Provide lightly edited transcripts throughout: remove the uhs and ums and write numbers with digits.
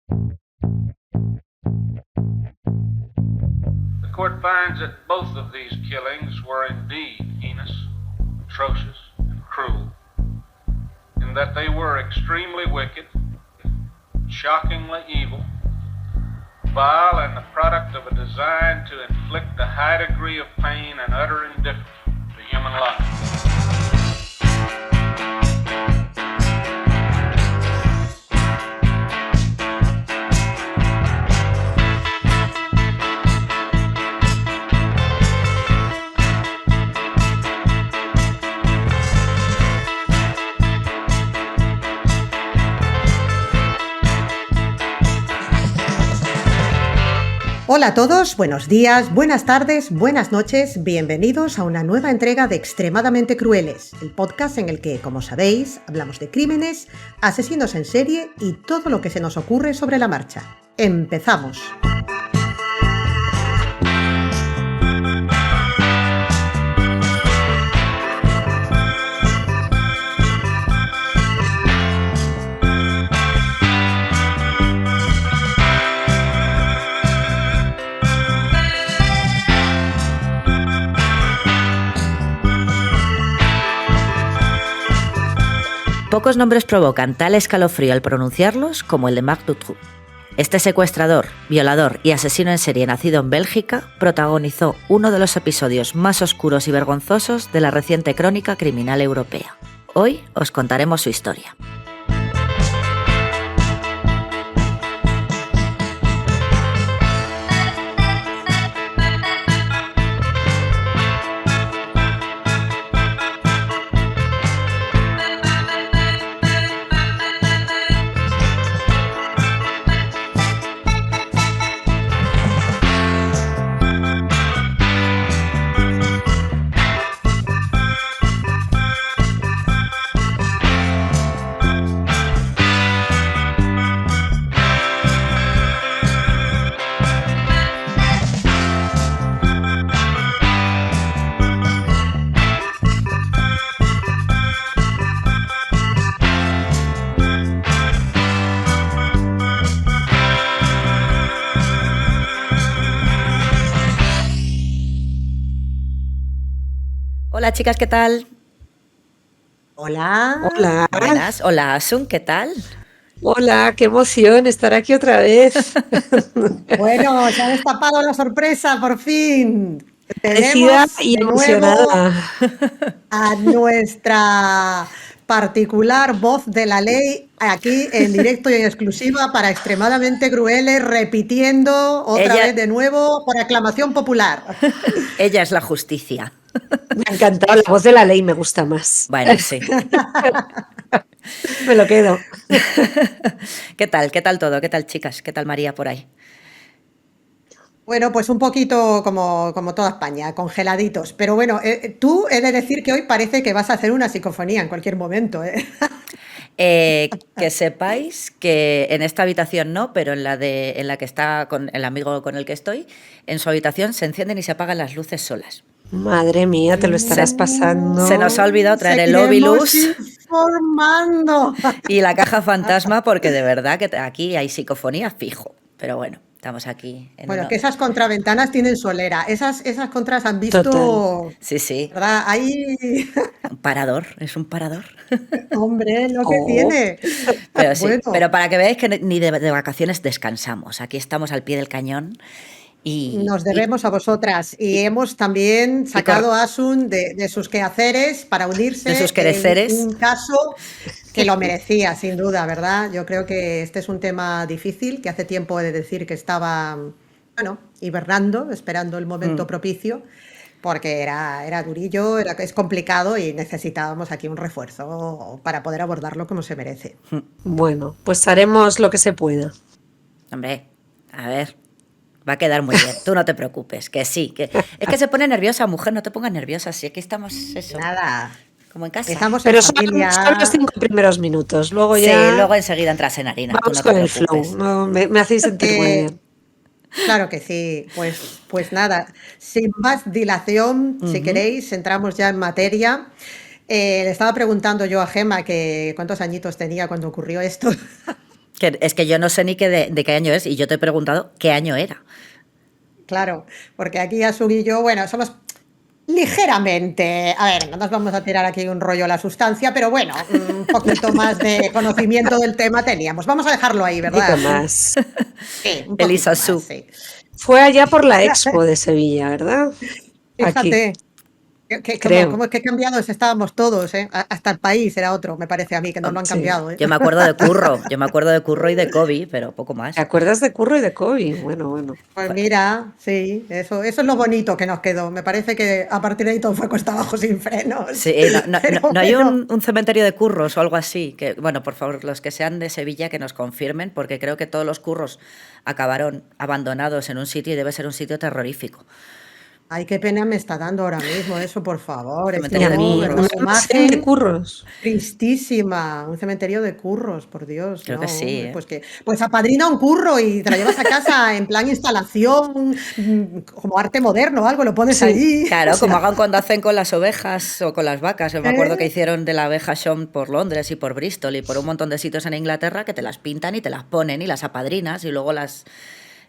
The court finds that both of these killings were indeed heinous, atrocious, and cruel, in that they were extremely wicked, shockingly evil, vile, and the product of a design to inflict a high degree of pain and utter indifference to human life. Hola a todos, buenos días, buenas tardes, buenas noches, bienvenidos a una nueva entrega de Extremadamente Crueles, el podcast en el que, como sabéis, hablamos de crímenes, asesinos en serie y todo lo que se nos ocurre sobre la marcha. ¡Empezamos! Pocos nombres provocan tal escalofrío al pronunciarlos como el de Marc Dutroux. Este secuestrador, violador y asesino en serie nacido en Bélgica protagonizó uno de los episodios más oscuros y vergonzosos de la reciente crónica criminal europea. Hoy os contaremos su historia. Hola chicas, ¿qué tal? Hola. Hola. Buenas. Hola Asun, ¿qué tal? Hola, qué emoción estar aquí otra vez. Bueno, se ha destapado la sorpresa, por fin. Agradecida Tenemos y de nuevo emocionada. a nuestra particular voz de la ley aquí en directo y en exclusiva para Extremadamente Crueles, repitiendo otra vez de nuevo por aclamación popular. Ella es la justicia. Me ha encantado, la voz de la ley me gusta más. Bueno, sí. Me lo quedo. ¿Qué tal? ¿Qué tal todo? ¿Qué tal, chicas? ¿Qué tal María por ahí? Bueno, pues un poquito como toda España, congeladitos. Pero bueno, tú he de decir que hoy parece que vas a hacer una psicofonía en cualquier momento, ¿eh? Que sepáis que en esta habitación no, pero en la que está con el amigo con el que estoy, en su habitación se encienden y se apagan las luces solas. Madre mía, te lo estarás pasando. Se nos ha olvidado traer el Seguiremos Ovilus informando. y la caja fantasma porque de verdad que aquí hay psicofonía fijo. Pero bueno, estamos aquí. Bueno, que esas contraventanas tienen solera. Esas contras han visto. Total. Sí, sí. ¿Verdad? Ahí. Un parador, es un parador. Hombre, lo que Oh. tiene. Pero sí, Bueno. pero para que veáis que ni de vacaciones descansamos. Aquí estamos al pie del cañón. Y Nos debemos a vosotras y hemos también sacado a Asun de sus quehaceres para unirse De sus quereceres. en un caso que lo merecía, sin duda, ¿verdad? Yo creo que este es un tema difícil, que hace tiempo he de decir que estaba, bueno, hibernando, esperando el momento propicio, porque era durillo, es complicado y necesitábamos aquí un refuerzo para poder abordarlo como se merece. Bueno, pues haremos lo que se pueda. Hombre, a ver, va a quedar muy bien. Tú no te preocupes, que sí. Es que se pone nerviosa, mujer, no te pongas nerviosa. Si aquí estamos, eso, Nada, como en casa. estamos Pero en familia. son los 5 primeros minutos. Luego Sí, ya luego enseguida entras en harina. vamos tú no con te el preocupes. flow. No, me hacéis sentir muy bien. Claro que sí, pues nada, sin más dilación, si queréis, entramos ya en materia. Le estaba preguntando yo a Gema que cuántos añitos tenía cuando ocurrió esto. Es que yo no sé ni de qué año es y yo te he preguntado qué año era. Claro, porque aquí Asun y yo, bueno, somos ligeramente, a ver, no nos vamos a tirar aquí un rollo a la sustancia, pero bueno, un poquito más de conocimiento del tema teníamos. Vamos a dejarlo ahí, Un ¿verdad, poquito Asun? más. Sí, un Elisa poquito Su. más, sí. Fue allá por la Expo de Sevilla, ¿verdad? Aquí, Fíjate, creo. que cambiados estábamos todos, ¿eh? Hasta el país era otro, me parece a mí, que nos lo han Sí. cambiado, ¿eh? Yo me acuerdo de Curro y de Kobe, pero poco ¿Te más. acuerdas de Curro y de Kobe? Bueno. Pues mira, sí, eso es lo bonito que nos quedó. Me parece que a partir de ahí todo fue cuesta abajo sin frenos. Sí, Pero no hay bueno, un cementerio de curros o algo así. Que, bueno, por favor, los que sean de Sevilla que nos confirmen, porque creo que todos los curros acabaron abandonados en un sitio y debe ser un sitio terrorífico. ay, qué pena me está dando ahora mismo eso, por favor. Estoy Y Cementerio a de viendo, mí, ¿verdad? un curros. La almacén de imagen curros. tristísima, un cementerio de curros, por Dios, Creo que no, sí, hombre, ¿eh? pues apadrina un curro y te lo llevas a casa en plan instalación, como arte moderno o algo, lo pones Sí, allí, o Claro, como sea, hagan cuando hacen con las ovejas o con las vacas. Yo me acuerdo que ¿eh? hicieron de la abeja Shawn por Londres y por Bristol y por un montón de sitios en Inglaterra que te las pintan y te las ponen y las apadrinas y luego las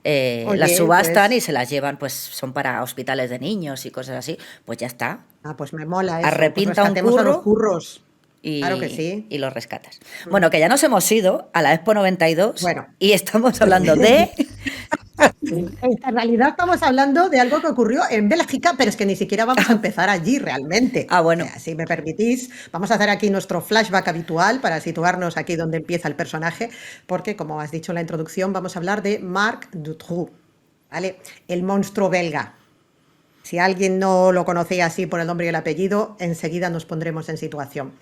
Oye, subastan y pues, se las llevan, pues son para hospitales de niños y cosas así. Pues ya está. pues me mola eso, pues Arrepinta un rescatemos a los curro curros, claro que sí. y lo rescatas. Mm. Bueno, que ya nos hemos ido a la Expo 92 Bueno. y estamos hablando de... En realidad estamos hablando de algo que ocurrió en Bélgica, pero es que ni siquiera vamos a empezar allí realmente. Ah, bueno. Si me permitís, vamos a hacer aquí nuestro flashback habitual para situarnos aquí donde empieza el personaje, porque como has dicho en la introducción, vamos a hablar de Marc Dutroux, ¿vale? El monstruo belga. Si alguien no lo conocía así por el nombre y el apellido, enseguida nos pondremos en situación.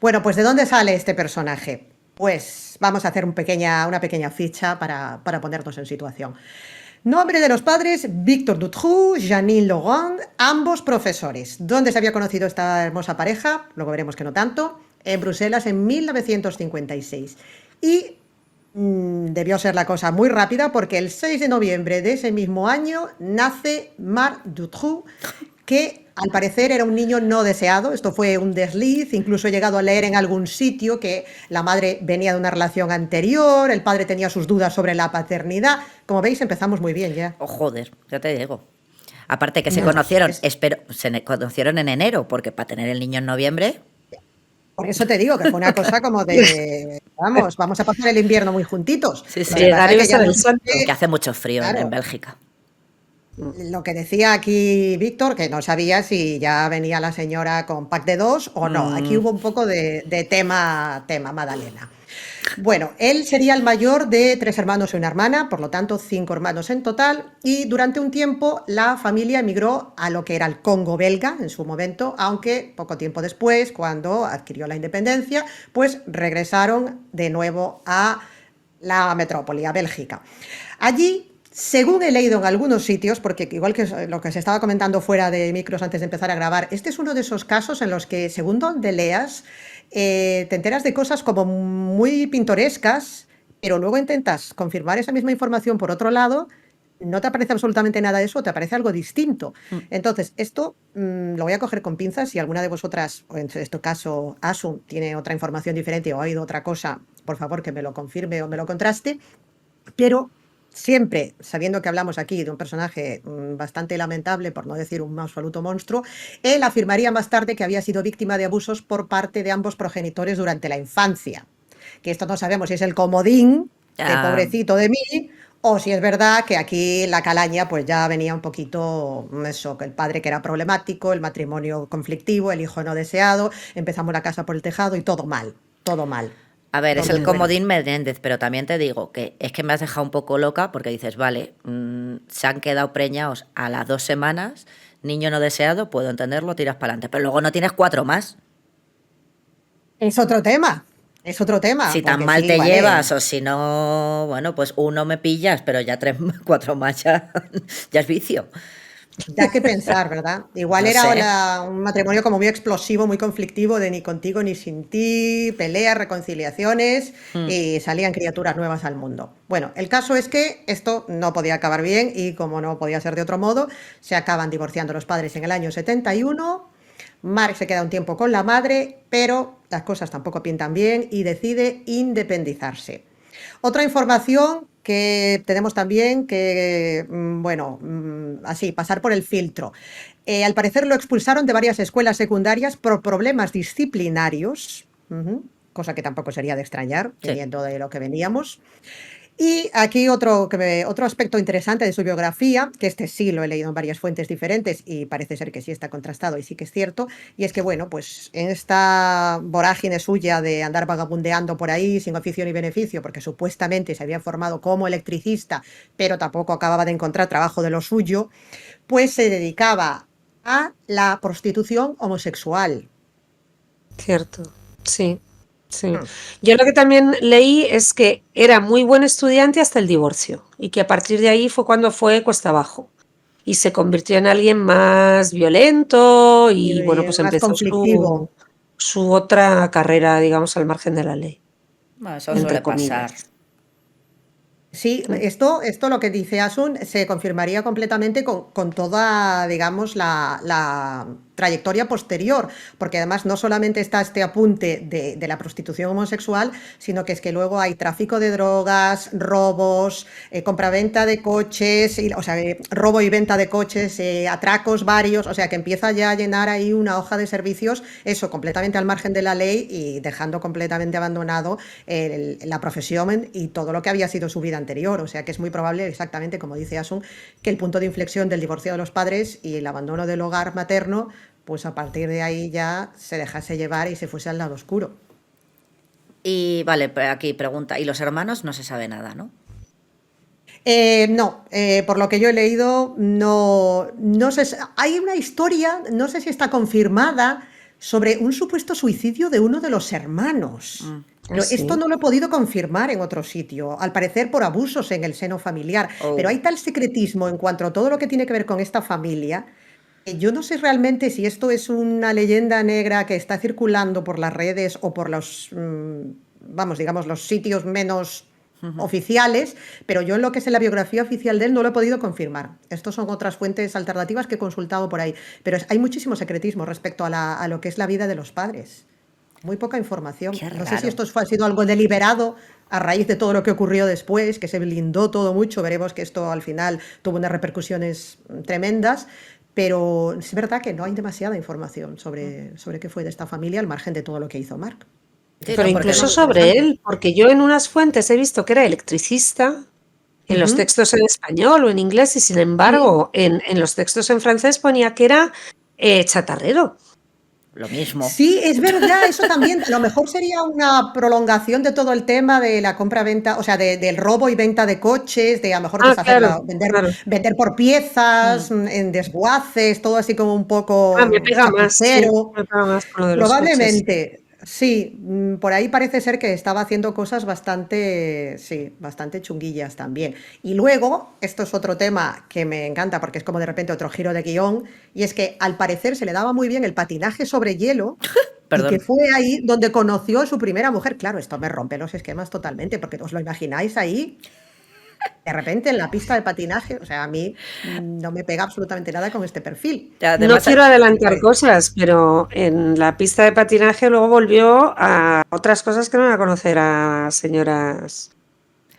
Bueno, pues ¿de dónde sale este personaje? Pues vamos a hacer una pequeña ficha para ponernos en situación. Nombre de los padres, Victor Dutroux, Janine Laurent, ambos profesores. ¿Dónde se había conocido esta hermosa pareja? Luego veremos que no tanto. En Bruselas en 1956. Y debió ser la cosa muy rápida porque el 6 de noviembre de ese mismo año nace Marc Dutroux, que al parecer era un niño no deseado. Esto fue un desliz, incluso he llegado a leer en algún sitio que la madre venía de una relación anterior, el padre tenía sus dudas sobre la paternidad. Como veis, empezamos muy bien ya. Oh, joder, ya te digo. Aparte que se No, conocieron, es- se conocieron en enero, porque para tener el niño en noviembre, Por eso te digo que fue una cosa como de, vamos a pasar el invierno muy juntitos. sí, Lo que sí, pasa llegar es y que ya besar el nos santo. que hace mucho frío en claro, Bélgica. lo que decía aquí Víctor, que no sabía si ya venía la señora con pack de dos o no. Aquí hubo un poco de tema Madalena. Bueno, él sería el mayor de 3 hermanos y una hermana, por lo tanto 5 hermanos en total, y durante un tiempo la familia emigró a lo que era el Congo belga en su momento, aunque poco tiempo después, cuando adquirió la independencia, pues regresaron de nuevo a la metrópoli, a Bélgica. Allí, según he leído en algunos sitios, porque igual que lo que se estaba comentando fuera de micros antes de empezar a grabar, este es uno de esos casos en los que, según donde leas, te enteras de cosas como muy pintorescas, pero luego intentas confirmar esa misma información por otro lado, no te aparece absolutamente nada de eso, te aparece algo distinto. Entonces, esto lo voy a coger con pinzas. Si alguna de vosotras, o en este caso Asun, tiene otra información diferente o ha oído otra cosa, por favor que me lo confirme o me lo contraste. Pero siempre, sabiendo que hablamos aquí de un personaje bastante lamentable, por no decir un absoluto monstruo, él afirmaría más tarde que había sido víctima de abusos por parte de ambos progenitores durante la infancia. Que esto no sabemos si es el comodín de Ah, pobrecito de mí, o si es verdad que aquí la calaña pues ya venía un poquito eso, que el padre que era problemático, el matrimonio conflictivo, el hijo no deseado, empezamos la casa por el tejado y todo mal, todo mal. a ver, es el Entonces, bueno, comodín Menéndez, pero también te digo que es que me has dejado un poco loca porque dices, vale, se han quedado preñados a las 2 semanas, niño no deseado, puedo entenderlo, tiras para adelante, pero luego no tienes 4 más. es otro tema, Si tan porque mal sí, te vale, llevas o si no, bueno, pues uno me pillas, pero ya 3, 4 más ya, ya es vicio. da que pensar, ¿verdad? Igual No era sé. un matrimonio como muy explosivo, muy conflictivo, de ni contigo ni sin ti, peleas, reconciliaciones y salían criaturas nuevas al mundo. Bueno, el caso es que esto no podía acabar bien y como no podía ser de otro modo, se acaban divorciando los padres en el año 71. Mark se queda un tiempo con la madre, pero las cosas tampoco pintan bien y decide independizarse. Otra información que tenemos también que, bueno, así, pasar por el filtro. Al parecer lo expulsaron de varias escuelas secundarias por problemas disciplinarios, cosa que tampoco sería de extrañar, Sí. viniendo de lo que veníamos. Y aquí otro aspecto interesante de su biografía, que este sí lo he leído en varias fuentes diferentes y parece ser que sí está contrastado y sí que es cierto, y es que, bueno, pues en esta vorágine suya de andar vagabundeando por ahí sin oficio ni beneficio, porque supuestamente se había formado como electricista, pero tampoco acababa de encontrar trabajo de lo suyo, pues se dedicaba a la prostitución homosexual. Cierto, sí, sí. Hmm. Yo lo que también leí es que era muy buen estudiante hasta el divorcio y que a partir de ahí fue cuando fue cuesta abajo y se convirtió en alguien más violento y bueno, pues Más empezó conflictivo. su otra carrera, digamos, al margen de la ley, Bueno, eso suele entre pasar. comillas. Sí, Mm. esto lo que dice Asun se confirmaría completamente con toda, digamos, la trayectoria posterior, porque además no solamente está este apunte de la prostitución homosexual, sino que es que luego hay tráfico de drogas, robos, compraventa de coches, o sea, robo y venta de coches, atracos varios, o sea, que empieza ya a llenar ahí una hoja de servicios, eso, completamente al margen de la ley y dejando completamente abandonado la profesión y todo lo que había sido su vida anterior. O sea que es muy probable, exactamente como dice Asun, que el punto de inflexión del divorcio de los padres y el abandono del hogar materno, pues a partir de ahí ya se dejase llevar y se fuese al lado oscuro. Y vale, aquí pregunta, ¿y los hermanos? No se sabe nada, ¿no? No, por lo que yo he leído, no sé. Hay una historia, no sé si está confirmada, sobre un supuesto suicidio de uno de los hermanos. Pero esto Así. no lo he podido confirmar en otro sitio, al parecer por abusos en el seno familiar. Pero Oh. hay tal secretismo en cuanto a todo lo que tiene que ver con esta familia, que yo no sé realmente si esto es una leyenda negra que está circulando por las redes o por los, vamos, digamos, los sitios menos oficiales, pero yo en lo que es en la biografía oficial de él no lo he podido confirmar. Estos son otras fuentes alternativas que he consultado por ahí, pero hay muchísimo secretismo respecto a lo que es la vida de los padres. Muy poca información. Qué No sé si raro. esto ha sido algo deliberado a raíz de todo lo que ocurrió después, que se blindó todo mucho. Veremos que esto al final tuvo unas repercusiones tremendas, pero es verdad que no hay demasiada información sobre qué fue de esta familia, al margen de todo lo que hizo Mark. Sí, Pero no, porque incluso Muy sobre interesante. él, porque yo en unas fuentes he visto que era electricista, en los Ujú. textos en español o en inglés, y sin Sí. embargo en los textos en francés ponía que era chatarrero. lo mismo. Sí, es verdad, eso también. A lo mejor sería una prolongación de todo el tema de la compra-venta, o sea, del robo y venta de coches, de a lo mejor Ah, claro, claro. vender por piezas, Mm. en desguaces, todo así como un Ah, me poco pega más, sí, chapucero. me pega más con lo de los coches. Probablemente, sí, por ahí parece ser que estaba haciendo cosas bastante, sí, bastante chunguillas también. Y luego, esto es otro tema que me encanta porque es como de repente otro giro de guión, y es que al parecer se le daba muy bien el patinaje sobre hielo y que Perdón. fue ahí donde conoció a su primera mujer. Claro, esto me rompe los esquemas totalmente, porque os lo imagináis ahí, de repente en la pista de patinaje, o sea, a mí no me pega absolutamente nada con este perfil. No Además, quiero adelantar cosas, pero en la pista de patinaje luego volvió a otras cosas que no van a conocer a señoras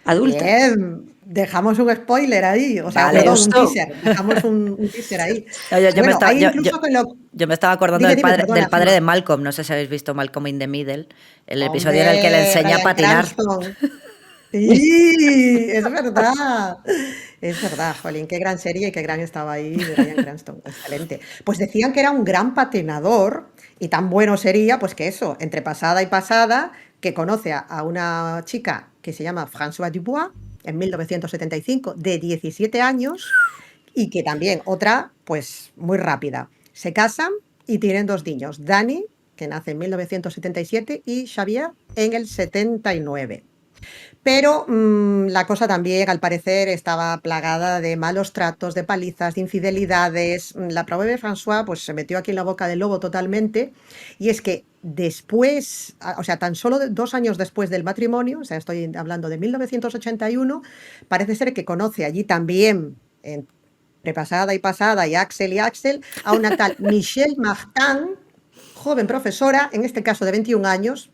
adultas. Bien, dejamos un spoiler ahí, o sea, Me vale. perdón, un gustó. teaser, dejamos un teaser ahí. No, yo me Bueno, estaba, hay incluso con lo... yo me estaba acordando Dime, dime, del perdona, padre de Gemma. Malcolm. No sé si habéis visto Malcolm in the Middle, el episodio en el que le Hombre, enseña a Bryan patinar. Cranston. Sí, es verdad. Es verdad, jolín, qué gran serie y qué gran estaba ahí Bryan Cranston. Excelente. Pues decían que era un gran patinador y tan bueno sería, pues que eso, entre pasada y pasada, que conoce a una chica que se llama François Dubois en 1975, de 17 años, y que también otra, pues muy rápida. Se casan y tienen dos niños, Dani, que nace en 1977, y Xavier en el 79. Pero la cosa también, al parecer, estaba plagada de malos tratos, de palizas, de infidelidades. La pobre François pues, se metió aquí en la boca del lobo totalmente. Y es que después, o sea, tan solo 2 años después del matrimonio, o sea, estoy hablando de 1981, parece ser que conoce allí también, entre pasada y Axel, a una tal Michelle Martin, joven profesora, en este caso de 21 años,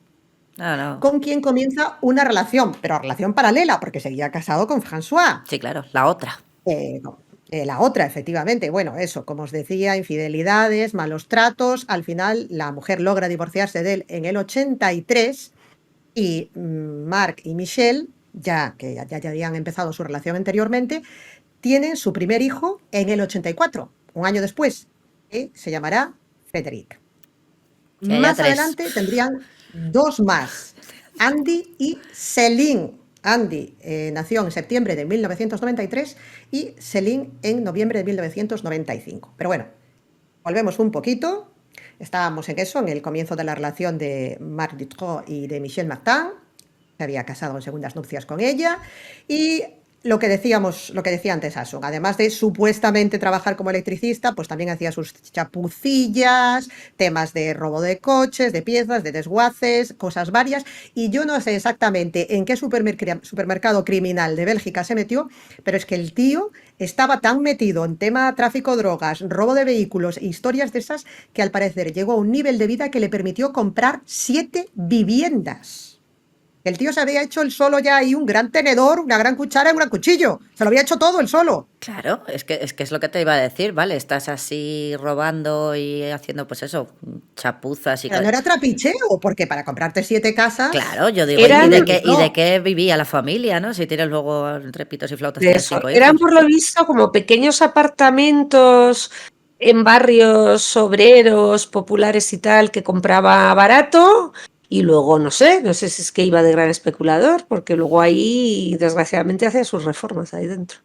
No. con quien comienza una relación, pero relación paralela, porque seguía casado con François. Sí, claro, la otra. No, la otra, efectivamente. Bueno, eso, como os decía, infidelidades, malos tratos. Al final, la mujer logra divorciarse de él en el 83 y Marc y Michelle, ya habían empezado su relación anteriormente, tienen su primer hijo en el 84, un año después, que se llamará Frédéric. Ya Más 3. adelante tendrían 2 más, Andy y Céline. Andy nació en septiembre de 1993 y Céline en noviembre de 1995. Pero bueno, volvemos un poquito. Estábamos en eso, en el comienzo de la relación de Marc Dutroux y de Michel Martin. Se había casado en segundas nupcias con ella. Y lo que decía antes Asun, además de supuestamente trabajar como electricista, pues también hacía sus chapucillas, temas de robo de coches, de piezas, de desguaces, cosas varias. Y yo no sé exactamente en qué supermercado criminal de Bélgica se metió, pero es que el tío estaba tan metido en tema tráfico de drogas, robo de vehículos, historias de esas, que al parecer llegó a un nivel de vida que le permitió comprar 7 viviendas. El tío se había hecho él solo ya ahí un gran tenedor, una gran cuchara y un gran cuchillo. Se lo había hecho todo él solo. Claro, es que es lo que te iba a decir, ¿vale? Estás así robando y haciendo, pues eso, chapuzas y Pero no era trapicheo, porque para comprarte 7 casas... Claro, yo digo, Eran- ¿y de qué vivía la familia, no? Si tienes luego entre pitos y flautas De tienes eso. 5 Eran hijos. por lo visto como pequeños apartamentos en barrios obreros, populares y tal, que compraba barato y luego no sé si es que iba de gran especulador, porque luego ahí desgraciadamente hacía sus reformas ahí dentro.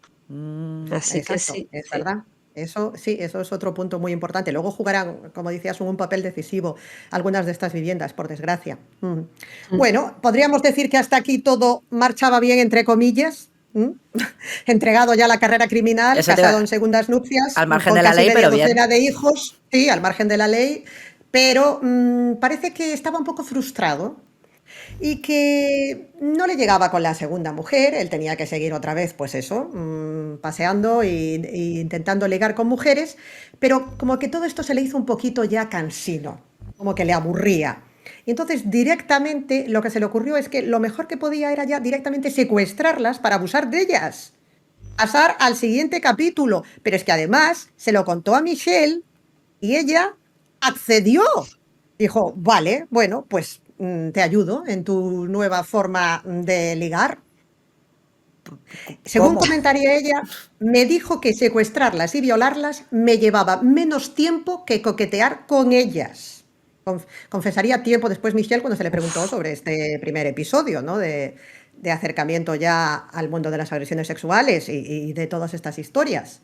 Así que Exacto, sí, es sí. verdad. Eso sí, eso es otro punto muy importante. Luego jugarán, como decías, un papel decisivo algunas de estas viviendas, por desgracia. Bueno, podríamos decir que hasta aquí todo marchaba bien, entre comillas. Entregado ya a la carrera criminal, Eso te casado iba- en segundas nupcias, al margen con de la casi ley, media pero bien. docena de hijos, sí, al margen de la ley, pero parece que estaba un poco frustrado y que no le llegaba con la segunda mujer, él tenía que seguir otra vez, pues eso, paseando e intentando ligar con mujeres, pero como que todo esto se le hizo un poquito ya cansino, como que le aburría. Y entonces directamente lo que se le ocurrió es que lo mejor que podía era ya directamente secuestrarlas para abusar de ellas. Pasar al siguiente capítulo, pero es que además se lo contó a Michelle y ella accedió. Dijo, vale, bueno, pues te ayudo en tu nueva forma de ligar. Según ¿Cómo? comentaría ella, me dijo que secuestrarlas y violarlas me llevaba menos tiempo que coquetear con ellas. Confesaría tiempo después Michelle cuando se le preguntó sobre este primer episodio, ¿no? de acercamiento ya al mundo de las agresiones sexuales y de todas estas historias.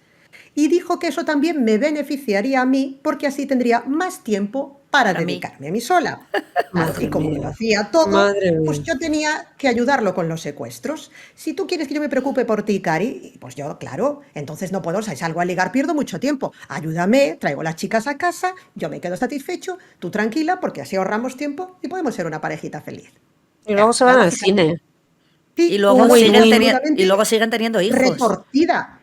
Y dijo que eso también me beneficiaría a mí porque así tendría más tiempo para Para mí. dedicarme a mí sola. Madre Y como me lo mía. hacía todo, Madre pues mía. yo tenía que ayudarlo con los secuestros. Si tú quieres que yo me preocupe por ti, Cari, pues yo, claro, entonces no puedo, si salgo a ligar pierdo mucho tiempo. Ayúdame, traigo las chicas a casa, yo me quedo satisfecho, tú tranquila, porque así ahorramos tiempo y podemos ser una parejita feliz. Y luego se van al cine. Sí, Y luego, una lógica y luego siguen teniendo hijos. retorcida.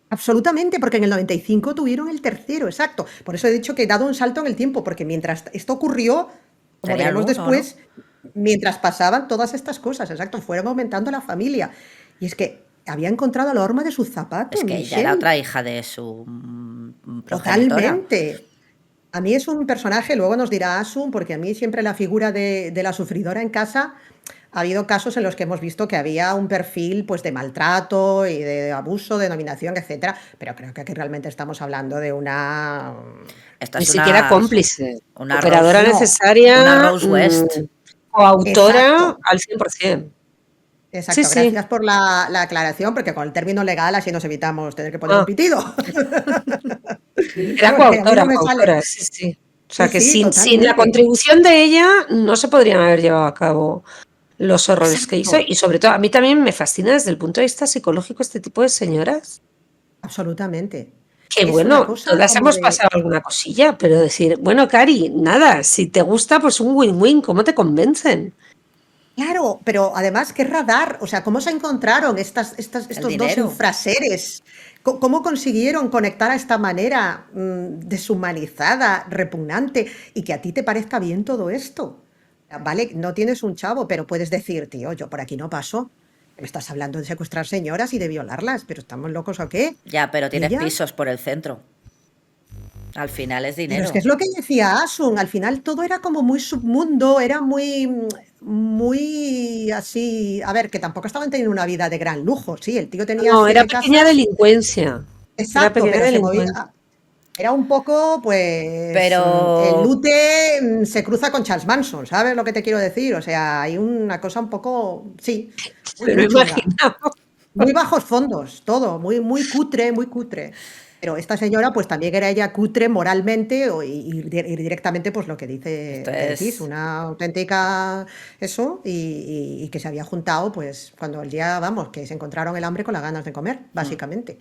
Absolutamente, porque en el 95 tuvieron el tercero, exacto. Por eso he dicho que he dado un salto en el tiempo, porque mientras esto ocurrió, como Sería el veremos uno, después, mientras pasaban todas estas cosas, exacto, fueron aumentando la familia. Y es que había encontrado la horma de sus zapatos, Es que ella Michelle. era otra hija de su progenitora. Totalmente. A mí es un personaje, luego nos dirá Asun, porque a mí siempre la figura de la sufridora en casa, ha habido casos en los que hemos visto que había un perfil pues de maltrato y de abuso, de dominación, etcétera, pero creo que aquí realmente estamos hablando de una... Esta Ni es siquiera cómplice. una Operadora No, necesaria, una Rose West. coautora exacto, al 100%. Sí, exacto. sí. Gracias por la aclaración, porque con el término legal así nos evitamos tener que poner un Ah, pitido. era Porque a mí no me sale. coautora, sí, sí. O sea Sí, que sí, sin la totalmente. contribución de ella no se podrían haber llevado a cabo los horrores que hizo. Exacto, Y sobre todo, a mí también me fascina desde el punto de vista psicológico este tipo de señoras. absolutamente. Que Es una bueno, cosa todas como hemos de... pasado alguna cosilla, pero decir, bueno, Cari, nada, si te gusta, pues un win-win, ¿cómo te convencen? Claro, pero además, qué radar, o sea, cómo se encontraron estos dos dinero. infraseres, cómo consiguieron conectar a esta manera deshumanizada, repugnante, y que a ti te parezca bien todo esto. Vale, no tienes un chavo, pero puedes decir, tío, yo por aquí no paso. Me estás hablando de secuestrar señoras y de violarlas, pero ¿estamos locos o qué? Ya, pero Y tienes ella, pisos por el centro. Al final es pero es que dinero. es lo que decía Asun, al final todo era como muy submundo, era muy así, a ver, que tampoco estaban teniendo una vida de gran lujo, sí, el tío tenía No, era 7 pequeña casas, delincuencia. Era exacto, pequeña pero se delincuencia. movía, era un poco, pues, el Pero, Lute se cruza con Charles Manson, ¿sabes lo que te quiero decir? O sea, hay una cosa un poco, sí, muy, Me lo muy chunga. imaginaba. Muy bajos fondos, todo, muy cutre, muy cutre. Pero esta señora, pues también era ella cutre moralmente y directamente, pues esto lo que decís, es... una auténtica eso, y que se había juntado, pues cuando el día, vamos, que se encontraron el hambre con las ganas de comer, Mm. básicamente.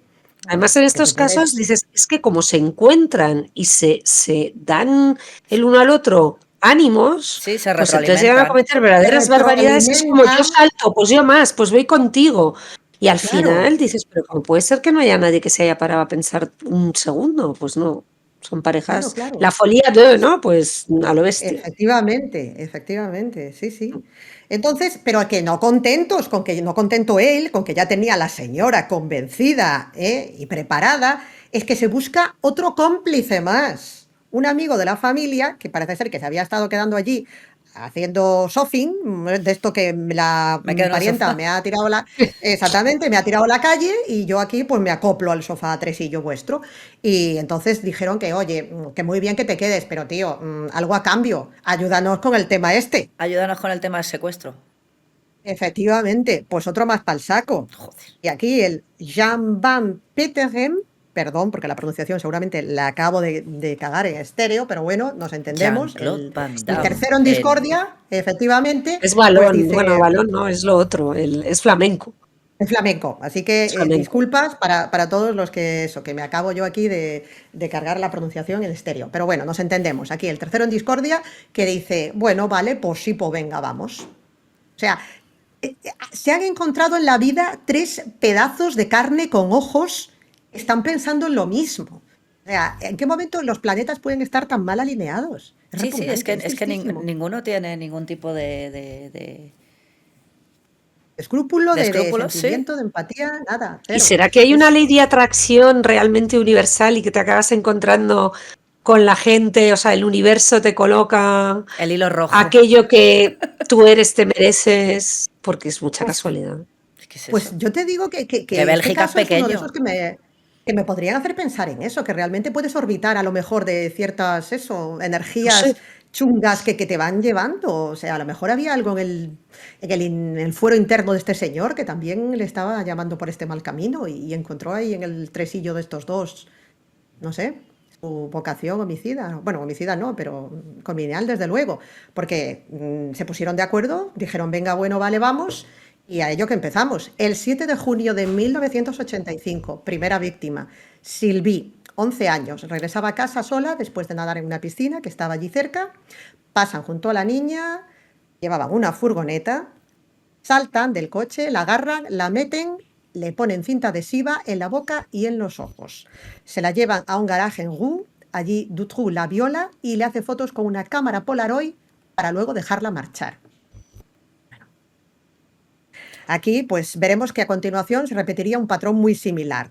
Además, en Que tú estos puedes, casos dices, es que como se encuentran y se dan el uno al otro ánimos, Sí, se pues entonces llegan a retroalimentan. cometer se verdaderas barbaridades que es como yo retroalimentan, salto, pues yo más, pues voy contigo. Y al claro, final dices, pero ¿cómo puede ser que no haya nadie que se haya parado a pensar un segundo? Pues no, son claro, parejas. claro. La folía de, ¿no? Pues a lo bestia. Efectivamente, sí, sí. Entonces, pero que no contentos, con que no contento él, con que ya tenía a la señora convencida, y preparada, es que se busca otro cómplice más. Un amigo de la familia, que parece ser que se había estado quedando allí haciendo shopping, de esto que la Me quedo en el parienta sofá. me ha tirado exactamente, me ha tirado a la calle y yo aquí pues me acoplo al sofá tresillo vuestro. Y entonces dijeron que, oye, que muy bien que te quedes, pero tío, algo a cambio, ayúdanos con el tema este. Ayúdanos con el tema del secuestro. Efectivamente, pues otro más para el saco. Joder. Y aquí el Jan van Petegem, perdón, porque la pronunciación seguramente la acabo de cagar en estéreo, pero bueno, nos entendemos. Jean-Claude Van El Damme tercero en en... discordia, efectivamente, Es pues balón, bueno, dice, balón no, es lo otro, es flamenco. es flamenco. Así que Es flamenco. disculpas para todos los que eso, que me acabo yo aquí de cargar la pronunciación en estéreo. Pero bueno, nos entendemos. Aquí el tercero en discordia que dice, bueno, vale, pues sí, pues venga, vamos. O sea, se han encontrado en la vida 3 pedazos de carne con ojos que están pensando en lo mismo. O sea, ¿en qué momento los planetas pueden estar tan mal alineados? Es Sí, sí, repugnante, es es que tristísimo. ninguno tiene ningún tipo Escrúpulo, de de escrúpulos, sí. sentimiento, de empatía, nada, ¿Y cero. será que hay una Es, ley de atracción realmente universal y que te acabas encontrando con la gente? O sea, el universo te coloca El hilo rojo. aquello que tú eres, te mereces, porque es mucha pues, casualidad. ¿Qué es pues eso? yo te digo Que que este Bélgica es caso es uno de pequeño. esos que me podrían hacer pensar en eso, que realmente puedes orbitar a lo mejor de ciertas eso, No sé. energías chungas que te van llevando. O sea, a lo mejor había algo en el fuero interno de este señor que también le estaba llamando por este mal camino y encontró ahí en el tresillo de estos dos, no sé, su vocación homicida. Bueno, homicida no, pero criminal desde luego, porque se pusieron de acuerdo, dijeron, venga, bueno, vale, vamos. Y a ello que empezamos. El 7 de junio de 1985, primera víctima, Sylvie, 11 años, regresaba a casa sola después de nadar en una piscina que estaba allí cerca. Pasan junto a la niña, llevaban una furgoneta, saltan del coche, la agarran, la meten, le ponen cinta adhesiva en la boca y en los ojos. Se la llevan a un garaje en Rouen, allí Dutroux la viola y le hace fotos con una cámara Polaroid para luego dejarla marchar. Aquí, pues veremos que a continuación se repetiría un patrón muy similar.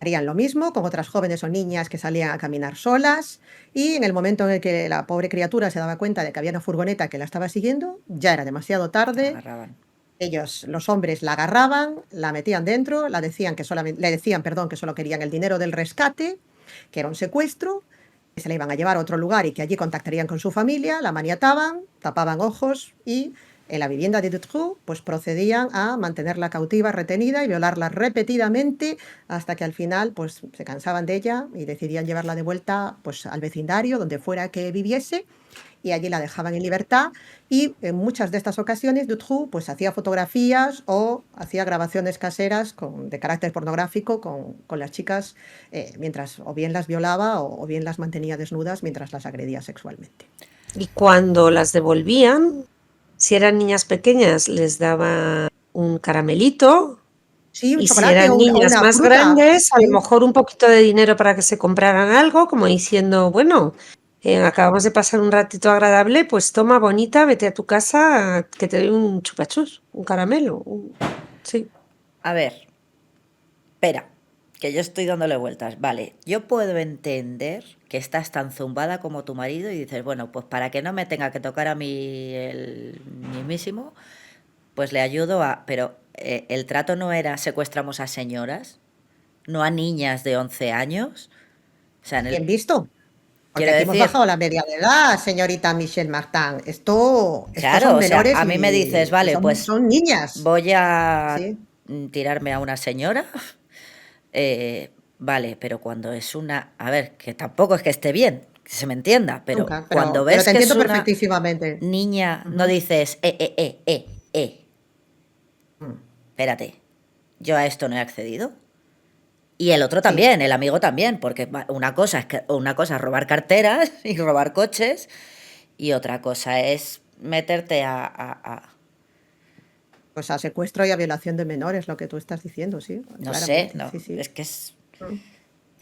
Harían lo mismo con otras jóvenes o niñas que salían a caminar solas y en el momento en el que la pobre criatura se daba cuenta de que había una furgoneta que la estaba siguiendo, ya era demasiado tarde. Agarraban. Ellos, los hombres, la agarraban, la metían dentro, le decían, perdón, que solo querían el dinero del rescate, que era un secuestro, que se la iban a llevar a otro lugar y que allí contactarían con su familia, la maniataban, tapaban ojos y en la vivienda de Dutroux pues procedían a mantenerla cautiva, retenida y violarla repetidamente hasta que al final pues se cansaban de ella y decidían llevarla de vuelta pues al vecindario, donde fuera que viviese, y allí la dejaban en libertad y en muchas de estas ocasiones Dutroux pues hacía fotografías o hacía grabaciones caseras de carácter pornográfico con las chicas mientras o bien las violaba o bien las mantenía desnudas mientras las agredía sexualmente. Y cuando las devolvían, si eran niñas pequeñas, les daba un caramelito. Sí, un Y si chocolate eran o niñas una más fruta. grandes, a lo Sí, mejor un poquito de dinero para que se compraran algo, como diciendo, bueno, acabamos de pasar un ratito agradable, pues toma, bonita, vete a tu casa, que te doy un chupachus, un caramelo. Sí. A ver, espera, que yo estoy dándole vueltas. Vale, yo puedo entender que estás tan zumbada como tu marido y dices, bueno, pues para que no me tenga que tocar a mí el mismísimo, pues le ayudo a... Pero el trato no era secuestramos a señoras, no a niñas de 11 años. O sea, Bien visto. Porque quiero aquí hemos decir, bajado la media de edad, señorita Michelle Martin. Estos claro, son o sea, menores a mí me dices, y vale, son, pues son niñas. voy a Sí, tirarme a una señora. Vale, pero cuando es una... A ver, que tampoco es que esté bien, que se me entienda, pero nunca. cuando Pero ves te que es entiendo una perfectísimamente. niña, no Ujú. dices, espérate, yo a esto no he accedido. Y el otro Sí, también, el amigo también, porque una cosa es robar carteras y robar coches, y otra cosa es meterte pues a secuestro y a violación de menores, lo que tú estás diciendo, sí, no sé, claramente. no, Sí, sí. es que es... Mm.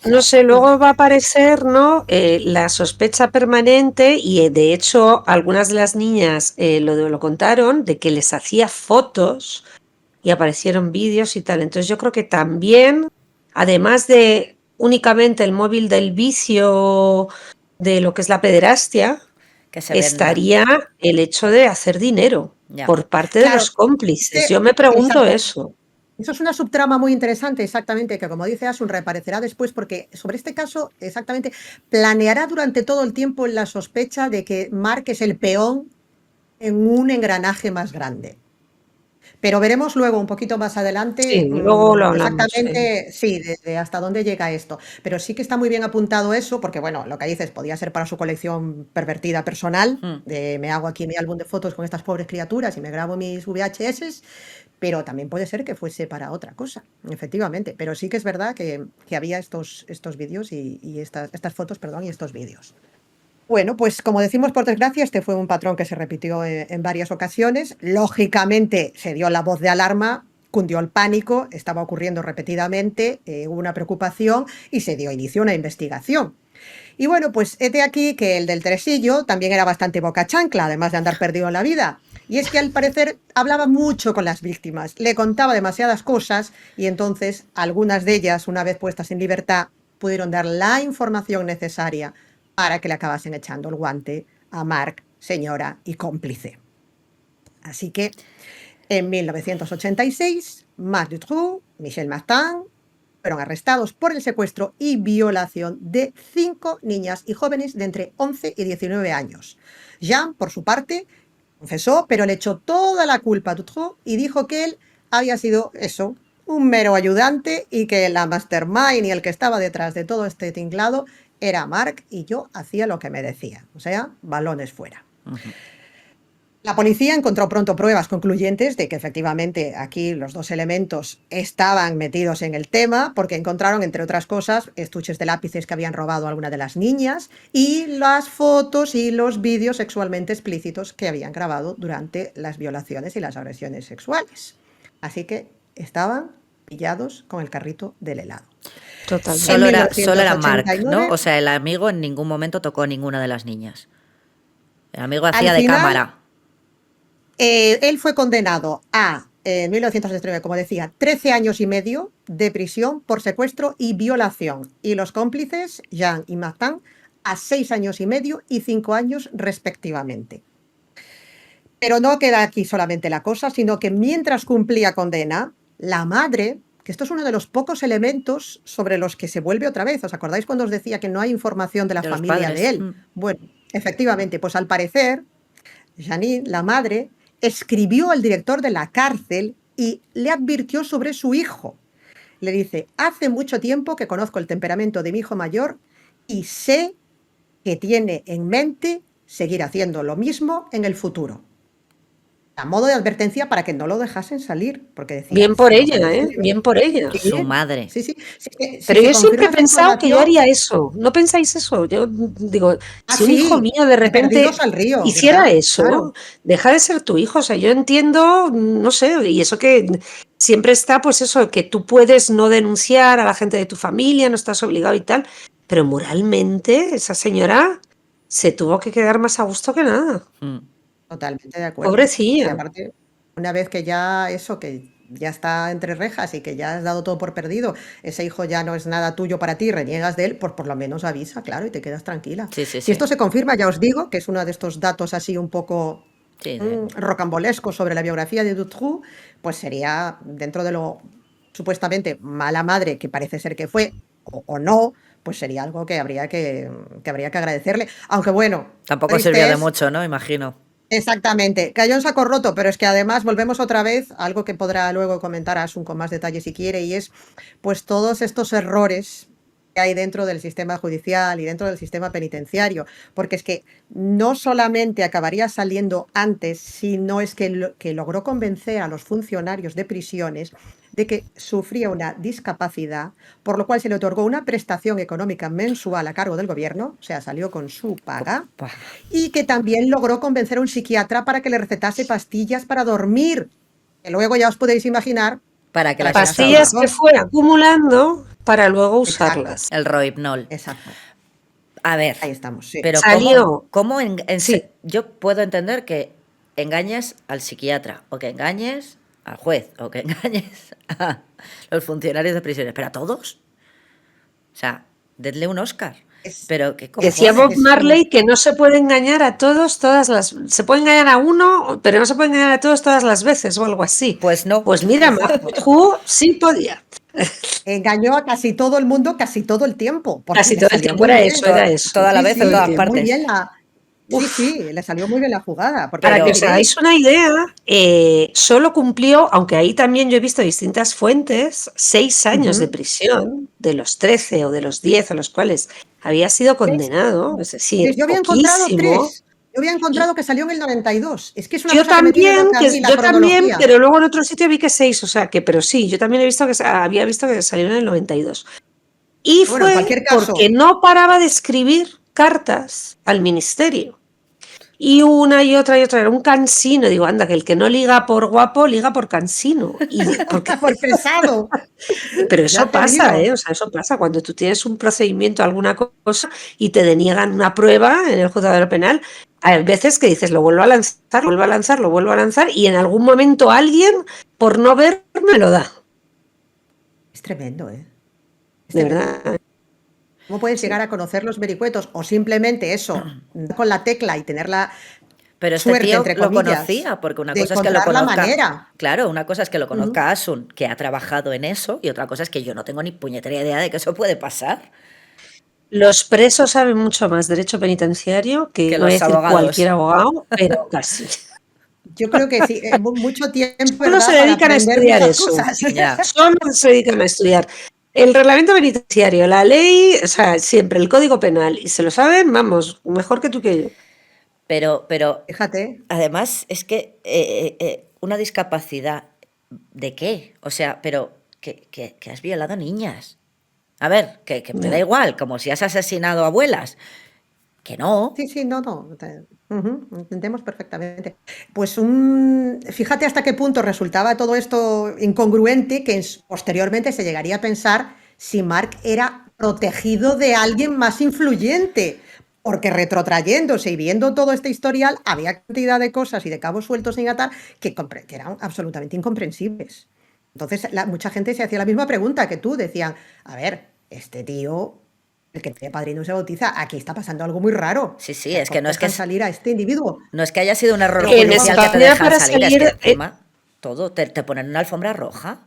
O No sea, sé, luego va a aparecer, ¿no? La sospecha permanente y de hecho algunas de las niñas lo contaron, de que les hacía fotos y aparecieron vídeos y tal. Entonces yo creo que también, además de únicamente el móvil del vicio de lo que es la pederastia, que se venda, estaría el hecho de hacer dinero ya. por parte de Claro, los cómplices. que- Yo me pregunto exacto. eso. Eso es una subtrama muy interesante, exactamente, que como dice Asun, reaparecerá después, porque sobre este caso, exactamente, planeará durante todo el tiempo la sospecha de que Mark es el peón en un engranaje más grande. Pero veremos luego, un poquito más adelante, Sí, luego lo hablamos. exactamente, sí, desde hasta dónde llega esto. Pero sí que está muy bien apuntado eso, porque bueno, lo que dices, podía ser para su colección pervertida personal, de me hago aquí mi álbum de fotos con estas pobres criaturas y me grabo mis VHS, pero también puede ser que fuese para otra cosa, efectivamente. Pero sí que es verdad que había estos vídeos y estas fotos, perdón, y estos vídeos. Bueno, pues como decimos, por desgracia, este fue un patrón que se repitió en varias ocasiones. Lógicamente se dio la voz de alarma, cundió el pánico, estaba ocurriendo repetidamente, hubo una preocupación y se dio inicio a una investigación. Y bueno, pues he de aquí que el del Tresillo también era bastante boca chancla, además de andar perdido en la vida. Y es que al parecer hablaba mucho con las víctimas, le contaba demasiadas cosas y entonces algunas de ellas, una vez puestas en libertad, pudieron dar la información necesaria para que le acabasen echando el guante a Mark, señora y cómplice. Así que en 1986, Marc Dutroux, Michel Martin fueron arrestados por el secuestro y violación de 5 niñas y jóvenes de entre 11 y 19 años. Jean, por su parte, confesó, pero le echó toda la culpa a Dutroux y dijo que él había sido eso, un mero ayudante y que la mastermind y el que estaba detrás de todo este tinglado era Mark y yo hacía lo que me decía, o sea, balones fuera. La policía encontró pronto pruebas concluyentes de que efectivamente aquí los dos elementos estaban metidos en el tema porque encontraron, entre otras cosas, estuches de lápices que habían robado a alguna de las niñas y las fotos y los vídeos sexualmente explícitos que habían grabado durante las violaciones y las agresiones sexuales. Así que estaban pillados con el carrito del helado. Totalmente. Solo era Mark, ¿no? 1989, O sea, el amigo en ningún momento tocó a ninguna de las niñas. El amigo hacía al de final, cámara. él fue condenado a, en 1969, como decía, 13 años y medio de prisión por secuestro y violación. Y los cómplices, Jean y Martin, a 6 años y medio y 5 años respectivamente. Pero no queda aquí solamente la cosa, sino que mientras cumplía condena, la madre, que esto es uno de los pocos elementos sobre los que se vuelve otra vez, ¿os acordáis cuando os decía que no hay información de la De los familia padres. de él? Bueno, efectivamente, pues al parecer, Janine, la madre, escribió al director de la cárcel y le advirtió sobre su hijo. Le dice, hace mucho tiempo que conozco el temperamento de mi hijo mayor y sé que tiene en mente seguir haciendo lo mismo en el futuro. A modo de advertencia para que no lo dejasen salir, porque decía, Bien por si lo ella, ponéis en ¿eh? Bien por ella. Sí, Su madre. sí, sí. Si Pero se yo siempre he confirma esta pensado que yo información, haría eso. ¿No pensáis eso? Yo digo, si un hijo sí, mío de de perdidos repente al río, hiciera ¿verdad? eso, Claro. deja de ser tu hijo. O sea, yo entiendo, no sé, y eso que siempre está, pues eso, que tú puedes no denunciar a la gente de tu familia, no estás obligado y tal, pero moralmente esa señora se tuvo que quedar más a gusto que nada. Totalmente de acuerdo. Y Pobrecilla. aparte, una vez que ya eso, que ya está entre rejas y que ya has dado todo por perdido, ese hijo ya no es nada tuyo para ti, reniegas de él, pues por lo menos avisa, claro, y te quedas tranquila. Sí, sí, Si sí. esto se confirma, ya os digo que es uno de estos datos así un poco Sí, rocambolescos sobre la biografía de Dutroux, pues sería dentro de lo supuestamente mala madre que parece ser que fue, o no, pues sería algo que habría que agradecerle. Aunque bueno, tampoco triste sirvió de es. mucho, ¿no? Imagino. Exactamente, cayó en saco roto, pero es que además volvemos otra vez a algo que podrá luego comentar Asun con más detalle si quiere, y es pues todos estos errores que hay dentro del sistema judicial y dentro del sistema penitenciario, porque es que no solamente acabaría saliendo antes, sino es que logró convencer a los funcionarios de prisiones de que sufría una discapacidad, por lo cual se le otorgó una prestación económica mensual a cargo del gobierno, o sea, salió con su paga, Buah. y que también logró convencer a un psiquiatra para que le recetase pastillas para dormir, que luego ya os podéis imaginar Para que para las que las Pastillas usaba. que utilizó. fue acumulando para luego Exacto, usarlas. El Rohypnol. exacto. A ver, Ahí estamos, sí. pero Salió. ¿cómo Sí, yo puedo entender que engañes al psiquiatra o que engañes al juez o que engañes a los funcionarios de prisiones, pero a todos? O sea, denle un Oscar. Es, Pero qué decía es, Bob cojones. es un- Marley que no se puede engañar a todos todas las... Se puede engañar a uno, pero no se puede engañar a todos todas las veces o algo así. Pues no. Pues mira, exacto. Who sí podía. Engañó a casi todo el mundo casi todo el tiempo, porque Casi le todo el salió tiempo muy era bien. eso, era eso. Toda la Sí, vez en sí, todas muy partes. bien Sí, Uf. sí, le salió muy bien la jugada, porque Para Pero- que os hagáis una idea, solo cumplió, aunque ahí también yo he visto distintas fuentes, 6 años de Ujú. prisión, de los 13 o de los 10 a los cuales había sido condenado, es decir, Yo había encontrado poquísimo. 3. Yo había encontrado que salió en el 92. Es que es una Yo cosa que me tiene también, loca a mí la yo también, cronología. pero luego en otro sitio vi que 6, o sea que, pero sí, yo también he visto que había visto que salió en el 92. Y Bueno, en fue cualquier porque caso, no paraba de escribir cartas al ministerio. Y una y otra, era un cansino. Digo, anda, que el que no liga por guapo, liga por cansino. Y porque, por pesado, pero ya eso te pasa, digo. o sea, eso pasa cuando tú tienes un procedimiento, alguna cosa, y te deniegan una prueba en el juzgado penal. Hay veces que dices, lo vuelvo a lanzar, lo vuelvo a lanzar, lo vuelvo a lanzar, y en algún momento alguien, por no ver, me lo da. Es tremendo, ¿eh? Es De tremendo. verdad. ¿Cómo puedes Sí. llegar a conocer los vericuetos? O simplemente eso, con la tecla y tener la Pero este suerte, tío entre lo comillas, conocía, porque una de cosa es que lo encontrar la conozca. manera. Claro, una cosa es que lo Ujú. conozca Asun, que ha trabajado en eso, y otra cosa es que yo no tengo ni puñetera idea de que eso puede pasar. Los presos saben mucho más derecho penitenciario que, Que no voy a los decir abogados. cualquier abogado, pero casi. Yo creo que sí, mucho tiempo, Solo se ¿verdad? Para dedican a aprender estudiar muchas eso. cosas. Ya. Solo se dedican a estudiar el reglamento penitenciario, la ley, o sea, siempre el código penal. Y se lo saben, vamos, mejor que tú que yo. Pero Fíjate, además es que una discapacidad, ¿de qué? O sea, pero que has violado niñas. A ver, que me da Ya. igual, como si has asesinado abuelas. Que no. sí, no, entendemos perfectamente. Pues fíjate hasta qué punto resultaba todo esto incongruente que posteriormente se llegaría a pensar si Mark era protegido de alguien más influyente, porque retrotrayéndose y viendo todo este historial había cantidad de cosas y de cabos sueltos sin atar que eran absolutamente incomprensibles. Entonces mucha gente se hacía la misma pregunta que tú, decían, a ver, este tío... El que tiene padrino se bautiza, aquí está pasando algo muy raro. Sí, O sí, sea, es que ¿cómo no es que dejan salir a este individuo? no es que haya sido un error Pero En judicial que te España dejan para salir, es que salir, encima todo te ponen una alfombra roja.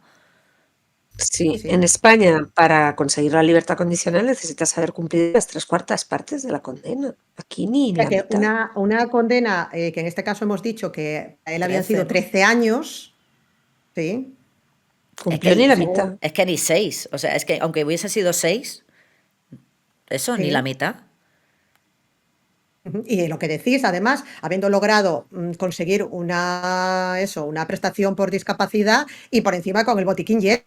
sí, Sí. en España para conseguir la libertad condicional necesitas haber cumplido las 3/4 partes de la condena. Aquí ni O sea, la que mitad. una condena, que en este caso hemos dicho que a él habían 13, sido ¿no? 13 años, ¿sí? Cumplió ni la luego- mitad. Es que ni 6. O sea, es que aunque hubiese sido 6, eso, Sí. ni la mitad. Ujú. Y lo que decís, además, habiendo logrado conseguir una prestación por discapacidad y por encima con el botiquín lleno.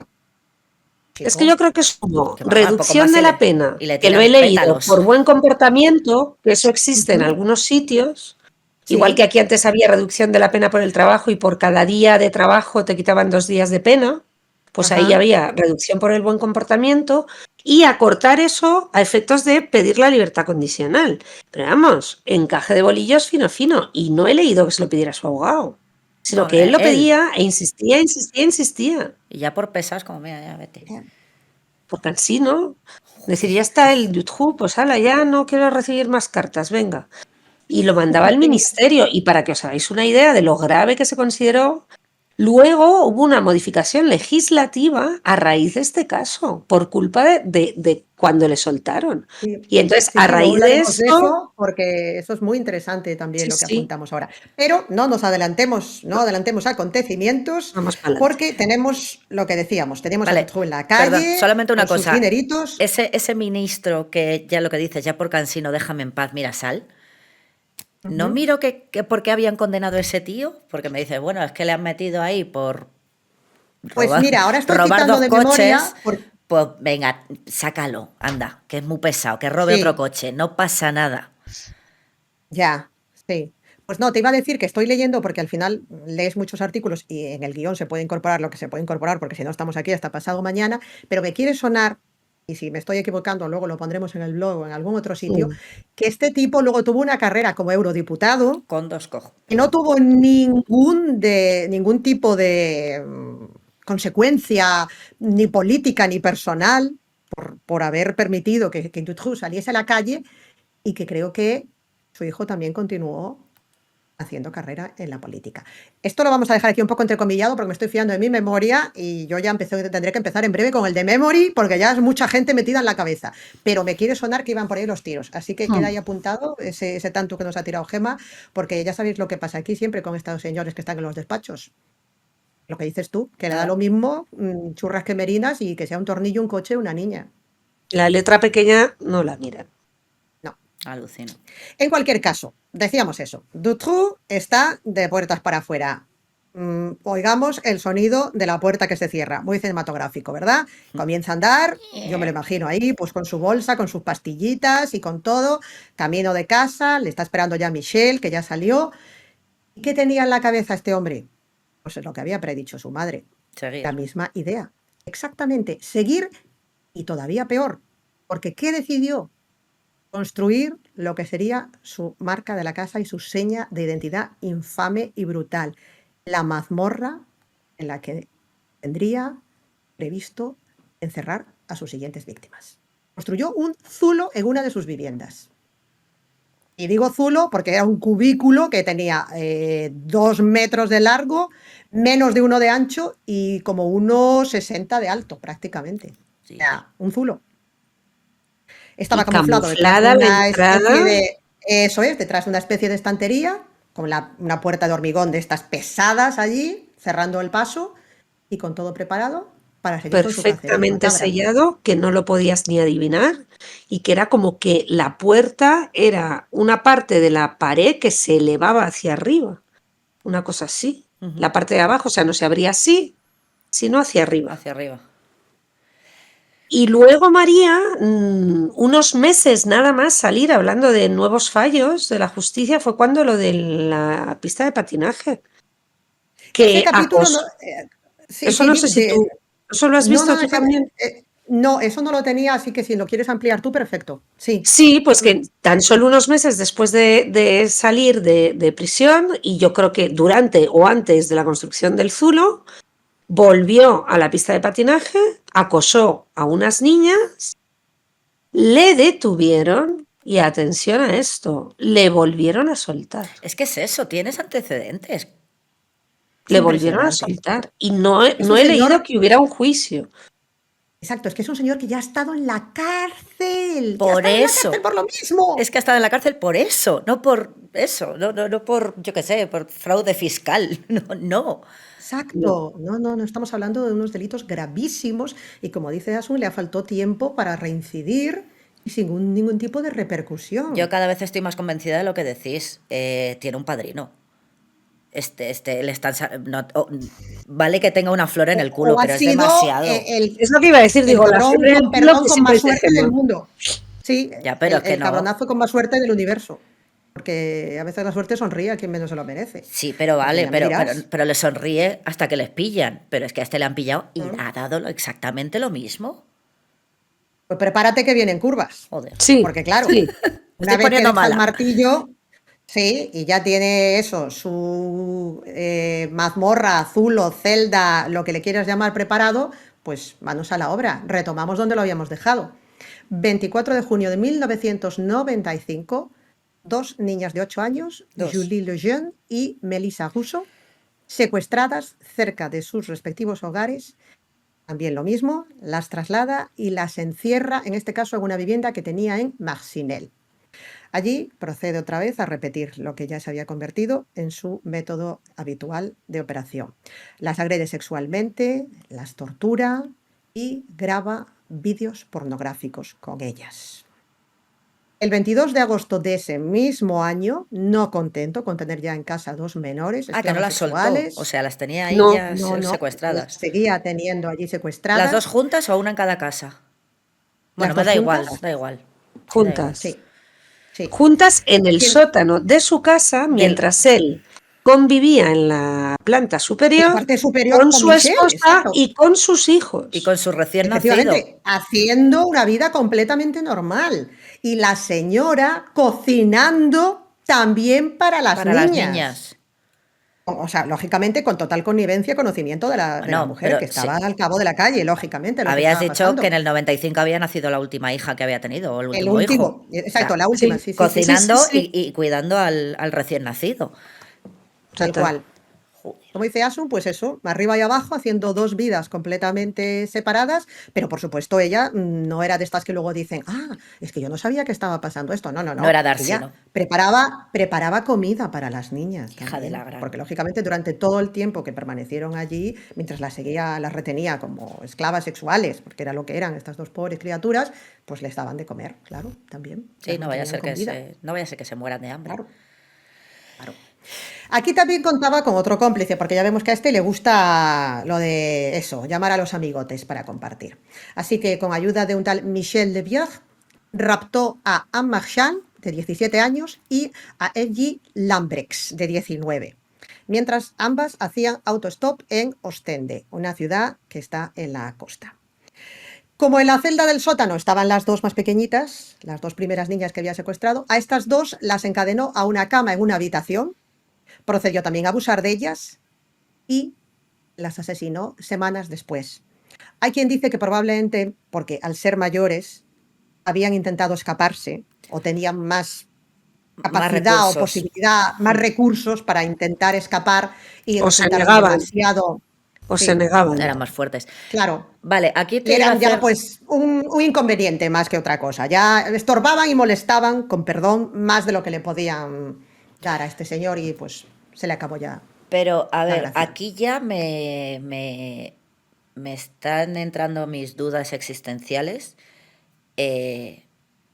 Es que yo creo que es como Que va, poco reducción más de y la pena, y le que lo he tiran leído pétalos. por buen comportamiento, que eso existe en Ujú. algunos sitios, Sí. igual que aquí antes había reducción de la pena por el trabajo y por cada día de trabajo te quitaban 2 días de pena, Pues Ajá. ahí había reducción por el buen comportamiento y acortar eso a efectos de pedir la libertad condicional. Pero vamos, encaje de bolillos fino fino. Y no he leído que se lo pidiera su abogado, sino No, que él lo él. pedía e insistía, insistía, insistía. Y ya por pesas, como mira, ya vete. Porque así, ¿no? Decir, ya está el YouTube, pues ala, ya no quiero recibir más cartas, venga. Y lo mandaba al ministerio. Y para que os hagáis una idea de lo grave que se consideró, luego hubo una modificación legislativa a raíz de este caso, por culpa de cuando le soltaron. Sí, Y entonces, sí, a sí, luego raíz de hablaremos de eso, eso, porque eso es muy interesante también sí, lo que sí, apuntamos ahora. Pero no nos adelantemos, no adelantemos acontecimientos, vamos para adelante. porque tenemos lo que decíamos, tenemos a Vale, Dutroux en la perdón, calle, solamente una con sus cosa. dineritos. Ese ministro que ya lo que dices, ya por cansino, déjame en paz, mira, sal. No Ujú. miro que por qué habían condenado a ese tío, porque me dice, bueno, es que le han metido ahí por Pues robar, mira, ahora estoy robar citando 2 de coches. memoria, Pues venga, sácalo, anda, que es muy pesado, que robe otro sí, coche, no pasa nada. ya, sí. Pues no, te iba a decir que estoy leyendo porque al final lees muchos artículos y en el guión se puede incorporar lo que se puede incorporar porque si no estamos aquí hasta pasado mañana, pero me quiere sonar, y si me estoy equivocando luego lo pondremos en el blog o en algún otro sitio, Mm. que este tipo luego tuvo una carrera como eurodiputado Con 2 cojos. que no tuvo ningún tipo de consecuencia ni política ni personal por haber permitido que Dutroux saliese a la calle y que creo que su hijo también continuó haciendo carrera en la política. Esto lo vamos a dejar aquí un poco entrecomillado porque me estoy fiando de mi memoria y yo ya tendré que empezar en breve con el de memory porque ya es mucha gente metida en la cabeza. Pero me quiere sonar que iban por ahí los tiros. Así que queda ahí apuntado ese tanto que nos ha tirado Gema, porque ya sabéis lo que pasa aquí siempre con estos señores que están en los despachos. Lo que dices tú, que le da lo mismo churras que merinas y que sea un tornillo, un coche, una niña. La letra pequeña no la miran. No. Alucino. En cualquier caso, decíamos eso. Dutroux está de puertas para afuera. Oigamos el sonido de la puerta que se cierra. Muy cinematográfico, ¿verdad? Comienza a andar, yo me lo imagino ahí, pues con su bolsa, con sus pastillitas y con todo. Camino de casa, le está esperando ya Michelle, que ya salió. ¿Y qué tenía en la cabeza este hombre? Pues es lo que había predicho su madre. Seguir. La misma idea. Exactamente. Seguir y todavía peor. Porque ¿qué decidió? Construir lo que sería su marca de la casa y su seña de identidad infame y brutal. La mazmorra en la que tendría previsto encerrar a sus siguientes víctimas. Construyó un zulo en una de sus viviendas. Y digo zulo porque era un cubículo que tenía 2 metros de largo, menos de 1 de ancho y como 1,60 de alto prácticamente. Sí. O sea, un zulo. Estaba Y camuflado detrás de camuflada la una especie entrada. de... Eso es, detrás de una especie de estantería, con una puerta de hormigón de estas pesadas allí, cerrando el paso y con todo preparado para seguir con su cacería Perfectamente macabra. sellado, que no lo podías ni adivinar, y que era como que la puerta era una parte de la pared que se elevaba hacia arriba, una cosa así. Ujú. La parte de abajo, o sea, no se abría así, sino hacia arriba. Hacia arriba. Y luego María, unos meses nada más salir hablando de nuevos fallos de la justicia, fue cuando lo de la pista de patinaje. Ese Que capítulo no... acosó. sí, Eso sí, no sé si tú. ¿Eso lo has No, visto no, tú también? no, eso no lo tenía, así que si lo quieres ampliar tú, perfecto. Sí. Sí, pues que tan solo unos meses después de salir de prisión, y yo creo que durante o antes de la construcción del Zulo, volvió a la pista de patinaje, acosó a unas niñas, le detuvieron y atención a esto, le volvieron a soltar. Es que es eso, tienes antecedentes. Le volvieron a Impresionante. soltar. Y no he Es un leído señor... que hubiera un juicio. Exacto, es que es un señor que ya ha estado en la cárcel. Ya ha Por estado en la eso. cárcel por lo mismo. Es que ha estado en la cárcel por eso, no por eso, no por, yo qué sé, por fraude fiscal. No, no. Exacto. No estamos hablando de unos delitos gravísimos y como dice Asun, le faltó tiempo para reincidir y sin ningún tipo de repercusión. Yo cada vez estoy más convencida de lo que decís. Tiene un padrino. Le están vale que tenga una flor en el culo, O ha pero es sido demasiado. Es lo que iba a decir, el digo, la cabrón, flor en el con culo perdón, que con siempre más dice suerte del Gemma. mundo. Sí, Ya, pero es que el no. cabronazo con más suerte del universo. porque a veces la suerte sonríe a quien menos se lo merece. Sí, pero Porque vale, ya me dirás. pero le sonríe hasta que les pillan. Pero es que a este le han pillado y ¿Mm? ha dado exactamente lo mismo. Pues prepárate que vienen curvas. Joder, Sí, Porque claro, sí. me una estoy vez que le poniendo echa el mala. martillo, sí, y ya tiene eso, su mazmorra, azul o celda, lo que le quieras llamar preparado, pues manos a la obra. Retomamos donde lo habíamos dejado. 24 de junio de 1995, dos niñas de 8 años, Dos. Julie Lejeune y Melissa Russo, secuestradas cerca de sus respectivos hogares. También lo mismo, las traslada y las encierra, en este caso en una vivienda que tenía en Marcinelle. Allí procede otra vez a repetir lo que ya se había convertido en su método habitual de operación. Las agrede sexualmente, las tortura y graba vídeos pornográficos con ellas. El 22 de agosto de ese mismo año, no contento con tener ya en casa dos menores, Ah, que no esclavas las soltó. O sexuales, sea, las tenía ahí No, ya no, las secuestradas. seguía teniendo allí ¿Las dos secuestradas, juntas o una en cada casa? Bueno, las me dos da igual, juntas, da igual. Me da igual. juntas. sí, sí. Juntas en el Tien- sótano de su casa, Del, mientras él convivía en la planta En la superior parte superior con con su Michelle, esposa exacto. y con sus y hijos. con su recién nacido. Efectivamente, haciendo una vida completamente normal. Y la señora cocinando también para las Para las niñas. niñas. O sea, lógicamente con total connivencia y conocimiento de la Bueno, mujer pero que sí. estaba al cabo de la calle, lógicamente, lo que Habías estaba dicho que en pasando. el 95 había nacido la última hija que había tenido, o el El último hijo. último, O exacto, sea, la última, Sí, sí, sí, sí, sí, sí, sí, cocinando sí. y cuidando al recién nacido. tal Total. cual. Como dice Asun, pues eso, arriba y abajo, haciendo dos vidas completamente separadas, pero por supuesto ella no era de estas que luego dicen, ah, es que yo no sabía que estaba pasando esto. No, no, No no. era Darcy, Ella ¿no? preparaba comida para las niñas Hija de la también, gran. porque lógicamente durante todo el tiempo que permanecieron allí, mientras las retenía como esclavas sexuales, porque era lo que eran estas dos pobres criaturas, pues les daban de comer, claro, también. Sí, Las no vaya a mantenían ser con que vida, no vaya a ser que se mueran de hambre. claro. Claro. Aquí también contaba con otro cómplice, porque ya vemos que a este le gusta lo de eso, llamar a los amigotes para compartir. Así que con ayuda de un tal Michel Levier, raptó a Anne Marchand, de 17 años, y a Edgy Lambrex, de 19, mientras ambas hacían autostop en Ostende, una ciudad que está en la costa. Como en la celda del sótano estaban las dos más pequeñitas, las dos primeras niñas que había secuestrado, a estas dos las encadenó a una cama en una habitación, procedió también a abusar de ellas y las asesinó semanas después. Hay quien dice que probablemente porque al ser mayores habían intentado escaparse o tenían más Más capacidad o recursos. posibilidad, más recursos para intentar escapar y O se resultaron negaban, demasiado, o se sí, negaban. Eran más fuertes. claro, Vale, aquí y te iba a eran ya hacer. pues un inconveniente más que otra cosa. Ya estorbaban y molestaban, con perdón, más de lo que le podían dar a este señor y pues se le acabó ya Pero, a la ver, gracia. aquí ya me están entrando mis dudas existenciales,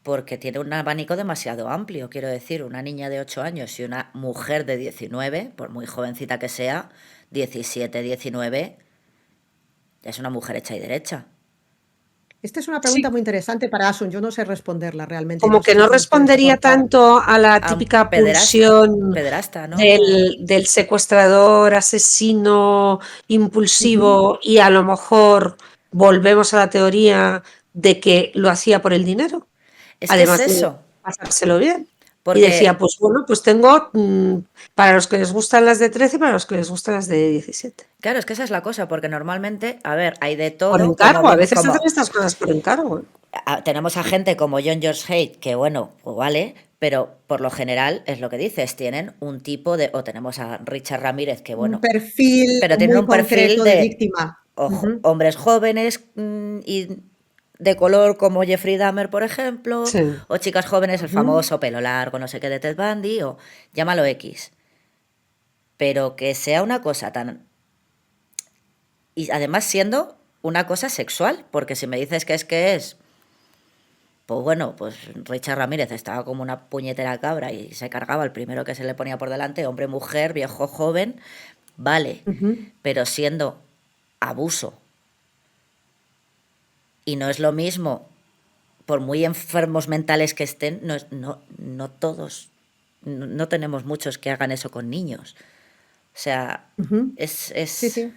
porque tiene un abanico demasiado amplio. Quiero decir, una niña de 8 años y una mujer de 19, por muy jovencita que sea, 17, 19, ya es una mujer hecha y derecha. Esta es una Sí, pregunta muy interesante para Asun. Yo no sé responderla realmente. como No sé que si no tú nos puedes respondería aportar. tanto a la A un típica pederasta, pulsión pederasta, ¿no? del secuestrador, asesino, Ujú. impulsivo, y a lo mejor volvemos a la teoría de que lo hacía por el dinero, Es que es además de eso, pasárselo bien. Y decía, porque, pues bueno, pues tengo para los que les gustan las de 13 y para los que les gustan las de 17. claro, es que esa es la cosa, porque normalmente, a ver, hay de Por todo, como encargo, a vimos, veces como hacen estas cosas por encargo. tenemos a gente como John George Haidt, que bueno, pues vale, pero por lo general es lo que dices, tienen un tipo de, o tenemos a Richard Ramírez, que Un bueno, perfil pero tienen muy un perfil concreto de de víctima. Ujú. hombres jóvenes y de color como Jeffrey Dahmer, por ejemplo, Sí. o chicas jóvenes, el Ujú. famoso pelo largo, no sé qué de Ted Bundy, o llámalo X. Pero que sea una cosa tan... Y además siendo una cosa sexual, porque si me dices que es, pues bueno, pues Richard Ramírez estaba como una puñetera cabra y se cargaba el primero que se le ponía por delante, hombre, mujer, viejo, joven, vale, Ujú. pero siendo abuso. Y no es lo mismo, por muy enfermos mentales que estén, no, no todos no tenemos muchos que hagan eso con niños. O sea, Ujú. es, Sí, es, sí.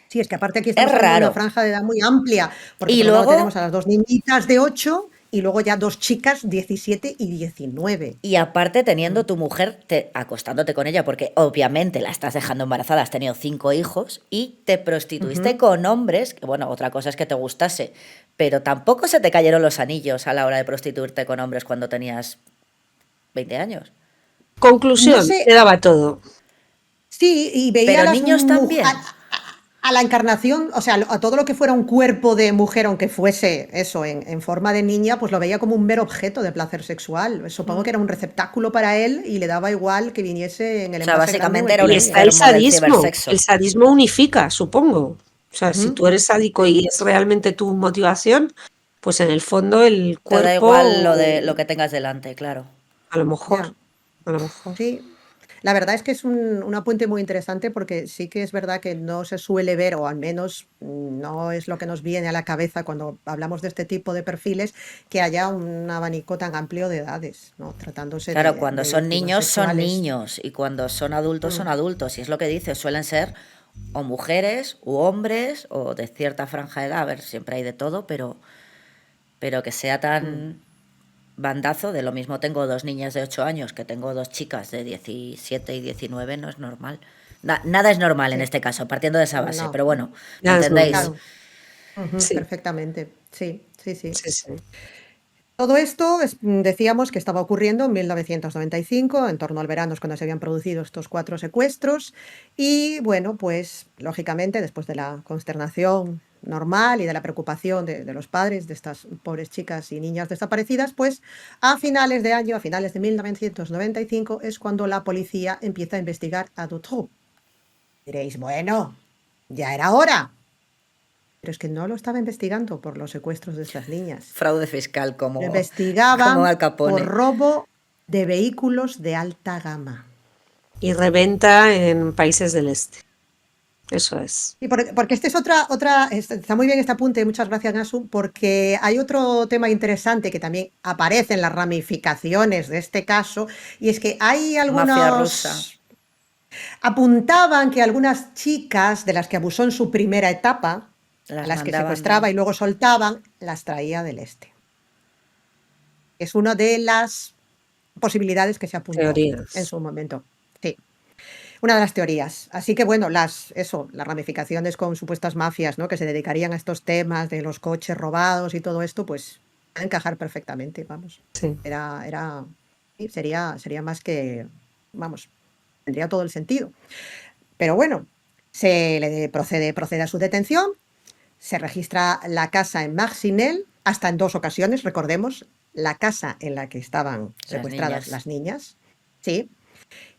Sí, es que aparte aquí es estamos hablando de una raro. franja de edad muy amplia, porque Y por un lado tenemos luego, a las dos niñitas de 8 y luego ya dos chicas, 17 y 19. y aparte Mm, teniendo tu mujer, acostándote con ella, porque obviamente la estás dejando embarazada, has tenido 5 hijos y te prostituiste ujú. con hombres, que bueno, otra cosa es que te gustase, pero tampoco se te cayeron los anillos a la hora de prostituirte con hombres cuando tenías 20 años. No Conclusión, sé, te daba todo. sí, y veía a Pero las niños también. a la encarnación, o sea, a todo lo que fuera un cuerpo de mujer, aunque fuese eso, en forma de niña, pues lo veía como un mero objeto de placer sexual. Supongo que era un receptáculo para él y le daba igual que viniese en el O sea, envase grande o básicamente el era un Y pequeño. está el enfermo del sadismo. El cibersexo. sadismo unifica, supongo. O sea, si Ujú. tú eres sádico y es realmente tu motivación, pues en el fondo el Te da igual lo de cuerpo, lo que tengas delante, claro. a lo mejor, Ya, a lo mejor. sí. La verdad es que es un apunte muy interesante porque sí que es verdad que no se suele ver, o al menos no es lo que nos viene a la cabeza cuando hablamos de este tipo de perfiles, que haya un abanico tan amplio de edades, ¿no? Tratándose Claro, de cuando víctimas son sexuales. niños y cuando son Mm, adultos. Y es lo que dices, suelen ser o mujeres u hombres o de cierta franja de edad. A ver, siempre hay de todo, pero que sea mm. tan bandazo. De lo mismo tengo 2 niñas de 8 años que tengo 2 chicas de 17 y 19, no es normal. Nada es normal en Sí, este caso, partiendo de esa base. no, Pero bueno, ¿me Nada es entendéis? normal. claro. Ujú, Sí, perfectamente. Sí, sí, sí. sí, sí. Todo esto decíamos que estaba ocurriendo en 1995, en torno al verano es cuando se habían producido estos 4 secuestros y bueno, pues lógicamente después de la consternación normal y de la preocupación de los padres de estas pobres chicas y niñas desaparecidas, pues a finales de año, a finales de 1995 es cuando la policía empieza a investigar a Dutroux. Diréis, bueno, ya era hora, pero es que no lo estaba investigando por los secuestros de estas niñas. Fraude fiscal Lo como investigaban Al por Capone. robo de vehículos de alta gama. Y reventa en países del este. Eso es. Y porque este es está muy bien este apunte, muchas gracias, Nasu, porque hay otro tema interesante que también aparece en las ramificaciones de este caso, y es que hay Mafia rusa. apuntaban que algunas chicas de las que abusó en su primera etapa, a Las las que mandaban de... secuestraba y luego soltaban, las traía del este. Es una de las posibilidades que se apuntó en Teorías. su momento. Sí. Una de las teorías. Así que bueno, las ramificaciones con supuestas mafias, ¿no? Que se dedicarían a estos temas de los coches robados y todo esto, pues puede encajar perfectamente, vamos. Sí. Sí, sería más que, vamos, tendría todo el sentido. Pero bueno, procede a su detención, se registra la casa en Marcinelle, hasta en 2 ocasiones, recordemos, la casa en la que estaban Las secuestradas niñas. las niñas, sí,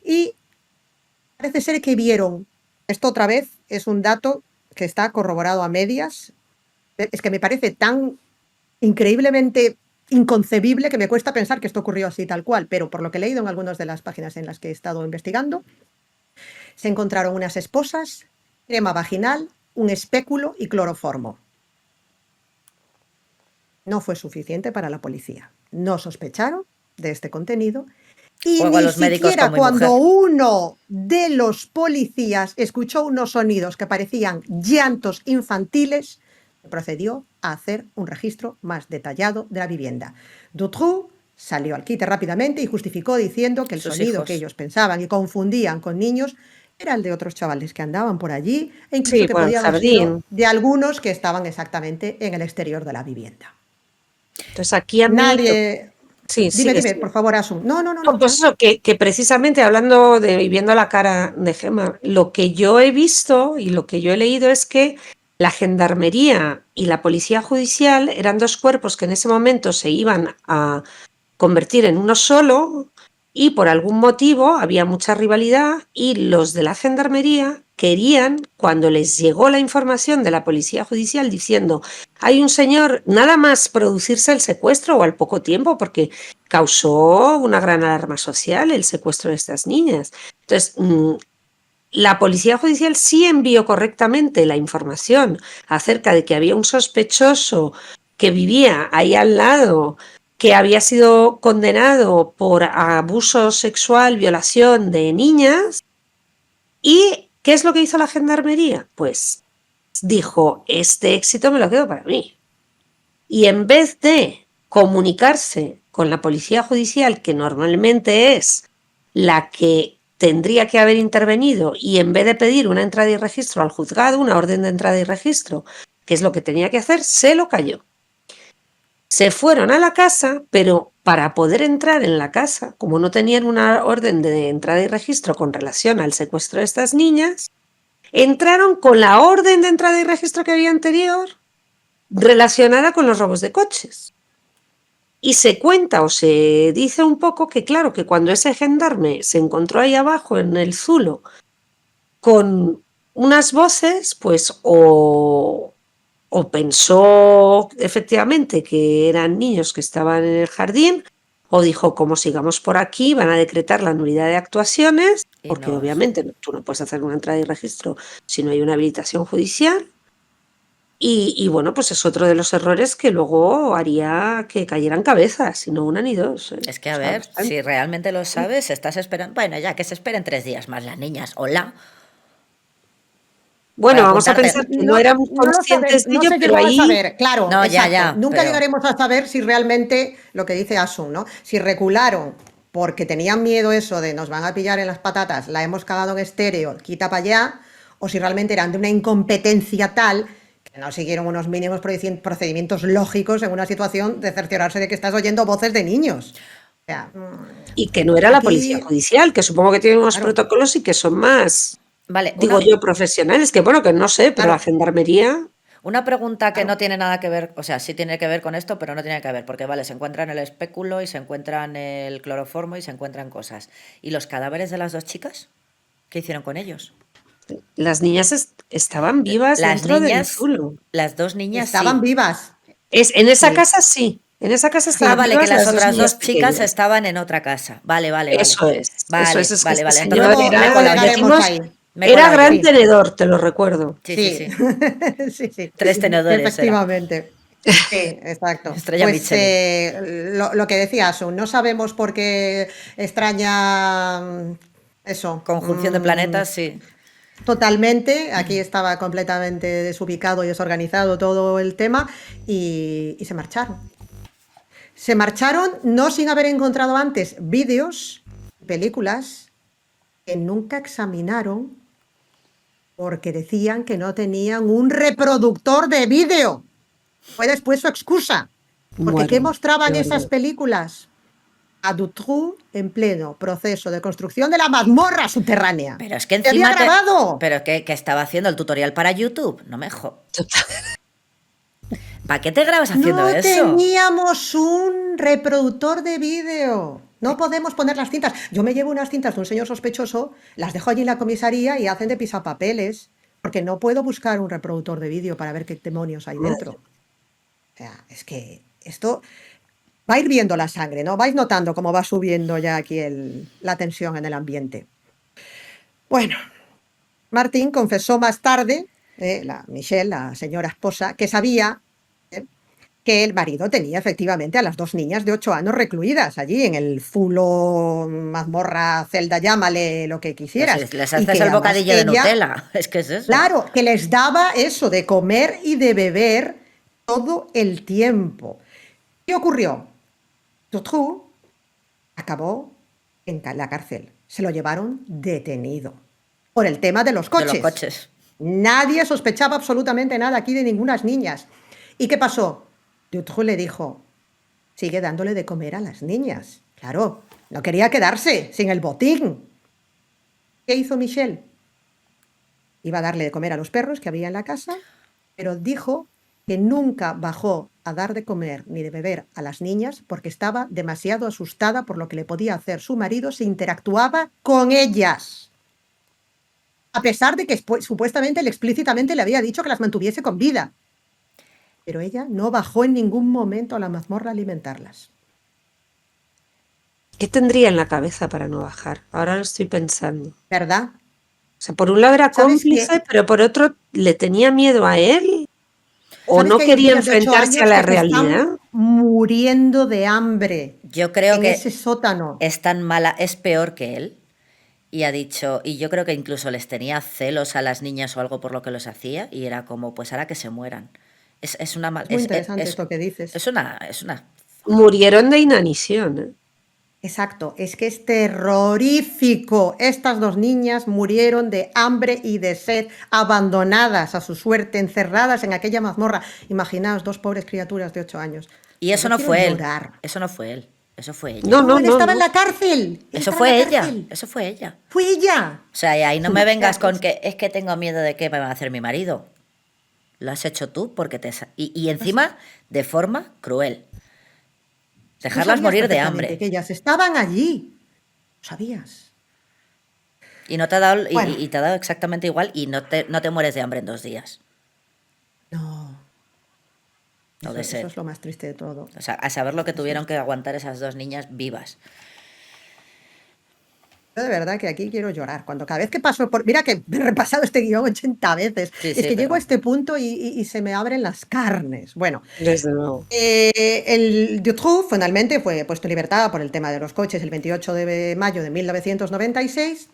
y parece ser que vieron, esto otra vez es un dato que está corroborado a medias, es que me parece tan increíblemente inconcebible que me cuesta pensar que esto ocurrió así tal cual, pero por lo que he leído en algunas de las páginas en las que he estado investigando, se encontraron unas esposas, crema vaginal, un espéculo y cloroformo. No fue suficiente para la policía. No sospecharon de este contenido y Juego a ni los médicos con siquiera mi cuando mujer. uno de los policías escuchó unos sonidos que parecían llantos infantiles, procedió a hacer un registro más detallado de la vivienda. Dutroux salió al quite rápidamente y justificó diciendo que el Sus sonido que hijos. ellos pensaban y confundían con niños era el de otros chavales que andaban por allí e incluso Sí, que por el podía haber sido jardín. de algunos que estaban exactamente en el exterior de la vivienda. Entonces aquí a mí, Nadie. sí, Dime, sigue, dime, sigue. por favor, Asun. No, no, no, No, no. pues eso, que precisamente hablando de y viendo la cara de Gemma, lo que yo he visto y lo que yo he leído es que la gendarmería y la policía judicial eran dos cuerpos que en ese momento se iban a convertir en uno solo y por algún motivo había mucha rivalidad y los de la gendarmería querían, cuando les llegó la información de la policía judicial diciendo hay un señor, nada más producirse el secuestro o al poco tiempo, porque causó una gran alarma social el secuestro de estas niñas. Entonces, la policía judicial sí envió correctamente la información acerca de que había un sospechoso que vivía ahí al lado, que había sido condenado por abuso sexual, violación de niñas. ¿Y qué es lo que hizo la gendarmería? Pues dijo, este éxito me lo quedo para mí. Y en vez de comunicarse con la policía judicial, que normalmente es la que tendría que haber intervenido, y en vez de pedir una entrada y registro al juzgado, una orden de entrada y registro, que es lo que tenía que hacer, se lo calló. Se fueron a la casa, pero para poder entrar en la casa, como no tenían una orden de entrada y registro con relación al secuestro de estas niñas, entraron con la orden de entrada y registro que había anterior relacionada con los robos de coches. Y se cuenta o se dice un poco que, claro, que cuando ese gendarme se encontró ahí abajo en el zulo con unas voces, pues o pensó efectivamente que eran niños que estaban en el jardín, o dijo, como sigamos por aquí, van a decretar la nulidad de actuaciones, Y porque no- obviamente tú no puedes hacer una entrada y registro si no hay una habilitación judicial. Y bueno, pues es otro de los errores que luego haría que cayeran cabezas, y no una ni dos. Es que, a O sea, ver, bastante. si realmente lo sabes, estás esperando... Bueno, ya, que se esperen 3 días más las niñas. Hola. Bueno, Para vamos a apuntarte. pensar que no No, éramos no lo conscientes sabemos, de no ello, se pero llegó a ahí saber, claro, No, ya, exacto. ya, Nunca pero... llegaremos a saber si realmente lo que dice Asun, ¿no? Si recularon porque tenían miedo eso de nos van a pillar en las patatas, la hemos cagado en estéreo, quita para allá, o si realmente eran de una incompetencia tal que no siguieron unos mínimos procedimientos lógicos en una situación de cerciorarse de que estás oyendo voces de niños. O sea, y que no era la policía aquí, judicial, que supongo que tienen unos claro, protocolos y que son más, Vale, digo yo, profesionales, que bueno, que no sé, pero la claro, gendarmería, una pregunta que claro. no tiene nada que ver, o sea, sí tiene que ver con esto, pero no tiene que ver, porque vale, se encuentran el espéculo y se encuentran el cloroformo y se encuentran cosas. ¿Y los cadáveres de las 2 chicas? ¿Qué hicieron con ellos? las niñas estaban vivas Las dentro del niñas, zulo. las 2 niñas Estaban sí. vivas, En esa sí, casa sí, en esa casa Ah, estaban vale, que vivas las las dos otras niñas 2 chicas pequeñas. estaban en otra casa. Vale, vale, vale. Vale, Es que vale, este vale. Entonces señor luego, me he luego colado yo. llegaremos decimos, ahí, Me he era colado gran yo. sí. tenedor, te lo recuerdo. Sí, sí, Sí, sí. sí, sí, 3 tenedores era. efectivamente. Sí, exacto. Estrella Pues Michelin. lo que decía Asun, no sabemos por qué extraña eso. Conjunción de planetas, sí. Totalmente, aquí estaba completamente desubicado y desorganizado todo el tema y se marcharon. Se marcharon no sin haber encontrado antes vídeos, películas que nunca examinaron porque decían que no tenían un reproductor de vídeo. Fue después su excusa. Porque ¿qué Muero, qué mostraban esas barbaridad. películas? A Dutroux en pleno proceso de construcción de la mazmorra subterránea. Pero es que ¡Se había encima te... grabado! Pero que estaba haciendo el tutorial para YouTube. No me ¿Para qué te grabas haciendo No eso? teníamos un reproductor de vídeo. No podemos poner las cintas. Yo me llevo unas cintas de un señor sospechoso, las dejo allí en la comisaría y hacen de pisapapeles, porque no puedo buscar un reproductor de vídeo para ver qué demonios hay dentro. Madre. O sea, es que esto va hirviendo la sangre, ¿no? Vais notando cómo va subiendo ya aquí la tensión en el ambiente. Bueno, Martín confesó más tarde, Michelle, la señora esposa, que sabía que el marido tenía efectivamente a las 2 niñas de 8 años recluidas allí en el zulo, mazmorra, celda, llámale lo que Pero quisieras. si les Y haces que el además bocadillo de ella, Nutella. Es que es eso. claro, que les daba eso de comer y de beber todo el tiempo. ¿Qué ocurrió? Dutroux acabó en la cárcel. Se lo llevaron detenido por el tema de los De los coches. coches. Nadie sospechaba absolutamente nada aquí de ningunas niñas. ¿Y qué pasó? Dutroux le dijo, sigue dándole de comer a las niñas. Claro, no quería quedarse sin el botín. ¿Qué hizo Michelle? Iba a darle de comer a los perros que había en la casa, pero dijo que nunca bajó a dar de comer ni de beber a las niñas porque estaba demasiado asustada por lo que le podía hacer su marido si interactuaba con ellas. A pesar de que supuestamente él explícitamente le había dicho que las mantuviese con vida. Pero ella no bajó en ningún momento a la mazmorra a alimentarlas. ¿Qué tendría en la cabeza para no bajar? Ahora lo estoy pensando. O ¿Verdad? sea, por un lado era ¿Sabes cómplice, qué? pero por otro, ¿le tenía miedo a él? ¿O ¿Sabes no que hay quería niñas de 8 enfrentarse a años la que se están realidad? muriendo de hambre Yo creo en que ese sótano. es tan mala, es peor que él. Y ha dicho, y yo creo que incluso les tenía celos a las niñas o algo por lo que los hacía, y era como, pues ahora que se mueran. Es una Es muy interesante esto que dices. es una Murieron de inanición, ¿eh? Exacto, es que es terrorífico. Estas dos niñas murieron de hambre y de sed, abandonadas a su suerte, encerradas en aquella mazmorra. Imaginaos, dos pobres criaturas de 8 años. Y eso Yo no quiero fue él. llorar. Eso no fue él. Eso fue ella. No, No, no, él no, estaba en no. la cárcel. Él Eso estaba fue en la ella. cárcel. Eso fue ella. Fue ella. O sea, y ahí no Sí, me o sea, vengas con que es que tengo miedo de qué me va a hacer mi marido. Lo has hecho tú porque y encima de forma cruel. Tú Dejarlas sabías morir de perfectamente hambre. que ellas estaban allí. ¿Lo sabías? Y no te ha dado, Bueno, y te ha dado exactamente igual y no te mueres de hambre en 2 días. no. O de Eso sed. es lo más triste de todo. O sea, a saber lo que Eso tuvieron es. que aguantar esas 2 niñas vivas. Yo de verdad que aquí quiero llorar. Cuando cada vez que paso por... Mira que me he repasado este guión 80 veces. Sí, Es sí, que llego a pero... este punto y se me abren las carnes. Bueno, Desde luego. el Dutroux finalmente fue puesto en libertad por el tema de los coches el 28 de mayo de 1996.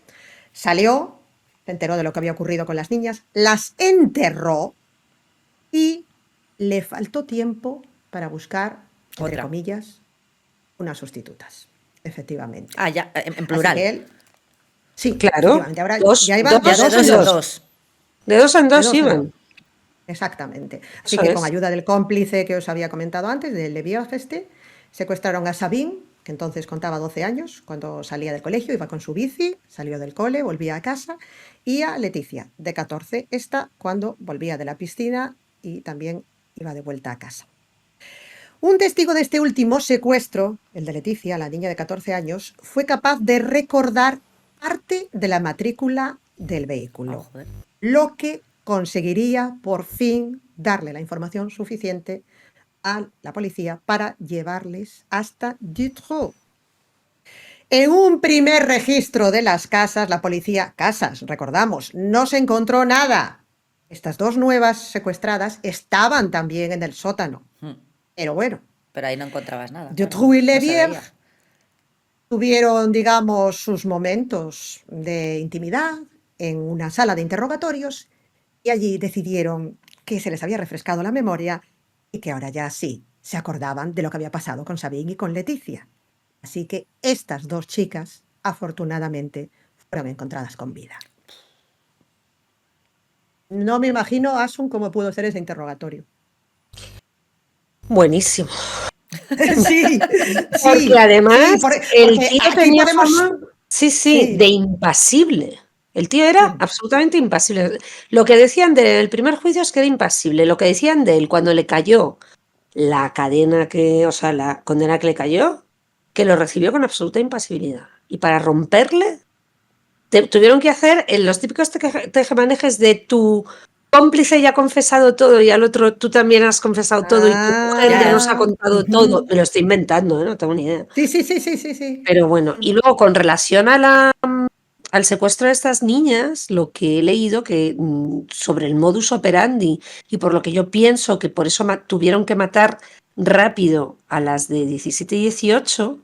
Salió, se enteró de lo que había ocurrido con las niñas, las enterró y le faltó tiempo para buscar, entre Otra. comillas, unas sustitutas. Efectivamente. Ah, ya, en Así plural. que él, sí, Claro. efectivamente. Ahora Dos, ya iban Ya dos, de de dos dos en en dos. dos. De dos en De dos dos en iban. dos. Exactamente. Así Eso que con es. ayuda del cómplice que os había comentado antes, del de Viageste, secuestraron a Sabine, que entonces contaba 12 años, cuando salía del colegio, iba con su bici, salió del cole, volvía a casa, y a Leticia, de 14, esta cuando volvía de la piscina y también iba de vuelta a casa. Un testigo de este último secuestro, el de Leticia, la niña de 14 años, fue capaz de recordar parte de la matrícula del Oh, vehículo, joder. lo que conseguiría por fin darle la información suficiente a la policía para llevarles hasta Dutroux. En un primer registro de las casas, la policía, casas, recordamos, no se encontró nada. Estas dos nuevas secuestradas estaban también en el sótano. Hmm. Pero bueno, Pero ahí no encontrabas nada. Dutroux y No se Leviev veía. tuvieron, digamos, sus momentos de intimidad en una sala de interrogatorios y allí decidieron que se les había refrescado la memoria y que ahora ya sí se acordaban de lo que había pasado con Sabine y con Leticia. Así que estas dos chicas, afortunadamente, fueron encontradas con vida. No me imagino, Asun, cómo pudo ser ese interrogatorio. Buenísimo. Sí, Porque sí, además sí, el porque tío aquí tenía podemos... fama, sí, Sí, de impasible. El tío era sí. absolutamente impasible. Lo que decían de él en el primer juicio es que era impasible. Lo que decían de él cuando le cayó la cadena que, o sea, la condena que le cayó, que lo recibió con absoluta impasibilidad. Y para romperle, tuvieron que hacer los típicos tejemanejes de tu cómplice ya ha confesado todo y al otro tú también has confesado todo y tu mujer ya nos ha contado todo. Me lo estoy inventando, ¿eh? No tengo ni idea. Sí, sí, sí, sí, sí, sí. Pero bueno, y luego con relación al secuestro de estas niñas, lo que he leído que sobre el modus operandi y por lo que yo pienso que por eso tuvieron que matar rápido a las de 17 y 18,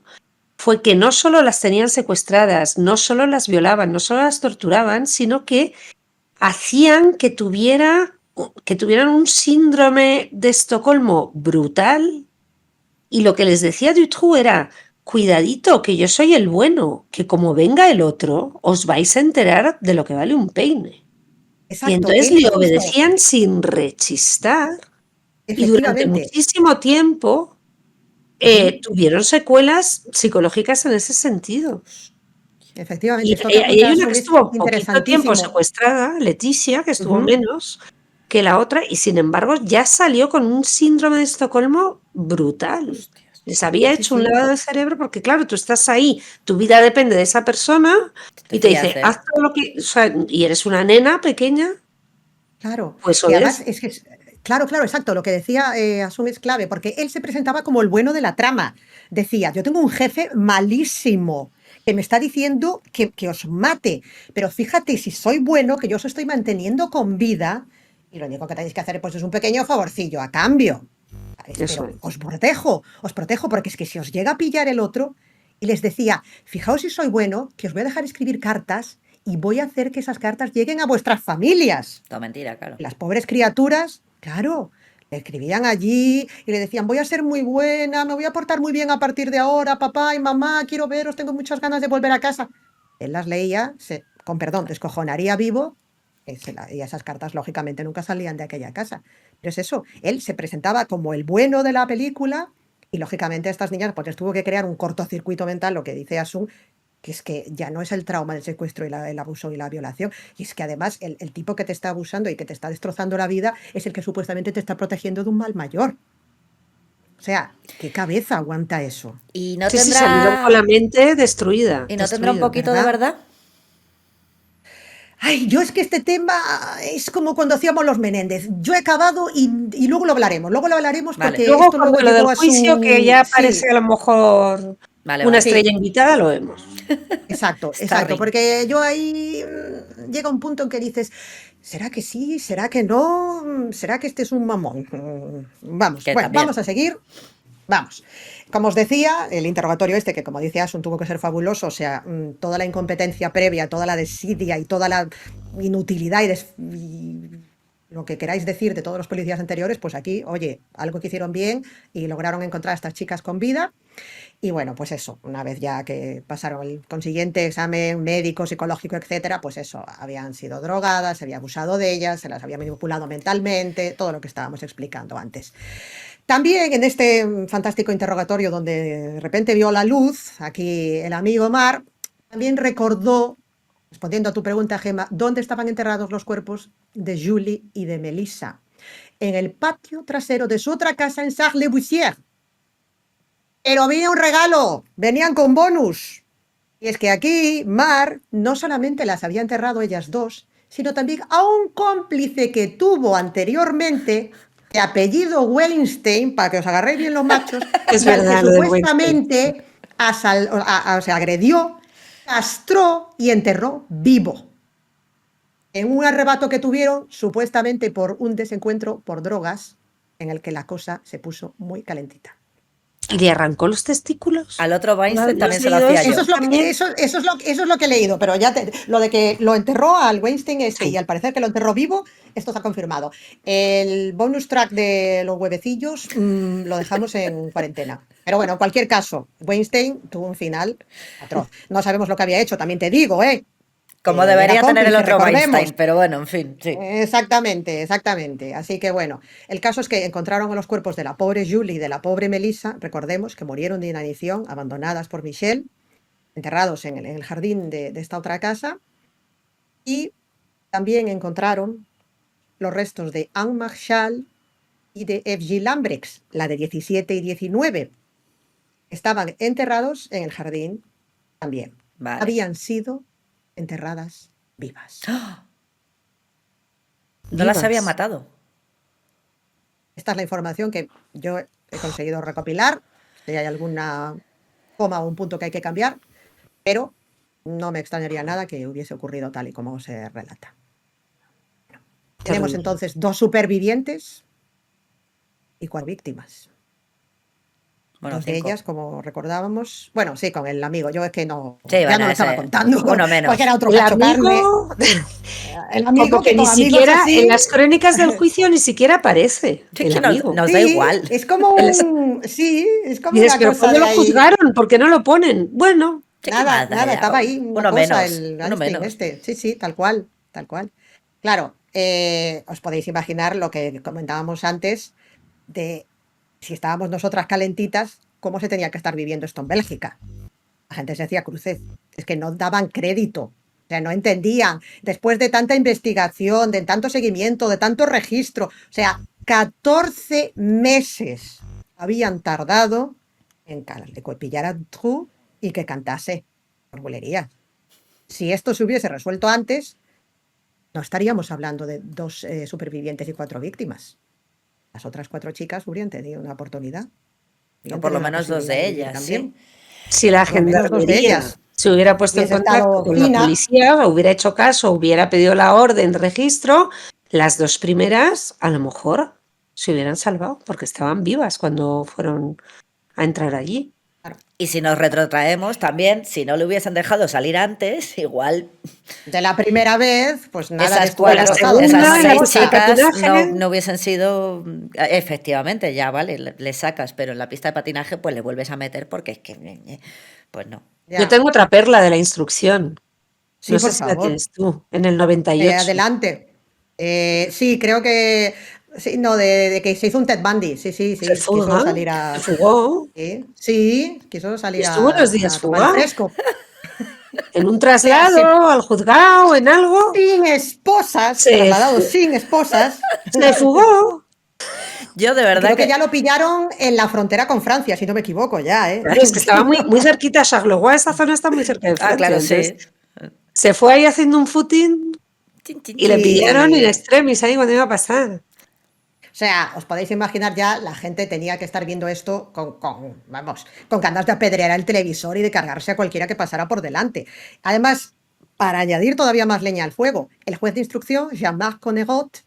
fue que no solo las tenían secuestradas, no solo las violaban, no solo las torturaban, sino que hacían que tuvieran un síndrome de Estocolmo brutal. Y lo que les decía Dutroux era, cuidadito, que yo soy el bueno, que como venga el otro, os vais a enterar de lo que vale un peine. Y Exacto, entonces él le justo, obedecían sin rechistar y durante efectivamente, muchísimo tiempo tuvieron secuelas psicológicas en ese sentido. efectivamente, Y esto que hay apuntas una que es estuvo poquito tiempo interesantísimo. secuestrada, Leticia, que estuvo Ujú. menos que la otra, y sin embargo ya salió con un síndrome de Estocolmo brutal. Hostias. Les había Sí, hecho un sí, lavado de cerebro porque, claro, tú estás ahí, tu vida depende de esa persona Te y te fías, dice, ¿eh? haz todo lo que, o sea, y eres una nena pequeña, claro. pues Y además obedece. es que, claro, claro, exacto, lo que decía Asun es clave, porque él se presentaba como el bueno de la trama. Decía, yo tengo un jefe malísimo que me está diciendo que os mate, pero fíjate, si soy bueno, que yo os estoy manteniendo con vida, y lo único que tenéis que hacer pues, es un pequeño favorcillo a cambio. Eso Pero es. os protejo, porque es que si os llega a pillar el otro, y les decía, fijaos si soy bueno, que os voy a dejar escribir cartas y voy a hacer que esas cartas lleguen a vuestras familias. Todo mentira, claro. Las pobres criaturas, claro, le escribían allí y le decían, voy a ser muy buena, me voy a portar muy bien a partir de ahora, papá y mamá, quiero veros, tengo muchas ganas de volver a casa. Él las leía, con perdón, descojonaría vivo, y esas cartas lógicamente nunca salían de aquella casa. Pero es eso, él se presentaba como el bueno de la película y lógicamente a estas niñas pues les tuvo que crear un cortocircuito mental, lo que dice Asun, que es que ya no es el trauma del secuestro y el abuso y la violación, y es que además el tipo que te está abusando y que te está destrozando la vida es el que supuestamente te está protegiendo de un mal mayor. O sea, ¿qué cabeza aguanta eso? Y no Sí, salieron con la tendrá. mente destruida. Y no tendrá un destruida. poquito de ¿Verdad? verdad. Ay, yo es que este tema es como cuando hacíamos los Menéndez. Yo he acabado y luego lo hablaremos. Luego lo hablaremos Vale. porque Luego, esto luego cuando lo del llegó a juicio, que su... ya Sí, aparece a lo mejor Vale, una vale. sí, estrella invitada, lo vemos. exacto, exacto. Starring. Porque yo ahí llega un punto en que dices, ¿será que sí? ¿Será que no? ¿Será que este es un mamón? Vamos, Que bueno, también. vamos a seguir. Vamos. Como os decía, el interrogatorio este, que como dice Asun, tuvo que ser fabuloso, o sea, toda la incompetencia previa, toda la desidia y toda la inutilidad y lo que queráis decir de todos los policías anteriores, pues aquí, oye, algo que hicieron bien y lograron encontrar a estas chicas con vida. Y bueno, pues eso, una vez ya que pasaron el consiguiente examen médico, psicológico, etcétera, pues eso, habían sido drogadas, se había abusado de ellas, se las había manipulado mentalmente, todo lo que estábamos explicando antes. También en este fantástico interrogatorio donde de repente vio la luz, aquí el amigo Mar, también recordó, respondiendo a tu pregunta, Gemma, dónde estaban enterrados los cuerpos de Julie y de Melissa. En el patio trasero de su otra casa en Sarles-le-Bussière. Pero había un regalo, venían con bonus. Y es que aquí Mar no solamente las había enterrado ellas dos, sino también a un cómplice que tuvo anteriormente, de apellido Weinstein, para que os agarréis bien los machos, Es y al verdad, que lo de supuestamente agredió, castró y enterró vivo. En un arrebato que tuvieron, supuestamente por un desencuentro por drogas, en el que la cosa se puso muy calentita. ¿Y le arrancó los testículos? Al otro Weinstein ¿No también has se lo leído hacía eso? yo. Eso es, lo También. que, eso es lo que he leído, pero ya lo de que lo enterró al Weinstein este Sí. y al parecer que lo enterró vivo, esto está confirmado. El bonus track de los huevecillos lo dejamos en cuarentena. Pero bueno, en cualquier caso, Weinstein tuvo un final atroz. No sabemos lo que había hecho, también te digo, Como era debería tener el cómplice, otro recordemos. Weinstein, pero bueno, en fin, sí. Exactamente, exactamente. Así que bueno, el caso es que encontraron los cuerpos de la pobre Julie y de la pobre Melissa, recordemos que murieron de inanición, abandonadas por Michelle, enterrados en el jardín de esta otra casa, y también encontraron los restos de Anne Marshall y de F.G. Lambrex, la de 17 y 19. Estaban enterrados en el jardín también. Vale. Habían sido enterradas vivas. No las Vivas. había matado. Esta es la información que yo he conseguido recopilar. Si hay alguna coma o un punto que hay que cambiar, pero no me extrañaría nada que hubiese ocurrido tal y como se relata. Tenemos Terrible. entonces 2 supervivientes y 4 víctimas. Bueno, 2 de 5. ellas, como recordábamos, bueno, sí, con el amigo, yo es que no, Sí, ya bueno, no lo estaba ese, contando, uno menos. porque era otro El cacho carne. amigo, El amigo como que que ni con amigos siquiera así, en las crónicas del juicio ni siquiera aparece Sí, el que amigo. nos da sí, igual. es como Él es- sí, es como Dices, una pero cosa ¿cuándo de lo ahí. juzgaron? ¿Por qué no lo ponen? Bueno, Sí, ¿qué Nada, más da nada, ya? estaba ahí una Uno cosa, menos, el uno Einstein menos. este. Sí, sí, tal cual, tal cual. Claro, os podéis imaginar lo que comentábamos antes de si estábamos nosotras calentitas, cómo se tenía que estar viviendo esto en Bélgica. La gente se hacía cruces, es que no daban crédito, o sea, no entendían. Después de tanta investigación, de tanto seguimiento, de tanto registro, o sea, 14 meses habían tardado en que pillara True y que cantase por bulerías. Si esto se hubiese resuelto antes, no estaríamos hablando de 2 supervivientes y 4 víctimas. Las otras 4 chicas hubieran tenido una oportunidad. O por lo menos 2 de ellas, también. sí. si la Por lo menos 2 de gendarmería ellas. se hubiera puesto en Hubiese contacto estado con la fina. policía, hubiera hecho caso, hubiera pedido la orden de registro, las 2 primeras, a lo mejor se hubieran salvado, porque estaban vivas cuando fueron a entrar allí. Y si nos retrotraemos también, si no le hubiesen dejado salir antes, igual De la primera vez, pues nada de esas esto hubiera cuatro, pasado. segunda, esas en la seis pista de chicas patinaje. no hubiesen sido, efectivamente, ya vale, le sacas, pero en la pista de patinaje pues le vuelves a meter porque es que, pues no. Ya. Yo tengo otra perla de la instrucción. Sí, No por sé si la favor. tienes tú, en el 98. Adelante. Sí, creo que. Sí, no, de que se hizo un Ted Bundy. Sí, sí, sí. Se Quiso fuga, salir se a. fugó. Sí, quiso Y salir estuvo unos días a tomar el fugado. fresco. En un O sea, traslado al juzgado, en algo. sin esposas, Se, trasladado fu- sin esposas. se fugó. Yo de Y verdad creo que que... ya lo pillaron en la frontera con Francia, si no me equivoco, ya, ¿eh? Claro, es que estaba muy, muy cerquita a Charleroi, esa zona está muy cerca de Ah, Francia. claro, Entonces, sí. se fue ahí haciendo un footing Chin, chin, y le chin. pillaron in Y. extremis ahí cuando iba a pasar. O sea, os podéis imaginar ya, la gente tenía que estar viendo esto vamos, con ganas de apedrear el televisor y de cargarse a cualquiera que pasara por delante. Además, para añadir todavía más leña al fuego, el juez de instrucción, Jean-Marc Connegot,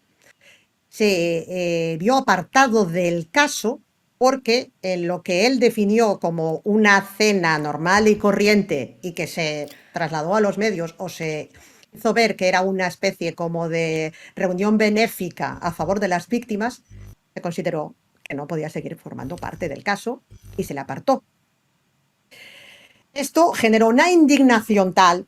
se vio apartado del caso porque en lo que él definió como una cena normal y corriente y que se trasladó a los medios o se hizo ver que era una especie como de reunión benéfica a favor de las víctimas, se consideró que no podía seguir formando parte del caso y se le apartó. Esto generó una indignación tal.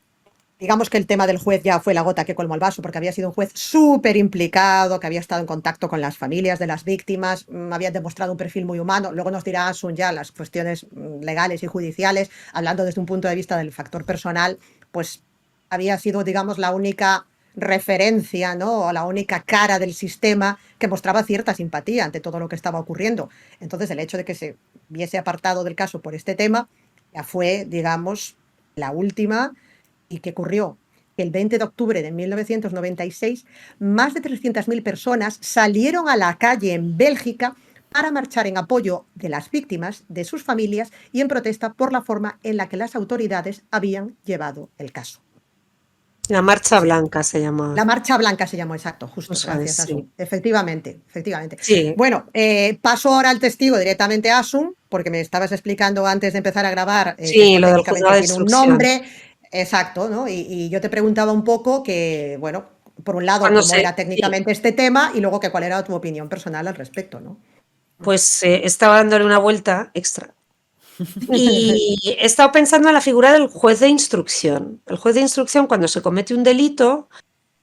Digamos que el tema del juez ya fue la gota que colmó el vaso, porque había sido un juez súper implicado, que había estado en contacto con las familias de las víctimas, había demostrado un perfil muy humano. Luego nos dirá Asun ya las cuestiones legales y judiciales, hablando desde un punto de vista del factor personal, pues había sido, digamos, la única referencia, ¿no? O la única cara del sistema que mostraba cierta simpatía ante todo lo que estaba ocurriendo. Entonces, el hecho de que se viese apartado del caso por este tema ya fue, digamos, la última. ¿Y qué ocurrió? El 20 de octubre de 1996, más de 300.000 personas salieron a la calle en Bélgica para marchar en apoyo de las víctimas, de sus familias y en protesta por la forma en la que las autoridades habían llevado el caso. La Marcha Blanca se llamaba. La Marcha Blanca se llamó, exacto, justo, O sea, gracias sí. Asun. Efectivamente, efectivamente. Sí. Bueno, paso ahora al testigo directamente a Asun, porque me estabas explicando antes de empezar a grabar que Sí, esto lo del técnicamente juzgado de tiene un instrucción. nombre, exacto, ¿no? Y yo te preguntaba un poco que, bueno, por un lado, Cuando cómo era técnicamente este tema y luego que cuál era tu opinión personal al respecto, ¿no? Pues estaba dándole una vuelta extra. Y he estado pensando en la figura del juez de instrucción. El juez de instrucción, cuando se comete un delito,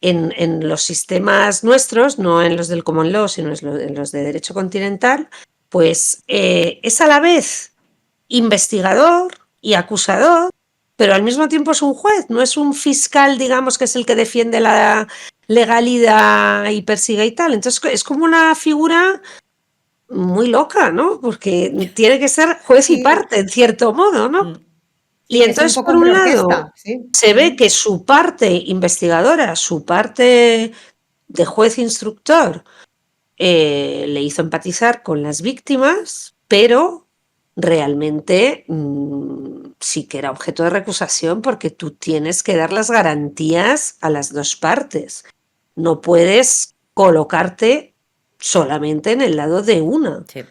en los sistemas nuestros, no en los del common law, sino en los de derecho continental, pues es a la vez investigador y acusador, pero al mismo tiempo es un juez, no es un fiscal, digamos, que es el que defiende la legalidad y persigue y tal. Entonces es como una figura muy loca, ¿no? Porque tiene que ser juez y Sí, parte, en cierto modo, ¿no? Y sí, es un entonces, poco por hombre un lado, orquesta, sí. se ve que su parte investigadora, su parte de juez instructor, le hizo empatizar con las víctimas, pero realmente sí que era objeto de recusación porque tú tienes que dar las garantías a las dos partes. No puedes colocarte solamente en el lado de una, Sí.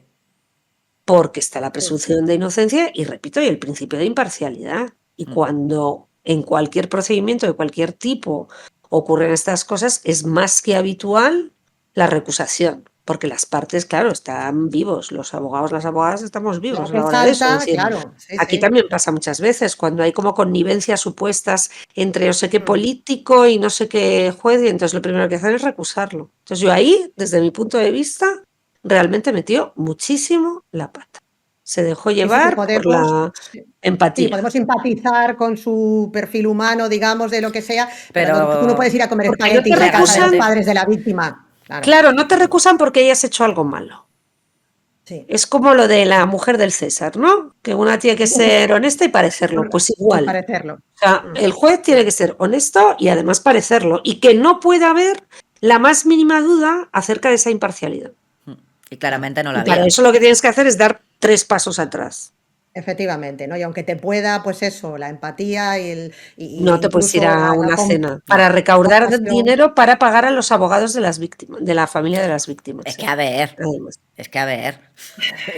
porque está la presunción de inocencia y, repito, y el principio de imparcialidad. Y cuando en cualquier procedimiento de cualquier tipo ocurren estas cosas, es más que habitual la recusación, porque las partes, claro, están vivos, los abogados, las abogadas estamos Lo vivos a la hacen hora de eso. Es falta, decir, claro, sí, aquí sí. también pasa muchas veces, cuando hay como connivencias supuestas entre no sé qué Mm. político y no sé qué juez, y entonces lo primero que hacen es recusarlo. Entonces yo ahí, desde mi punto de vista, realmente metió muchísimo la pata. Se dejó Sí, sí, llevar por la sí, empatía. podemos simpatizar con su perfil humano, digamos, de lo que sea, pero tú no puedes Pero ir a comer Porque no te espaguetis a casa de los recusan, legalmente, padres de la víctima. Claro, claro, no te recusan porque hayas hecho algo malo. sí. Es como lo de la mujer del César, ¿no? Que una tiene que ser honesta y parecerlo. Pues Y igual. parecerlo. O sea, el juez tiene que ser honesto y además parecerlo. Y que no pueda haber la más mínima duda acerca de esa imparcialidad. y claramente no Y la para había. eso lo que tienes que hacer es dar 3 pasos atrás. efectivamente, ¿no? Y aunque te pueda, pues eso, la empatía No y te puedes ir incluso a la una cena para recaudar compasión. dinero para pagar a los abogados de las víctimas, de la familia de las víctimas, Es que a ver, además, es que a ver,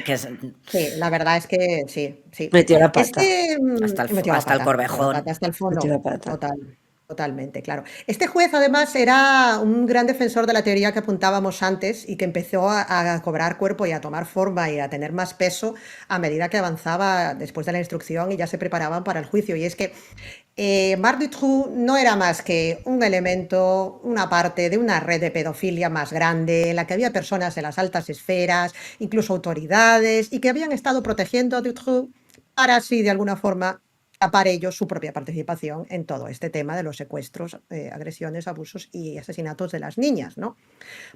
que es- Sí, la verdad es que sí, sí. metió la pata, Este metió la hasta el pata, metió la corvejón. pata hasta el metió fondo. la pata. Totalmente, claro. Este juez además era un gran defensor de la teoría que apuntábamos antes y que empezó a cobrar cuerpo y a tomar forma y a tener más peso a medida que avanzaba después de la instrucción y ya se preparaban para el juicio. Y es que Marc Dutroux no era más que un elemento, una parte de una red de pedofilia más grande, en la que había personas de las altas esferas, incluso autoridades, y que habían estado protegiendo a Dutroux para así, de alguna forma, tapar ellos su propia participación en todo este tema de los secuestros, agresiones, abusos y asesinatos de las niñas, ¿no?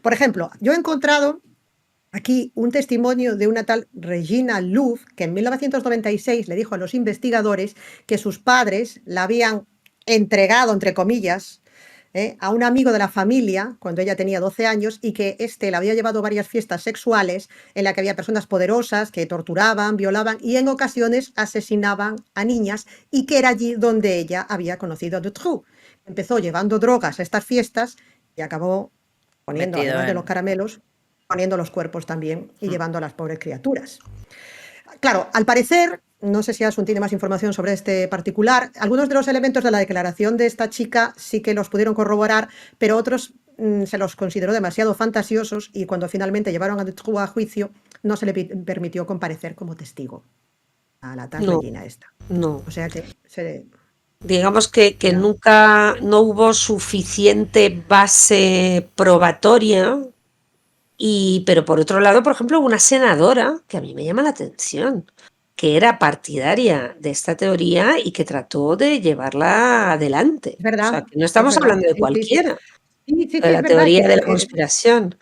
Por ejemplo, yo he encontrado aquí un testimonio de una tal Regina Louf, que en 1996 le dijo a los investigadores que sus padres la habían entregado, entre comillas, a un amigo de la familia cuando ella tenía 12 años y que éste la había llevado a varias fiestas sexuales en las que había personas poderosas que torturaban, violaban y en ocasiones asesinaban a niñas y que era allí donde ella había conocido a Dutroux. Empezó llevando drogas a estas fiestas y acabó poniendo, Metido además de los en... caramelos, poniendo los cuerpos también y llevando a las pobres criaturas. Claro, al parecer, no sé si Asun tiene más información sobre este particular, algunos de los elementos de la declaración de esta chica sí que los pudieron corroborar, pero otros se los consideró demasiado fantasiosos y cuando finalmente llevaron a Dutroux a juicio no se le permitió comparecer como testigo a la tal No, Regina esta. no. O sea que Digamos que ya. nunca no hubo suficiente base probatoria. Pero por otro lado, por ejemplo, una senadora que a mí me llama la atención, que era partidaria de esta teoría y que trató de llevarla adelante. O sea, que no Es estamos verdad, hablando de sí, sí, sí. cualquiera, Sí, sí, de sí, es la verdad teoría que, de la conspiración.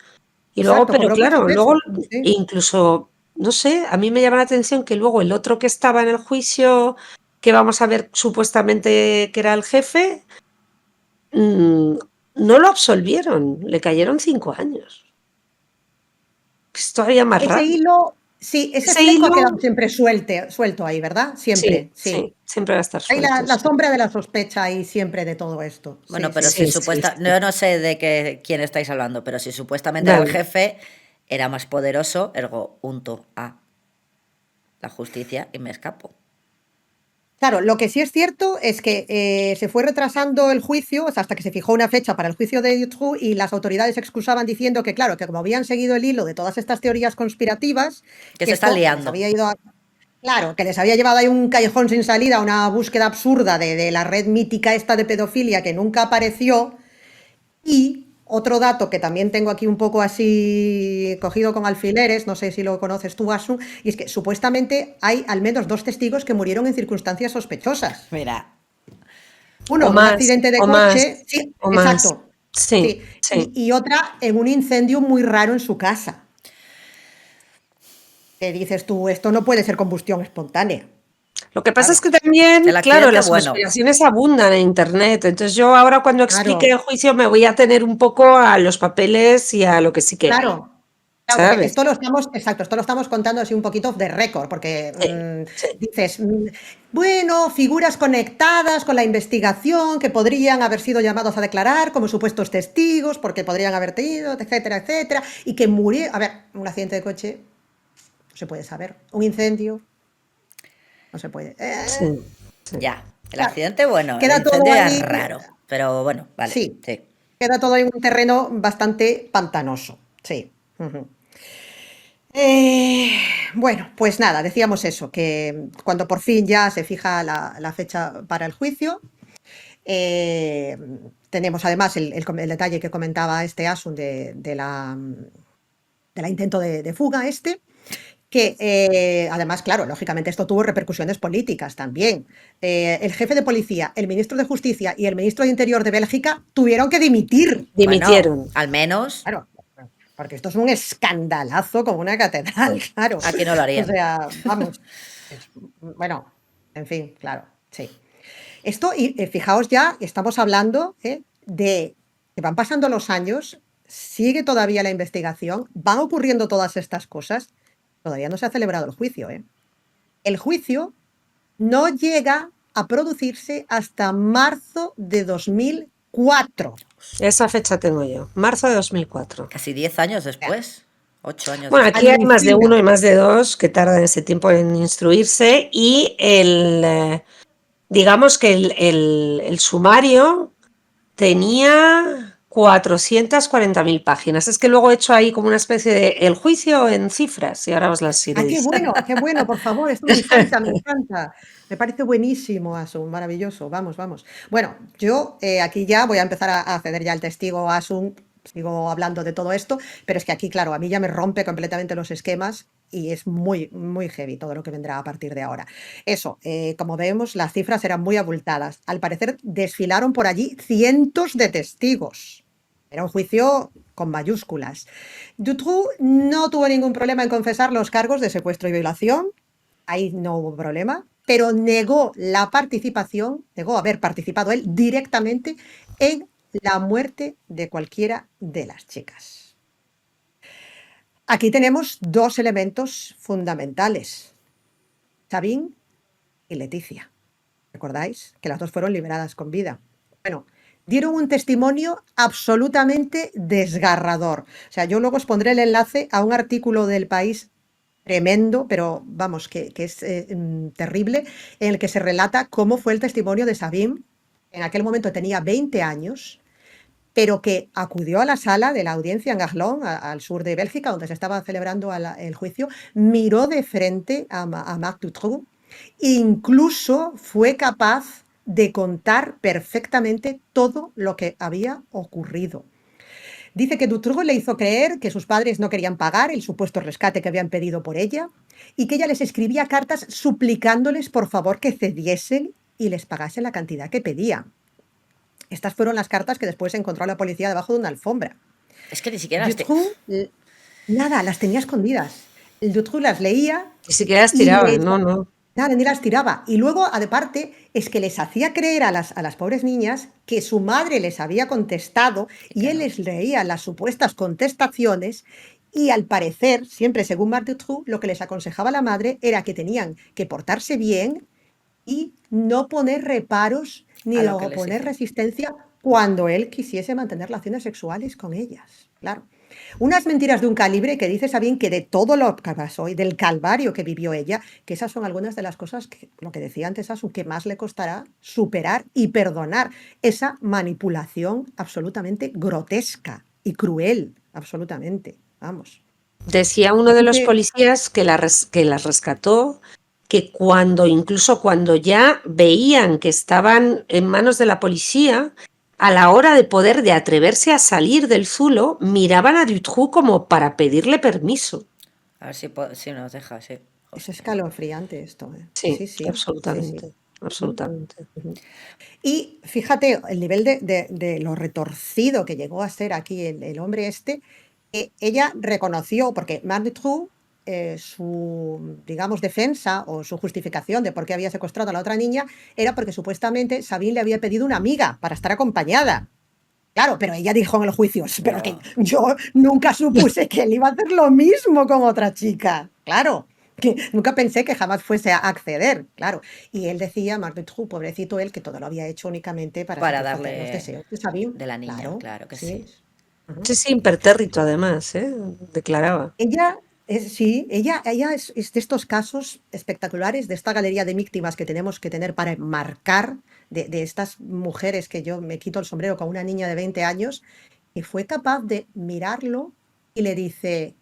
Y luego, exacto, pero cobró mucho claro, luego peso. Sí. incluso, no sé, a mí me llama la atención que luego el otro que estaba en el juicio, que vamos a ver supuestamente que era el jefe, mm, no lo absolvieron, le cayeron 5 años. Es todavía más Ese raro. hilo, sí, ese Ese fleco ha hilo, quedado siempre suelto ahí, ¿verdad? sí, Siempre, sí. sí, siempre va a estar Hay suelto, la sí. sombra de la sospecha ahí siempre de todo esto. Bueno, Sí, pero sí, si Sí, sí. sí, supuesta, sí. yo no sé de quién estáis hablando, pero si supuestamente era el Nadie. jefe, era más poderoso, ergo unto a la justicia y me escapo. Claro, lo que sí es cierto es que se fue retrasando el juicio, o sea, hasta que se fijó una fecha para el juicio de Dutroux y las autoridades excusaban diciendo que, claro, que como habían seguido el hilo de todas estas teorías conspirativas, Que que se están esto les liando. había ido a... Claro, que les había llevado ahí un callejón sin salida, una búsqueda absurda de la red mítica esta de pedofilia que nunca apareció. Y otro dato que también tengo aquí un poco así cogido con alfileres, no sé si lo conoces tú, Asun, y es que supuestamente hay al menos 2 testigos que murieron en circunstancias sospechosas. Mira, Uno en un accidente de O más, coche, sí, o más. exacto, Sí, sí, sí. y otra en un incendio muy raro en su casa. Que dices tú, esto no puede ser combustión espontánea. Lo que pasa es Claro, que también, el claro, accidente las bueno. conspiraciones abundan en Internet. Entonces yo ahora cuando explique claro, el juicio me voy a tener un poco a los papeles y a lo que sí que hay, claro. Claro, porque ¿sabes? esto lo estamos, exacto, esto lo estamos contando así un poquito de récord, porque Sí, sí. dices, bueno, figuras conectadas con la investigación que podrían haber sido llamados a declarar como supuestos testigos, porque podrían haber tenido, etcétera, etcétera, y que murió, a ver, un accidente de coche, no se puede saber, un incendio, no se puede. Sí, sí. Ya, el Claro, accidente bueno, el queda todo incendio ya es ahí, raro, pero bueno, vale, sí, sí. queda todo en un terreno bastante pantanoso, sí. Ujú. Bueno, pues nada, decíamos eso, que cuando por fin ya se fija la fecha para el juicio, eh, tenemos además el detalle que comentaba este Asun de la intento de fuga este, que además, claro, lógicamente esto tuvo repercusiones políticas también. El jefe de policía, el ministro de Justicia y el ministro de Interior de Bélgica tuvieron que dimitir. Bueno, Dimitieron. al menos Claro, porque esto es un escandalazo como una catedral, claro. aquí no lo O harían. sea, vamos, bueno, en fin, claro, sí. Esto, y fijaos ya, estamos hablando de que van pasando los años, sigue todavía la investigación, van ocurriendo todas estas cosas, todavía no se ha celebrado el juicio, ¿eh? El juicio no llega a producirse hasta marzo de 2004. Esa fecha tengo yo, marzo de 2004. Casi 10 años después. 8 años Bueno, después. aquí hay más de Alucina. uno y más de dos que tardan ese tiempo en instruirse y digamos que el sumario tenía 440.000 páginas. Es que luego he hecho ahí como una especie de el juicio en cifras y ahora os las iré diciendo. Qué bueno, por favor, esto me encanta, me encanta. Me parece buenísimo, Asun, maravilloso. Vamos, vamos. Bueno, yo aquí ya voy a empezar a ceder ya el testigo, Asun. Sigo hablando de todo esto, pero es que aquí, claro, a mí ya me rompe completamente los esquemas y es muy, muy heavy todo lo que vendrá a partir de ahora. Eso, como vemos, las cifras eran muy abultadas. Al parecer, desfilaron por allí cientos de testigos. Era un juicio con mayúsculas. Dutroux no tuvo ningún problema en confesar los cargos de secuestro y violación, ahí no hubo problema, pero negó la participación, negó haber participado él directamente en la muerte de cualquiera de las chicas. Aquí tenemos dos elementos fundamentales, Sabine y Leticia. ¿Recordáis? Que las dos fueron liberadas con vida. Bueno, dieron un testimonio absolutamente desgarrador. O sea, yo luego os pondré el enlace a un artículo del País tremendo, pero vamos, que es terrible, en el que se relata cómo fue el testimonio de Sabine. En aquel momento tenía 20 años, pero que acudió a la sala de la audiencia en Garlon, al sur de Bélgica, donde se estaba celebrando el juicio, miró de frente a Marc Dutroux, incluso fue capaz de contar perfectamente todo lo que había ocurrido. Dice que Dutroux le hizo creer que sus padres no querían pagar el supuesto rescate que habían pedido por ella y que ella les escribía cartas suplicándoles por favor que cediesen y les pagasen la cantidad que pedían. Estas fueron las cartas que después encontró la policía debajo de una alfombra. Es que ni siquiera Dutroux, nada, las tenía escondidas. El Dutroux las leía. Ni siquiera las y tiraban, les- no. Nada, ni las tiraba. Y luego, aparte, es que les hacía creer a las pobres niñas que su madre les había contestado y él les leía las supuestas contestaciones y al parecer, siempre según Marc Dutroux, lo que les aconsejaba la madre era que tenían que portarse bien y no poner reparos ni A lo que les oponer dice. resistencia cuando él quisiese mantener relaciones sexuales con ellas. Claro. Unas mentiras de un calibre que dice Sabine que de todo lo que pasó y del calvario que vivió ella, que esas son algunas de las cosas que, lo que decía antes Asun, que más le costará superar y perdonar esa manipulación absolutamente grotesca y cruel, absolutamente. Vamos. Decía uno de los Dice- policías que las rescató, que incluso cuando ya veían que estaban en manos de la policía, a la hora de atreverse a salir del zulo, miraban a Dutroux como para pedirle permiso. A ver si nos deja, sí. Es escalofriante esto. Sí, Sí. absolutamente, absolutamente. Ujú. Y fíjate el nivel de lo retorcido que llegó a ser aquí el hombre este. Ella reconoció, porque Marc Dutroux, su, digamos, defensa o su justificación de por qué había secuestrado a la otra niña era porque supuestamente Sabine le había pedido una amiga para estar acompañada. Claro, pero ella dijo en el juicio, pero que yo nunca supuse que él iba a hacer lo mismo con otra chica. Claro, que nunca pensé que jamás fuese a acceder, claro. Y él decía, Marc Dutroux, pobrecito él, que todo lo había hecho únicamente para satisfacer darle los deseos de Sabine. de la niña, claro que sí. Ujú. Sí, impertérrito además, declaraba. Ella es de estos casos espectaculares, de esta galería de víctimas que tenemos que tener para enmarcar de estas mujeres que yo me quito el sombrero con una niña de 20 años, que fue capaz de mirarlo y le dice,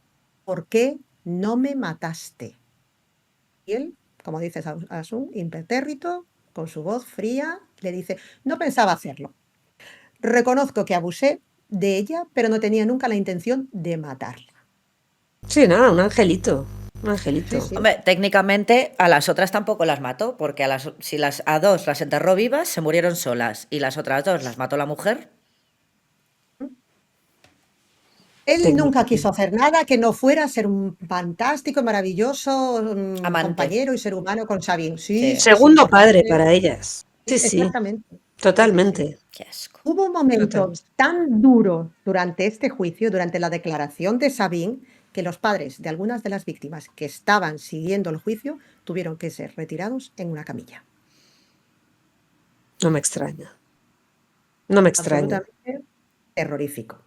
¿por qué no me mataste? Y él, como dice Asun, impertérrito, con su voz fría, le dice, no pensaba hacerlo. Reconozco que abusé de ella, pero no tenía nunca la intención de matarla. Sí, nada, un angelito. Un angelito. Sí. Hombre, técnicamente a las otras tampoco las mató, porque si a dos las enterró vivas, se murieron solas, y las otras dos las mató la mujer. Él nunca quiso hacer nada que no fuera ser un fantástico, maravilloso Amante. compañero y ser humano con Sabine. Sí. Segundo padre para ellas. Sí. Exactamente. Totalmente. Qué asco. Hubo un momento tan duro durante este juicio, durante la declaración de Sabine, que los padres de algunas de las víctimas que estaban siguiendo el juicio tuvieron que ser retirados en una camilla. No me extraña. No me extraña. Absolutamente terrorífico.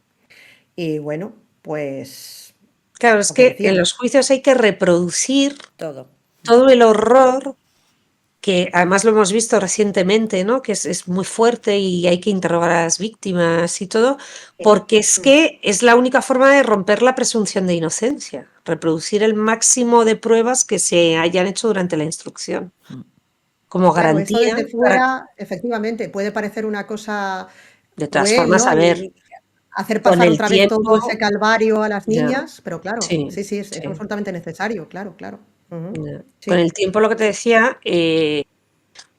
Y bueno, pues Claro, es lo que que en decíamos, los juicios hay que reproducir Todo. todo el horror, que además lo hemos visto recientemente, ¿no? Que es muy fuerte y hay que interrogar a las víctimas y todo, porque es que es la única forma de romper la presunción de inocencia, reproducir el máximo de pruebas que se hayan hecho durante la instrucción, como claro, esto garantía desde para, fuera, efectivamente, puede parecer una cosa de todas cruel, formas, ¿no? a ver, Y hacer con pasar el otra vez todo ese tiempo, calvario a las ya, niñas, pero claro, sí, sí, sí, es sí, absolutamente necesario, claro, claro. Ujú, ya. Con sí. el tiempo, lo que te decía,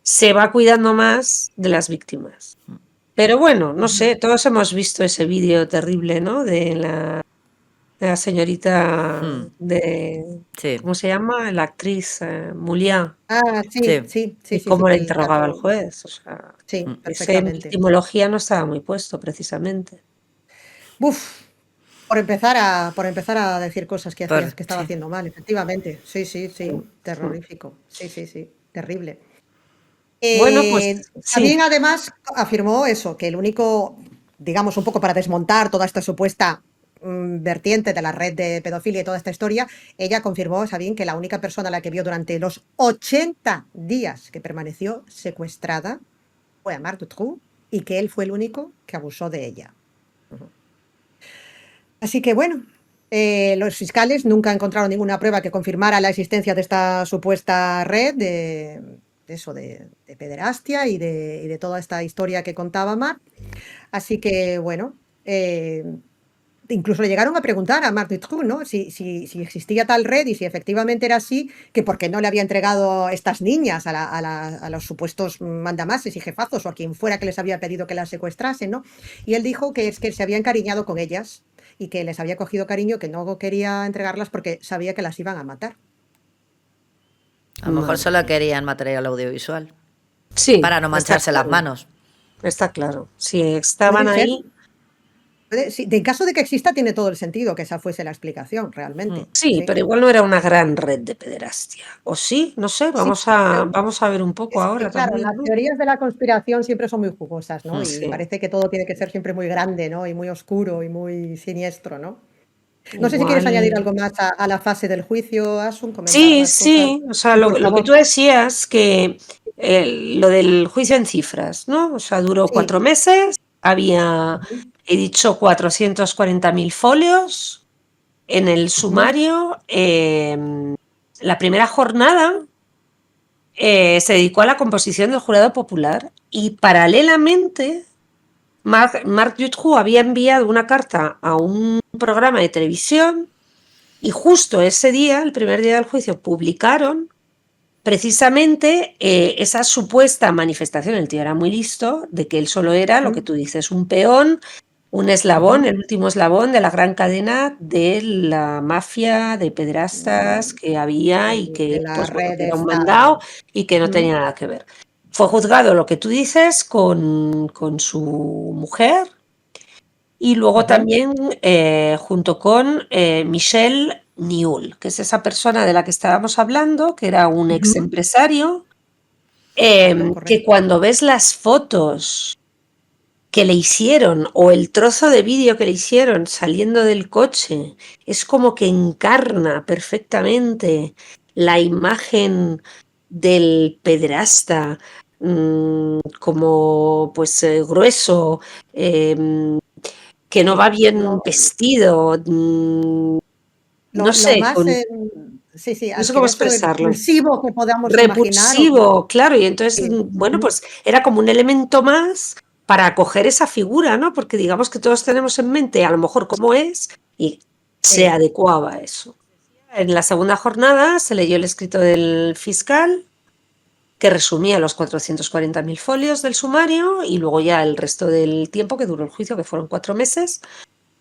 se va cuidando más de las víctimas. Pero bueno, no Ujú. sé, todos hemos visto ese vídeo terrible, ¿no? De la señorita Hmm, sí, ¿cómo se llama? La actriz Moulian, Ah, sí, sí. sí, sí, y sí, sí, cómo la el interrogaba el caso, juez. O sea, sí, Mm. ese en perfectamente. victimología no estaba muy puesto, precisamente. Buf, por empezar a decir cosas que hacías que estaba Sí. haciendo mal, efectivamente. Sí, sí, sí, Mm. terrorífico. Sí, sí, sí, terrible. Bueno, pues sí. También además afirmó eso, que el único, digamos, un poco para desmontar toda esta supuesta vertiente de la red de pedofilia y toda esta historia, ella confirmó, Sabine, que la única persona a la que vio durante los 80 días que permaneció secuestrada fue a Marc Dutroux y que él fue el único que abusó de ella. Así que bueno, los fiscales nunca encontraron ninguna prueba que confirmara la existencia de esta supuesta red de eso, de pederastia y de toda esta historia que contaba Marc. Así que bueno, incluso le llegaron a preguntar a Marc Dutroux, ¿no? Si existía tal red y si efectivamente era así, que por qué no le había entregado estas niñas a los supuestos mandamases y jefazos o a quien fuera que les había pedido que las secuestrasen, ¿no? Y él dijo que es que se había encariñado con ellas y que les había cogido cariño, que no quería entregarlas porque sabía que las iban a matar. A lo mejor Madre solo mía. querían material audiovisual Sí, para no está mancharse las claro. manos. Está claro. Si estaban Puede ser, ahí, sí, en caso de que exista, tiene todo el sentido que esa fuese la explicación, realmente. sí, Sí, pero igual no era una gran red de pederastia. ¿O sí? No sé, sí, pero vamos a ver un poco es que, ahora claro, también, las ¿no? teorías de la conspiración siempre son muy jugosas, ¿no? Mm. Y Sí, parece que todo tiene que ser siempre muy grande, ¿no? Y muy oscuro y muy siniestro, ¿no? No sé si quieres igual. añadir algo más a la fase del juicio, Asun, comentar Sí, más cosas. sí, o sea, Sí, por lo que favor. tú decías, que lo del juicio en cifras, ¿no? O sea, duró Sí. 4 meses, había, Ujú, he dicho, 440.000 folios en el ujú, sumario. La primera jornada se dedicó a la composición del jurado popular y paralelamente Marc Dutroux había enviado una carta a un programa de televisión y justo ese día, el primer día del juicio, publicaron precisamente esa supuesta manifestación. El tío era muy listo, de que él solo era lo que ujú, tú dices, un peón, un eslabón, ujú. el último eslabón de la gran cadena de la mafia de pederastas Mm, que había y de que, la pues bueno, red que era un esta. mandado y que no Ujú, tenía nada que ver. Fue juzgado, lo que tú dices, con su mujer y luego ujú, también junto con Michel Niul, que es esa persona de la que estábamos hablando, que era un ex ujú. empresario, Correcto, que correcto. cuando ves las fotos que le hicieron o el trozo de vídeo que le hicieron saliendo del coche, es como que encarna perfectamente la imagen del pederasta, como pues grueso, que no va Sí. bien vestido, no Lo sé, más, sí, sí, no sé cómo asqueroso, expresarlo. repulsivo que podamos imaginar. Repulsivo, claro, y entonces, Sí. bueno, Ujú. pues era como un elemento más para acoger esa figura, ¿no? Porque digamos que todos tenemos en mente a lo mejor cómo es y se Sí. adecuaba a eso. En la segunda jornada se leyó el escrito del fiscal que resumía los 440.000 folios del sumario y luego ya el resto del tiempo que duró el juicio, que fueron 4 meses,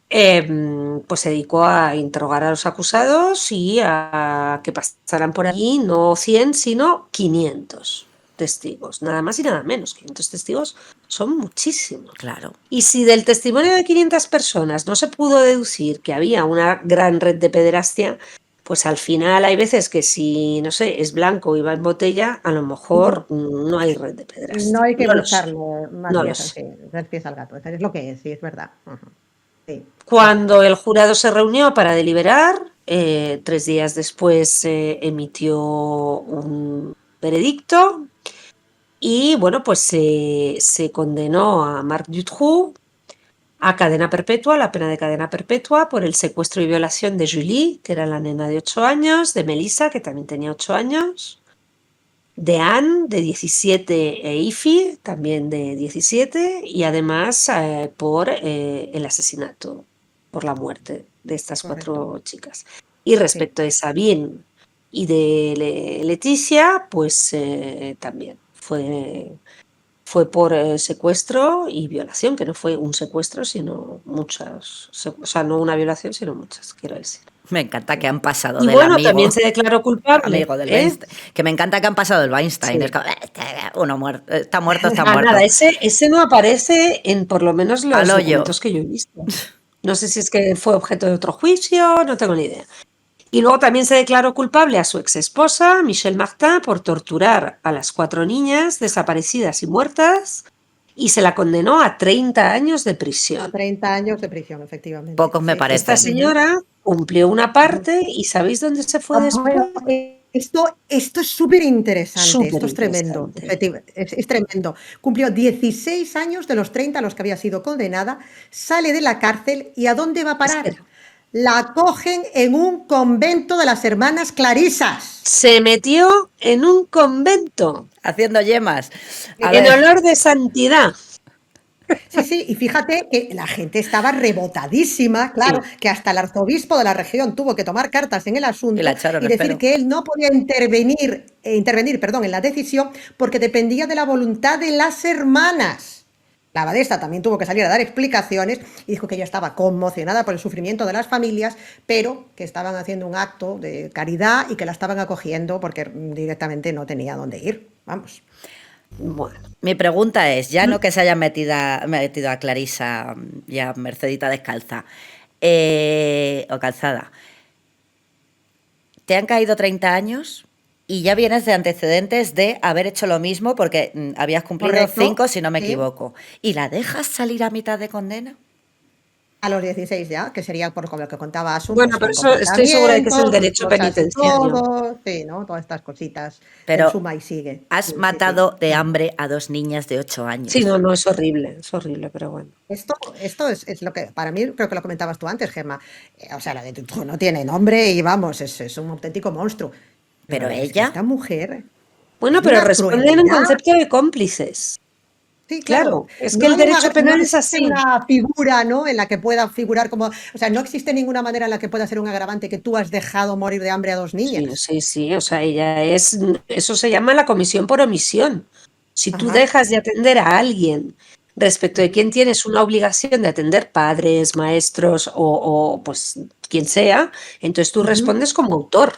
pues se dedicó a interrogar a los acusados y a que pasaran por allí no 100, sino 500. testigos, nada más y nada menos. 500 testigos son muchísimos. Claro. Y si del testimonio de 500 personas no se pudo deducir que había una gran red de pederastia, pues al final hay veces que si, no sé, es blanco y va en botella, a lo mejor no hay red de pederastia. No hay que No lo sé, buscarle más no lo piezas, sé. sí, tres pies al gato. Es lo que es, sí, es verdad. Sí. Cuando el jurado se reunió para deliberar, 3 días después emitió un veredicto y bueno, pues se condenó a Marc Dutroux a cadena perpetua, la pena de cadena perpetua, por el secuestro y violación de Julie, que era la nena de 8 años, de Melissa, que también tenía 8 años, de Anne, de 17, e Ify, también de 17, y además por el asesinato, por la muerte de estas Correcto. 4 chicas. Y respecto de Sabine y de Leticia, pues también fue por secuestro y violación, que no fue un secuestro, sino muchas, o sea, no una violación, sino muchas, quiero decir. Me encanta que han pasado Y del bueno, también se amigo, declaró culpable, amigo del ¿eh? Weinstein. Que me encanta que han pasado del Weinstein. Sí. Es como, uno muerto, está muerto, está Ah, nada, muerto. ese no aparece en por lo menos los Al hoyo. documentos que yo he visto. No sé si es que fue objeto de otro juicio, no tengo ni idea. Y luego también se declaró culpable a su ex esposa, Michelle Martin, por torturar a las 4 niñas desaparecidas y muertas, y se la condenó a 30 años de A prisión. 30 años de prisión, efectivamente. Pocos me Sí. Esta parecen. señora cumplió una parte y ¿sabéis dónde se fue después? Bueno, esto es súper interesante, esto es tremendo, Superinteresante. es tremendo. Cumplió 16 años de los 30 a los que había sido condenada, sale de la cárcel y ¿a dónde va a parar? Espera. La cogen en un convento de las hermanas Clarisas. Se metió en un convento Haciendo yemas. A en ver, olor de santidad. Sí, sí, y fíjate que la gente estaba rebotadísima, claro, Sí. que hasta el arzobispo de la región tuvo que tomar cartas en el y la asunto echaron y el decir pelo. que él no podía intervenir, perdón, en la decisión porque dependía de la voluntad de las hermanas. La abadesa también tuvo que salir a dar explicaciones y dijo que ella estaba conmocionada por el sufrimiento de las familias, pero que estaban haciendo un acto de caridad y que la estaban acogiendo porque directamente no tenía dónde ir. Vamos. Bueno, Mi pregunta es, ya no que se haya metido a Clarisa y a Mercedita descalza o calzada, te han caído 30 años y ya vienes de antecedentes de haber hecho lo mismo porque habías cumplido Correcto, 5, si no me sí. equivoco, y la dejas salir a mitad de condena. A los 16 ya, que sería por lo que contaba Asun, bueno, pues pero un eso estoy segura de que es el comportamiento, derecho cosas y penitenciario. todo, sí, ¿no? Todas estas cositas del Pero suma y sigue. has Sí, sí, matado sí. de hambre a 2 niñas de 8 años. Sí, no, es horrible, pero bueno. Esto es lo que, para mí, creo que lo comentabas tú antes, Gemma. O sea, la de Tutu no tiene nombre y vamos, es un auténtico monstruo. Pero Es que ella, esta mujer Bueno, es pero una responden en crueldad. concepto de cómplices. Sí, Claro, claro. es que No el hay derecho no penal es existe así. una figura, ¿no? En la que pueda figurar como. O sea, no existe ninguna manera en la que pueda ser un agravante que tú has dejado morir de hambre a 2 niñas. Sí, o sea, eso se llama la comisión por omisión. Si tú Ajá. dejas de atender a alguien respecto de quien tienes una obligación de atender padres, maestros o pues quien sea, entonces tú Ujú. respondes como autor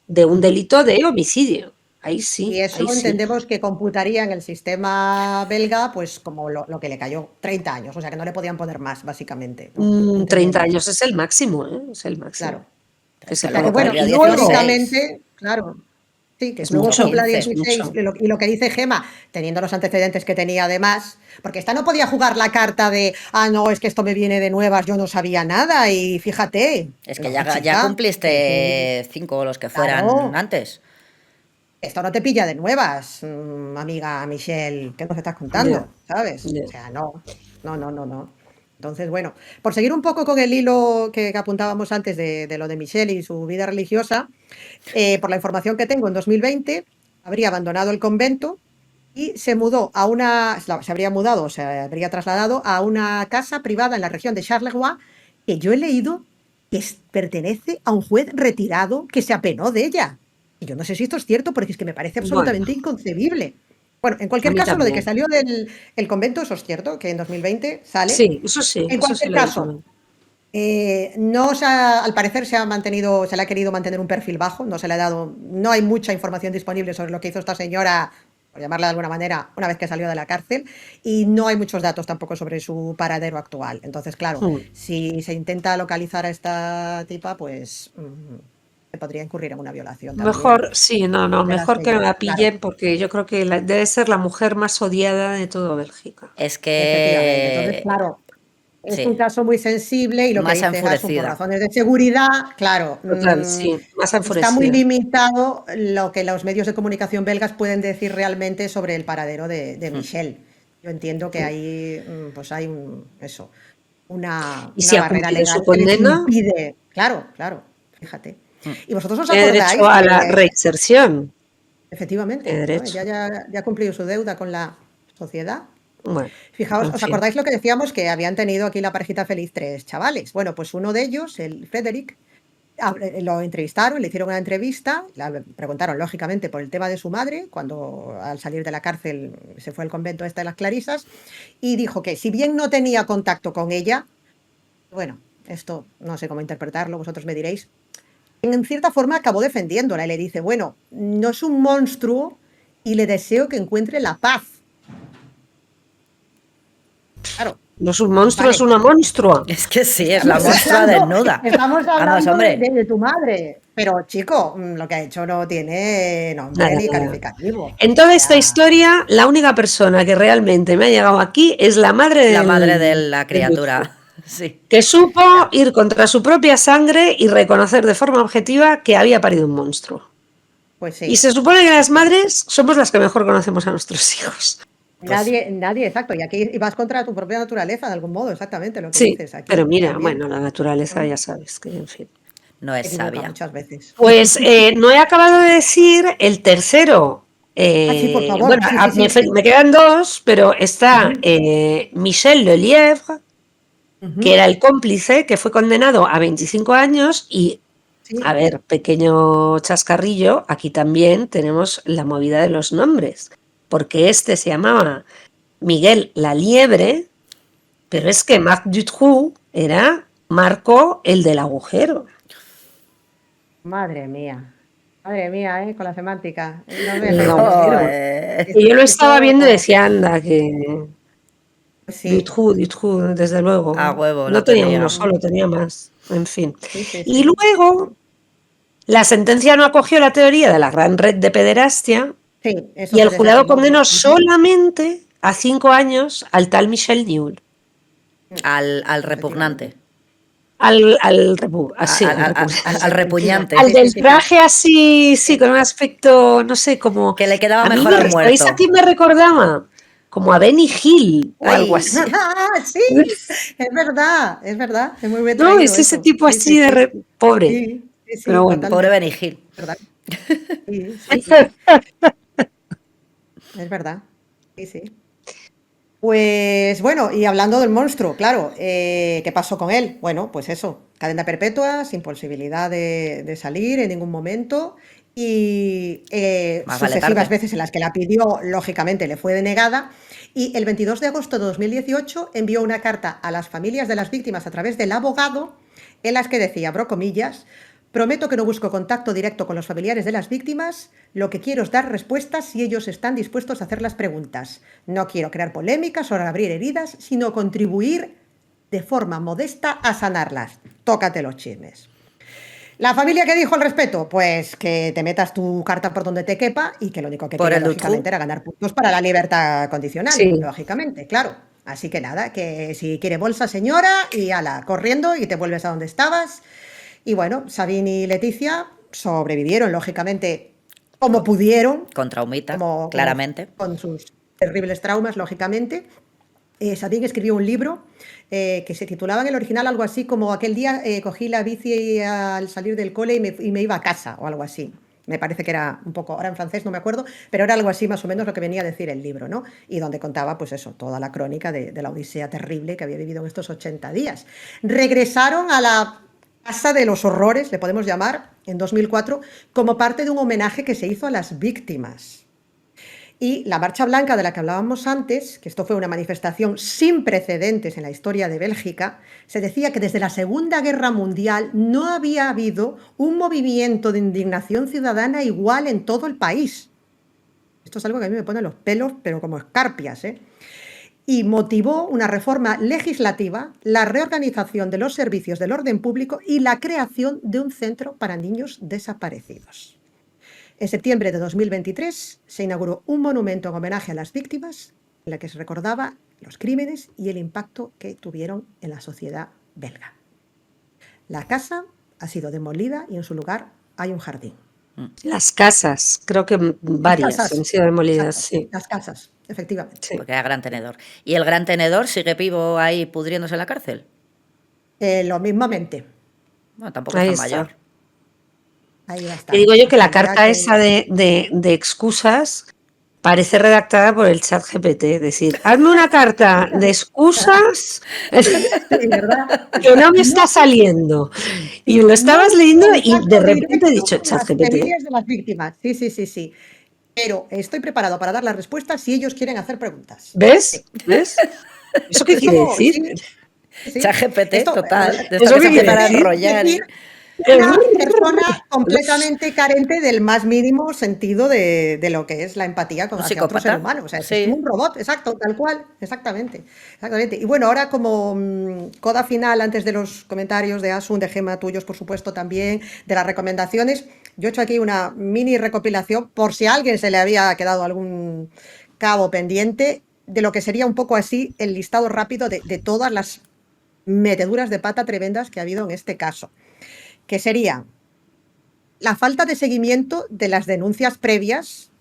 de un delito de homicidio. Ahí Y sí, eso ahí sí. entendemos que computaría en el sistema belga, pues como lo que le cayó, 30 años, o sea que no le podían poner más, básicamente, ¿no? 30 Entendemos, años es el máximo, ¿eh? Es el máximo claro. pero que es se que O sea puede que luego bueno, cumplió poner. y Luego, 16. lógicamente, claro, sí, que es luego Son mucho, cumpla 15. es 16 mucho. y lo que dice Gema, teniendo los antecedentes que tenía además, porque esta no podía jugar la carta de, no, es que esto me viene de nuevas, yo no sabía nada y fíjate, Es que no, ya chica, cumpliste 5 o los que fueran claro, antes. esto no te pilla de nuevas, amiga Michelle, ¿qué nos estás Ya, contando? ¿Sabes? ya. O sea, no. Entonces, bueno, por seguir un poco con el hilo que apuntábamos antes de lo de Michelle y su vida religiosa, por la información que tengo, en 2020 habría abandonado el convento y se habría mudado, se habría trasladado a una casa privada en la región de Charleroi, que yo he leído que pertenece a un juez retirado que se apenó de ella. Y yo no sé si esto es cierto, porque es que me parece Bueno, absolutamente inconcebible. Bueno, en a cualquier mí caso, lo de que también. salió del el convento, eso es cierto, que en 2020 sale. Sí, En eso sí cualquier lo he caso, también. no al parecer se le ha querido mantener un perfil bajo, no se le ha dado, no hay mucha información disponible sobre lo que hizo esta señora por llamarla de alguna manera, una vez que salió de la cárcel, y no hay muchos datos tampoco sobre su paradero actual. Entonces, claro, si se intenta localizar a esta tipa, pues se podría incurrir en una violación Mejor, también sí, no, de las mejor que no leyes. la Claro, pillen porque yo creo que debe ser la mujer más odiada de toda Bélgica. Es efectivamente. Entonces, que claro, es un sí, caso muy sensible y lo que más dice Gasun, por enfurecida. razones de seguridad, claro, Total, sí, más está muy enfurecida. limitado lo que los medios de comunicación belgas pueden decir realmente sobre el paradero de Michelle. Yo entiendo que ahí pues hay eso, Y si una ha barrera cumplido su legal que les condena, impide. Claro, claro, fíjate. ¿Y vosotros os tiene derecho acordáis a que la reinserción. efectivamente, Tiene ¿no? Ella derecho. ya ha cumplido su deuda con la sociedad? Bueno, Fijaos, en ¿os fin. acordáis lo que decíamos? Que habían tenido aquí la parejita feliz 3 chavales. Bueno, pues uno de ellos, el Frederick, lo entrevistaron, le hicieron una entrevista, le preguntaron lógicamente por el tema de su madre, cuando al salir de la cárcel se fue al convento este de las Clarisas, y dijo que si bien no tenía contacto con ella, bueno, esto no sé cómo interpretarlo, vosotros me diréis, en cierta forma acabó defendiéndola y le dice, bueno, no es un monstruo y le deseo que encuentre la paz. Claro, No es un monstruo, es vale. una monstrua. Es que sí, es la Estamos monstrua hablando, desnuda. estamos Vamos, hablando hombre. de tu madre, pero chico, lo que ha hecho no tiene nombre Nada, ni nada. calificativo. O En toda esta sea, historia, la única persona que realmente me ha llegado aquí es la madre La madre de del, la del Dutroux, criatura. Sí. que supo ya, ir contra su propia sangre y reconocer de forma objetiva que había parido un monstruo. pues Y sí, se supone que sí, las sí. madres somos las que mejor conocemos a nuestros hijos. Pues Nadie, exacto. Y aquí vas contra tu propia naturaleza, de algún modo, exactamente lo que Sí, dices. pero Aquí mira, también, bueno, la naturaleza ¿no? ya sabes que, en fin. no es Se equivoca sabia. muchas veces. Pues no he acabado de decir el tercero. Ah, sí, por favor. Bueno, Sí, sí, sí, sí. me quedan dos, pero está Ujú, Michel Lelièvre, que ujú, era el cómplice, que fue condenado a 25 años y, a sí. ver, pequeño chascarrillo, aquí también tenemos la movida de los nombres, porque este se llamaba Miguel la Liebre, pero es que Marc Dutroux era Marco el del agujero. Madre mía. Madre mía, con la semántica. No me El sorprende. agujero. Joder. Y yo lo estaba viendo y Eso, decía, anda, que sí. Dutroux, Dutroux, desde A luego. huevo No lo tenía uno tenía. solo, tenía más. En fin. Sí, sí, Y sí. luego, la sentencia no acogió la teoría de la gran red de pederastia Sí, eso y el se jurado desestimó. condenó solamente a 5 años al tal Michel Newell. Al Efectivamente. repugnante. Así, al Al repugnante. Arrepentido. repugnante. Al Sí, sí, del sí, sí. traje así, sí, Sí. con un aspecto, no sé, como... Que le quedaba A mí, mejor al ¿sabéis a muerto. quién me recordaba? Como a Benny Hill o algo Ay, así. Sí, es verdad, es verdad. Es muy bien No, traído es ese eso. tipo Sí, sí, así de sí. pobre, Sí, sí, sí, pero bueno. pobre totalmente. Benny Hill. ¿Verdad? Sí, sí, sí. Es verdad. Sí, sí. Pues bueno, y hablando del monstruo, claro, ¿qué pasó con él? Bueno, pues eso, cadena perpetua, sin posibilidad de salir en ningún momento y Más vale sucesivas tarde. veces en las que la pidió, lógicamente le fue denegada y el 22 de agosto de 2018 envió una carta a las familias de las víctimas a través del abogado en las que decía, abro comillas, prometo que no busco contacto directo con los familiares de las víctimas, lo que quiero es dar respuestas si ellos están dispuestos a hacer las preguntas. No quiero crear polémicas o abrir heridas, sino contribuir de forma modesta a sanarlas. Tócate los chismes. ¿La familia qué dijo al respecto? Pues que te metas tu carta por donde te quepa y que lo único que Por quería, el Dutroux. lógicamente, era ganar puntos para la libertad condicional, Sí, lógicamente, claro. Así que nada, que si quiere bolsa, señora, y ala, corriendo y te vuelves a donde estabas. Y bueno, Sabine y Leticia sobrevivieron, lógicamente, como pudieron, Con traumita, como claramente. con sus terribles traumas, lógicamente. Sabine escribió un libro que se titulaba en el original algo así como aquel día cogí la bici al salir del cole y me iba a casa o algo así. Me parece que era un poco, ahora en francés no me acuerdo, pero era algo así más o menos lo que venía a decir el libro, ¿no? Y donde contaba, pues eso, toda la crónica de la odisea terrible que había vivido en estos 80 días. Regresaron a la Casa de los Horrores, le podemos llamar, en 2004, como parte de un homenaje que se hizo a las víctimas. Y la Marcha Blanca de la que hablábamos antes, que esto fue una manifestación sin precedentes en la historia de Bélgica, se decía que desde la Segunda Guerra Mundial no había habido un movimiento de indignación ciudadana igual en todo el país. Esto es algo que a mí me pone los pelos, pero como escarpias, ¿eh? Y motivó una reforma legislativa, la reorganización de los servicios del orden público y la creación de un centro para niños desaparecidos. En septiembre de 2023 se inauguró un monumento en homenaje a las víctimas en la que se recordaba los crímenes y el impacto que tuvieron en la sociedad belga. La casa ha sido demolida y en su lugar hay un jardín. Las casas, creo que varias casas, han sido demolidas, exacto, sí. las casas, efectivamente. Sí. Porque era Gran Tenedor. ¿Y el Gran Tenedor sigue vivo ahí pudriéndose en la cárcel? Lo mismamente. Bueno, tampoco Ahí está está. mayor. Ahí va a estar. Te digo yo que la Tendrá carta que- esa de excusas parece redactada por el chat GPT. Es decir, hazme una carta de excusas Sí, ¿verdad? que no me está saliendo. Y lo estabas No leyendo y contacto de repente he directo dicho, con chat las GPT. familias de las víctimas. Sí, sí, sí, sí. Pero estoy preparado para dar las respuestas si ellos quieren hacer preguntas. ¿Ves? ¿Ves? ¿Eso qué Es quiere como, decir? sí, sí. ChatGPT, Esto, total. De ¿eso esto que qué se quiere empiezan a decir? enrollar. decir una persona completamente carente del más mínimo sentido de lo que es la empatía Un hacia otro ser psicópata. humano. O sea, es Sí. como un robot, exacto, tal cual, exactamente. Y bueno, ahora como coda final, antes de los comentarios de Asun, de Gema, tuyos, por supuesto, también, de las recomendaciones, yo he hecho aquí una mini recopilación por si a alguien se le había quedado algún cabo pendiente de lo que sería un poco así el listado rápido de todas las meteduras de pata tremendas que ha habido en este caso, que sería la falta de seguimiento de las denuncias previas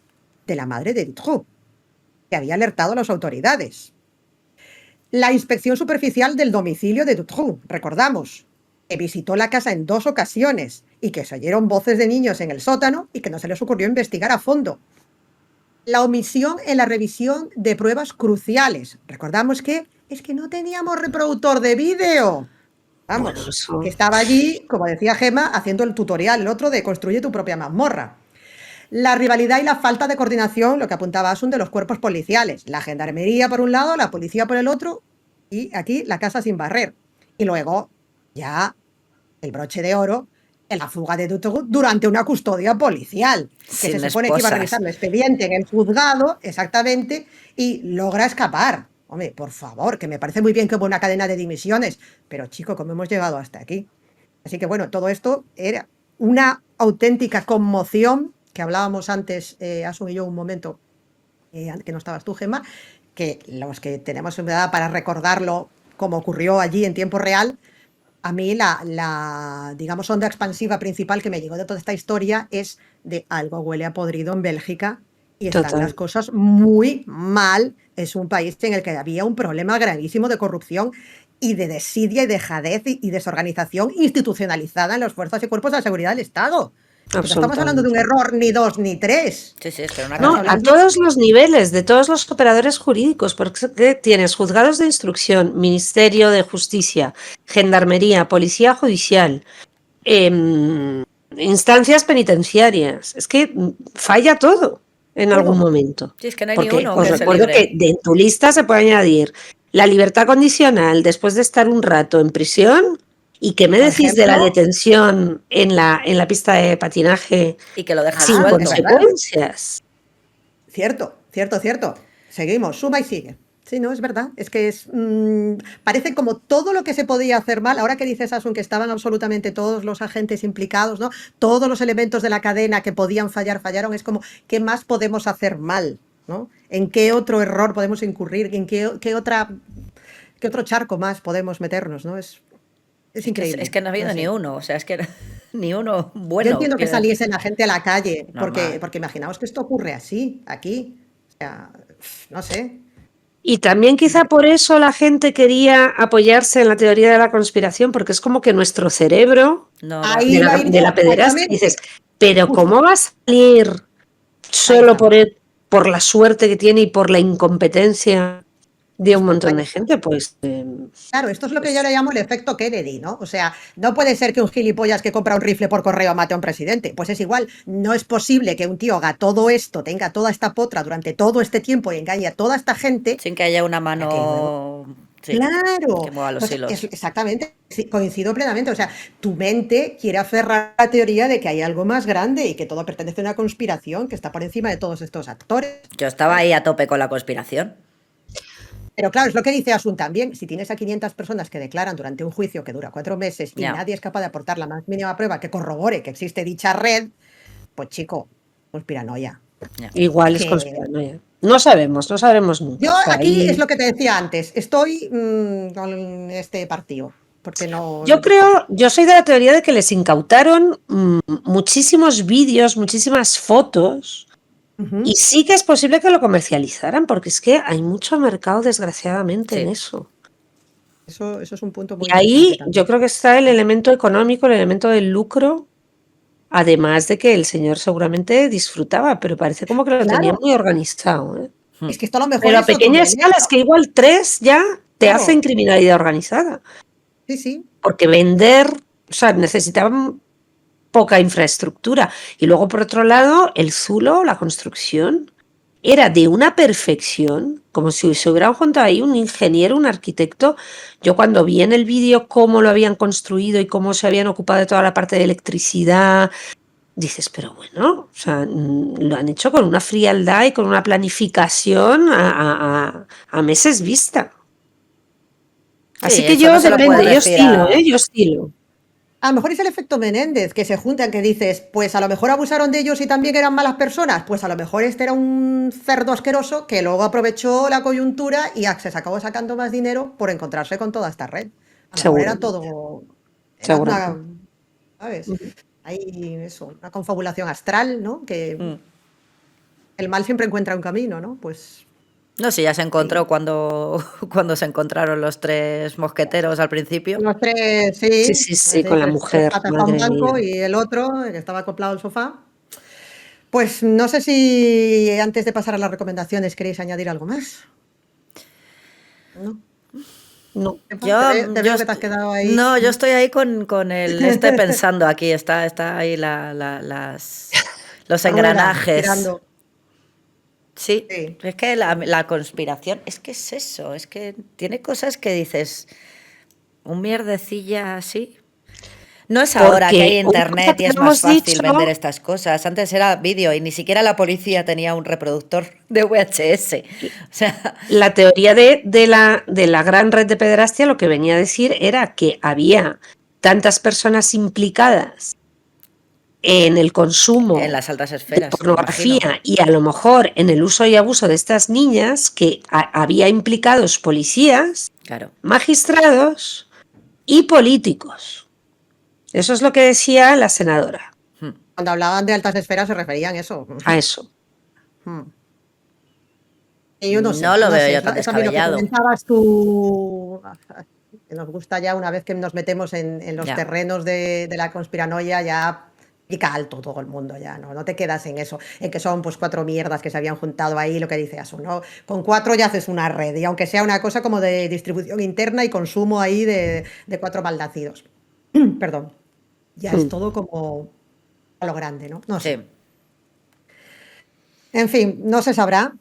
de la madre de Dutroux, que había alertado a las autoridades. La inspección superficial del domicilio de Dutroux, recordamos, que visitó la casa en 2 ocasiones y que se oyeron voces de niños en el sótano y que no se les ocurrió investigar a fondo. La omisión en la revisión de pruebas cruciales. Recordamos que es que no teníamos reproductor de vídeo. Vamos, Bueno, eso- que estaba allí, como decía Gema, haciendo el tutorial, el otro de construye tu propia mazmorra. La rivalidad y la falta de coordinación, lo que apuntaba Asun, de los cuerpos policiales. La gendarmería por un lado, la policía por el otro, y aquí la casa sin barrer. Y luego, ya, el broche de oro, en la fuga de Dutroux durante una custodia policial. Que Sin se supone que iba a esposas. revisar el expediente en el juzgado, exactamente, y logra escapar. Hombre, por favor, que me parece muy bien que hubo una cadena de dimisiones, pero chico, ¿cómo hemos llegado hasta aquí? Así que bueno, todo esto era una auténtica conmoción, que hablábamos antes, Asun y yo un momento, que no estabas tú, Gemma, que los que tenemos edad para recordarlo como ocurrió allí en tiempo real, a mí la, digamos, onda expansiva principal que me llegó de toda esta historia es de algo huele a podrido en Bélgica y están Total. las cosas muy mal. Es un país en el que había un problema gravísimo de corrupción y de desidia y dejadez y desorganización institucionalizada en las fuerzas y cuerpos de la seguridad del Estado. No estamos hablando de un error ni 2 ni 3. Sí, sí, es que era una No, cosa. a todos los niveles, de todos los operadores jurídicos, porque tienes juzgados de instrucción, Ministerio de Justicia, Gendarmería, Policía Judicial, instancias penitenciarias. Es que falla todo en algún momento. Sí, es que no hay ni Porque uno os que se recuerdo libre. que de tu lista se puede añadir la libertad condicional después de estar un rato en prisión. ¿Y qué me Por decís de la ejemplo, detención en la pista de patinaje Y que lo dejan sin Ah, suelto. es verdad. consecuencias? Cierto, cierto, cierto. Seguimos, suma y sigue. Sí, no, es verdad. Es que es parece como todo lo que se podía hacer mal. Ahora que dices, Asun, que estaban absolutamente todos los agentes implicados, ¿no? Todos los elementos de la cadena que podían fallar, fallaron. Es como, ¿qué más podemos hacer mal? ¿No? ¿En qué otro error podemos incurrir? ¿En qué otro charco más podemos meternos? ¿No? Es increíble. Es que no ha habido No sé. ni uno, o sea, es que ni uno Yo bueno. entiendo que quiero saliese la gente a la calle, Normal. porque imaginaos que esto ocurre así, aquí. O sea, no sé. Y también quizá por eso la gente quería apoyarse en la teoría de la conspiración, porque es como que nuestro cerebro No, Ahí de va a la, ir de yo, la pederastia exactamente. dices, pero Justo. ¿cómo va a salir solo está. por la suerte que tiene y por la incompetencia de un montón de gente? Pues Claro, esto es lo que yo le llamo el efecto Kennedy, ¿no? O sea, no puede ser que un gilipollas que compra un rifle por correo mate a un presidente. Pues es igual, no es posible que un tío haga todo esto, tenga toda esta potra durante todo este tiempo y engañe a toda esta gente. sin que haya una Ya que mano Sí, que Claro, mueva los pues hilos. exactamente, sí, coincido plenamente. O sea, tu mente quiere aferrar a la teoría de que hay algo más grande y que todo pertenece a una conspiración que está por encima de todos estos actores. Yo estaba ahí a tope con la conspiración. Pero claro, es lo que dice Asun también. Si tienes a 500 personas que declaran durante un juicio que dura 4 meses y Ya. nadie es capaz de aportar la más mínima prueba que corrobore que existe dicha red, pues chico, conspiranoia. Ya. Igual es Que conspiranoia. No sabemos, no sabremos nunca. yo O sea, aquí es ahí... lo que te decía antes, estoy con este partido, porque no... Yo soy de la teoría de que les incautaron muchísimos vídeos, muchísimas fotos, Ujú. y sí que es posible que lo comercializaran, porque es que hay mucho mercado, desgraciadamente, en Sí. eso. Eso es un punto Y muy interesante ahí yo también. creo que está el elemento económico, el elemento del lucro, además de que el señor seguramente disfrutaba, pero parece como que lo tenía Claro, muy organizado, ¿eh? es que esto a lo mejor Pero a es otro pequeña escala, es elemento. que igual 3 ya te hacen Claro, criminalidad organizada, sí, sí. porque vender, o sea, necesitaban poca infraestructura. Y luego, por otro lado, el zulo, la construcción, era de una perfección, como si se hubiera juntado ahí un ingeniero, un arquitecto. Yo cuando vi en el vídeo cómo lo habían construido y cómo se habían ocupado de toda la parte de electricidad, dices, pero bueno, o sea, lo han hecho con una frialdad y con una planificación a meses vista. Así Sí, que eso no yo se lo puedes depende, yo decir estilo, a... yo estilo. A lo mejor es el efecto Menéndez, que se juntan, que dices, pues a lo mejor abusaron de ellos y también eran malas personas, pues a lo mejor este era un cerdo asqueroso que luego aprovechó la coyuntura y se acabó sacando más dinero por encontrarse con toda esta red. A lo mejor era Seguramente, todo, era una, seguramente. ¿sabes? Hay eso, una confabulación astral, ¿no? Que Mm. el mal siempre encuentra un camino, ¿no? Pues No, sí, ya se ahí. encontró cuando, cuando se encontraron los tres mosqueteros al principio. Los tres, Sí, sí, sí, sí, así, con la tres mujer, patas a un madre banco mía. y el otro, que estaba acoplado al sofá. Pues no sé si antes de pasar a las recomendaciones queréis añadir algo más. ¿No? No. Epa, Yo, te veo que te has quedado ahí. no, yo estoy ahí con el este pensando aquí, está ahí los La rueda, engranajes. girando. Sí, Sí. es que la conspiración, es que es eso, es que tiene cosas que dices, un mierdecilla así. No es ahora que hay Porque una cosa internet y que es no más hemos fácil dicho, vender estas cosas. Antes era vídeo y ni siquiera la policía tenía un reproductor de VHS. O sea, la teoría de la gran red de pederastia lo que venía a decir era que había tantas personas implicadas en el en consumo las altas de esferas, imagino. pornografía y a lo mejor en el uso y abuso de estas niñas que había implicados policías, Claro. magistrados y políticos. Eso es lo que decía la senadora. Hmm. Cuando hablaban de altas esferas se referían a eso. A eso. Hmm. Y yo no No sé, lo no veo sé. yo tan Es a mí lo que descabellado. comentabas tú, que nos gusta ya una vez que nos metemos en los Ya. terrenos de la conspiranoia, ya pica alto todo el mundo, ya, ¿no? No te quedas en eso, en que son pues 4 mierdas que se habían juntado ahí, lo que dice Asu, ¿no? Con 4 ya haces una red, y aunque sea una cosa como de distribución interna y consumo ahí de 4 malnacidos. Perdón. Ya es Hmm. todo como a lo grande, ¿no? No sé. Sí. En fin, no se sabrá,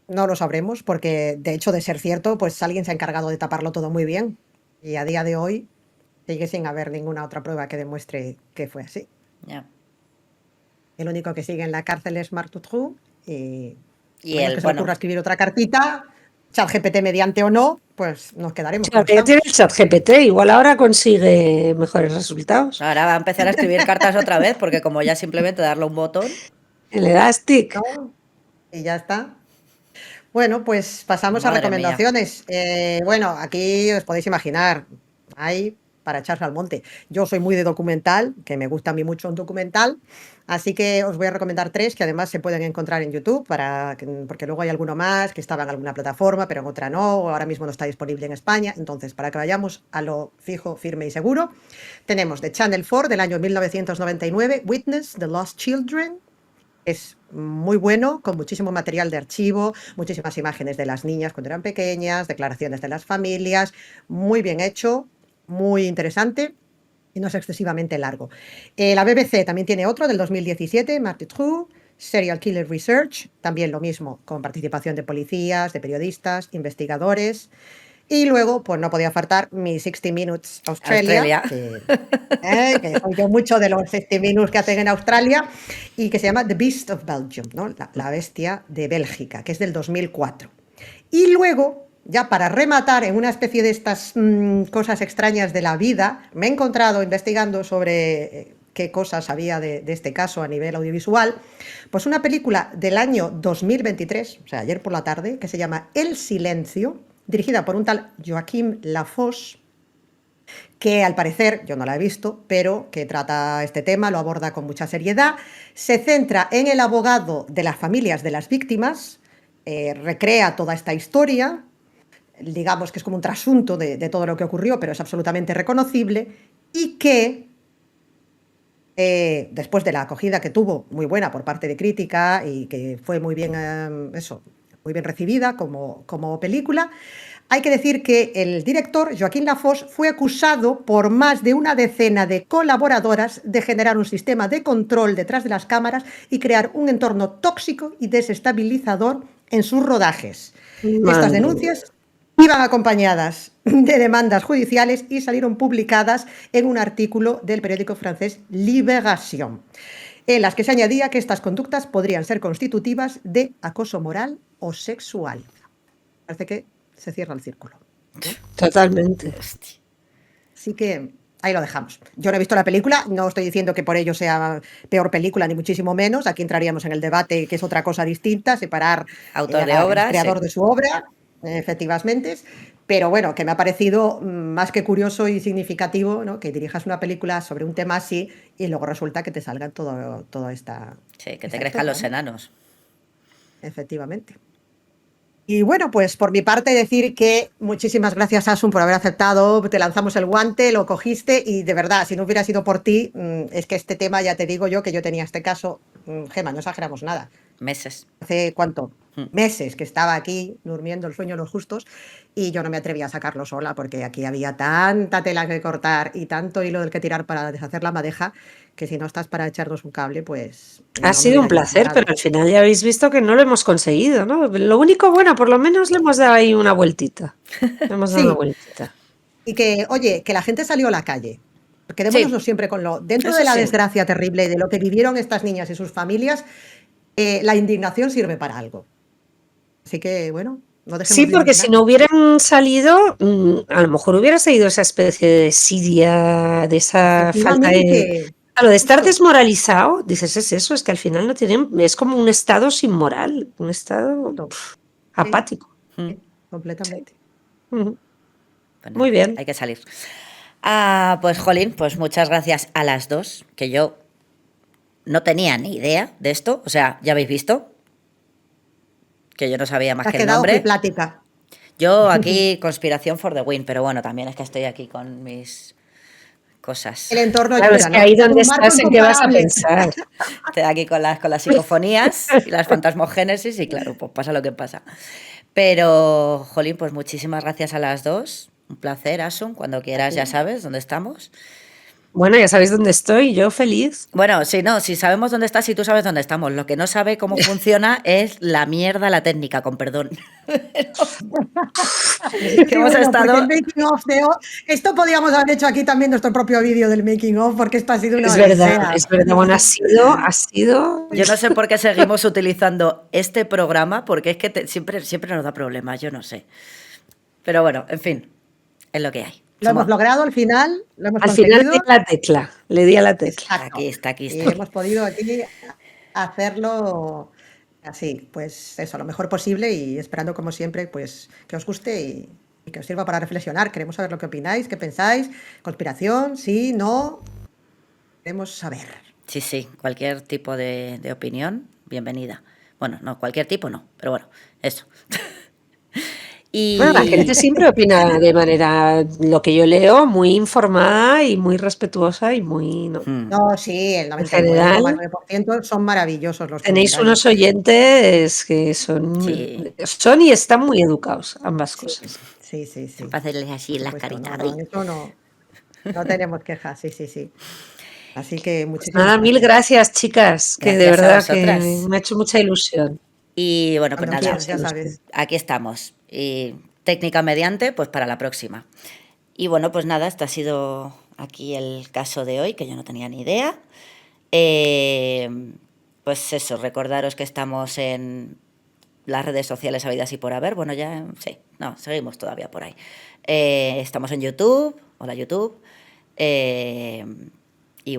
no lo sabremos, porque de hecho, de ser cierto, pues alguien se ha encargado de taparlo todo muy bien. Y a día de hoy sigue sin haber ninguna otra prueba que demuestre que fue así. Ya. El único que sigue en la cárcel es Marc Dutroux y a Y menos él, que se le bueno, ocurra escribir otra cartita, ChatGPT mediante o no, pues nos quedaremos como Claro, ya tiene el estamos. chat GPT, igual ahora consigue mejores resultados. ahora va a empezar a escribir cartas otra vez, porque como ya simplemente darle un botón, El Elastic. ¿No? Y ya está. Bueno, pues pasamos a madre mía. recomendaciones. Bueno, aquí os podéis imaginar, hay para echarse al monte. Yo soy muy de documental, que me gusta a mí mucho un documental, así que os voy a recomendar 3 que además se pueden encontrar en YouTube, porque luego hay alguno más que estaba en alguna plataforma, pero en otra no, o ahora mismo no está disponible en España. Entonces, para que vayamos a lo fijo, firme y seguro, tenemos de Channel 4 del año 1999, Witness, The Lost Children. Es muy bueno, con muchísimo material de archivo, muchísimas imágenes de las niñas cuando eran pequeñas, declaraciones de las familias, muy bien hecho, muy interesante y no es excesivamente largo. La BBC también tiene otro del 2017, Marc Dutroux, Serial Killer Research, también lo mismo, con participación de policías, de periodistas, investigadores. Y luego, pues no podía faltar mi 60 Minutes Australia, que soy yo mucho de los 60 Minutes que hacen en Australia, y que se llama The Beast of Belgium, ¿no? La bestia de Bélgica, que es del 2004. Y luego, ya para rematar, en una especie de estas cosas extrañas de la vida, me he encontrado investigando sobre qué cosas había de este caso a nivel audiovisual, pues una película del año 2023, o sea, ayer por la tarde, que se llama El Silencio, dirigida por un tal Joaquim Lafosse, que al parecer, yo no la he visto, pero que trata este tema, lo aborda con mucha seriedad, se centra en el abogado de las familias de las víctimas, recrea toda esta historia, digamos que es como un trasunto de todo lo que ocurrió, pero es absolutamente reconocible, y que después de la acogida que tuvo, muy buena por parte de crítica y que fue muy bien, muy bien recibida como película, hay que decir que el director, Joaquim Lafosse, fue acusado por más de una decena de colaboradoras de generar un sistema de control detrás de las cámaras y crear un entorno tóxico y desestabilizador en sus rodajes. Estas denuncias iban acompañadas de demandas judiciales y salieron publicadas en un artículo del periódico francés Libération, en las que se añadía que estas conductas podrían ser constitutivas de acoso moral o sexual. Parece que se cierra el círculo, ¿no? Totalmente. Así que ahí lo dejamos. Yo no he visto la película, no estoy diciendo que por ello sea peor película, ni muchísimo menos. Aquí entraríamos en el debate, que es otra cosa distinta, separar autor de obra, al creador de su obra, efectivamente. Pero bueno, que me ha parecido más que curioso y significativo, ¿no? Que dirijas una película sobre un tema así y luego resulta que te salgan toda esta... Sí, que te crezcan los enanos. Efectivamente. Y bueno, pues por mi parte decir que muchísimas gracias, Asun, por haber aceptado, te lanzamos el guante, lo cogiste y de verdad, si no hubiera sido por ti, es que este tema, ya te digo yo, que yo tenía este caso, Gema, no exageramos nada. Meses. ¿Hace cuánto? Meses que estaba aquí durmiendo el sueño de los justos y yo no me atrevía a sacarlo sola porque aquí había tanta tela que cortar y tanto hilo del que tirar para deshacer la madeja que si no estás para echarnos un cable, pues... Ha sido un placer, pero al final ya habéis visto que no lo hemos conseguido, ¿no? Lo único, bueno, por lo menos le hemos dado ahí una vueltita. Le hemos dado una vueltita. Y que, oye, que la gente salió a la calle. Quedémonos siempre con lo... Dentro de la desgracia terrible de lo que vivieron estas niñas y sus familias, la indignación sirve para algo. Así que, bueno, no dejemos Sí, porque si no hubieran salido, a lo mejor hubiera seguido esa especie de desidia, de esa falta de... Claro, de estar desmoralizado, dices, es eso, es que al final no tienen, es como un estado sin moral, un estado apático. Sí, completamente. Bueno, muy bien. Hay que salir. Pues, jolín, pues muchas gracias a las dos, que yo no tenía ni idea de esto, o sea, ya habéis visto que yo no sabía más que el nombre. Plática. Yo aquí, conspiración for the win, pero bueno, también es que estoy aquí con mis cosas. El entorno claro, es que ahí donde estás, ¿en qué vas a pensar? Estoy aquí con las psicofonías y las fantasmogénesis y claro, pues pasa lo que pasa. Pero, jolín, pues muchísimas gracias a las dos. Un placer, Asun. Cuando quieras ya sabes dónde estamos. Bueno, ya sabéis dónde estoy, yo feliz. Bueno, sí, no, si sabemos dónde estás y tú sabes dónde estamos. Lo que no sabe cómo funciona es la mierda, la técnica, con perdón. Que hemos estado... el making of esto podríamos haber hecho aquí también nuestro propio vídeo del making of, porque esto ha sido una odisea. Es verdad, bueno, ha sido... Yo no sé por qué seguimos utilizando este programa, porque es que siempre nos da problemas, yo no sé. Pero bueno, en fin, es lo que hay. Lo hemos logrado al final, lo hemos al conseguido. Final le di a la tecla. Exacto. Aquí está. Y hemos podido aquí hacerlo así, pues eso, lo mejor posible y esperando como siempre pues que os guste y que os sirva para reflexionar. Queremos saber lo que opináis, qué pensáis, conspiración, sí, no, queremos saber. Sí, cualquier tipo de opinión, bienvenida. Bueno, no, cualquier tipo no, pero bueno, eso. Y... Bueno, la gente siempre opina de manera, lo que yo leo, muy informada y muy respetuosa y muy... No, sí, el 99% son maravillosos los tenéis unos oyentes que son y están muy educados, ambas cosas. Sí. Para hacerles así las caritas. No tenemos quejas, sí. Así que muchísimas gracias. Mil gracias, chicas, que de verdad que me ha hecho mucha ilusión. Y bueno, pues nada, ya sabes. Aquí estamos. Y técnica mediante, pues para la próxima. Y bueno, pues nada, este ha sido aquí el caso de hoy, que yo no tenía ni idea. Pues eso, recordaros que estamos en las redes sociales habidas y por haber. Bueno, ya sí, no, seguimos todavía por ahí. Estamos en YouTube, hola YouTube. Y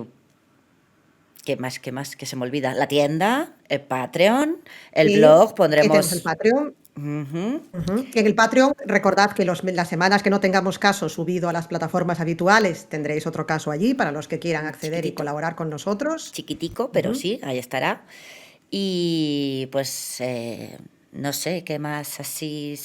¿qué más? Que se me olvida. La tienda, el Patreon, el Sí, blog, y tenemos pondremos... el Patreon. Ujú. Que en el Patreon, recordad que las semanas que no tengamos caso subido a las plataformas habituales, tendréis otro caso allí para los que quieran acceder y Chiquitito. colaborar con nosotros. Chiquitico, pero sí, ahí estará. Y pues no sé, ¿qué más así?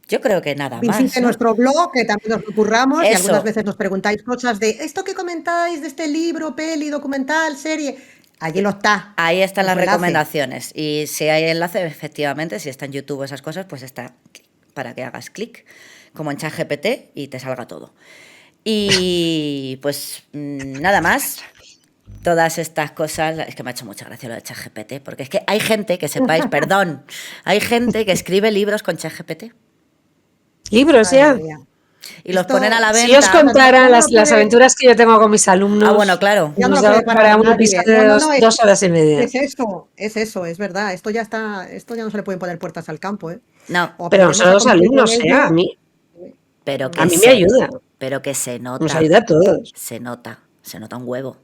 Yo creo que nada más, Visite ¿no? nuestro blog, que también nos lo curramos, y algunas Eso, veces nos preguntáis cosas de esto que comentáis de este libro, peli, documental, serie. Allí lo está. ahí están las Nuestro enlace. recomendaciones. Y si hay enlace, efectivamente, si está en YouTube o esas cosas, pues está para que hagas clic, como en ChatGPT, y te salga todo. Y pues nada más. Todas estas cosas, es que me ha hecho mucha gracia lo de ChatGPT, porque es que hay gente, que sepáis, perdón, hay gente que escribe libros con ChatGPT Libros Madre ya. mía. y los Esto- ponen a la Si venta. os contara no lo las puede- aventuras que yo tengo con mis alumnos, Ah, bueno, claro. Ya no nos lo puede daba parar para un nadie. episodio de No, dos, 2 horas y media. es eso, es verdad. Esto ya está, esto ya no se le pueden poner puertas al campo, ¿eh? No, O Pero no aprendemos solo a los convivir con alumnos, ello. a mí, pero que a mí me se, ayuda, pero que se nota. nos ayuda a todos. Se nota un huevo.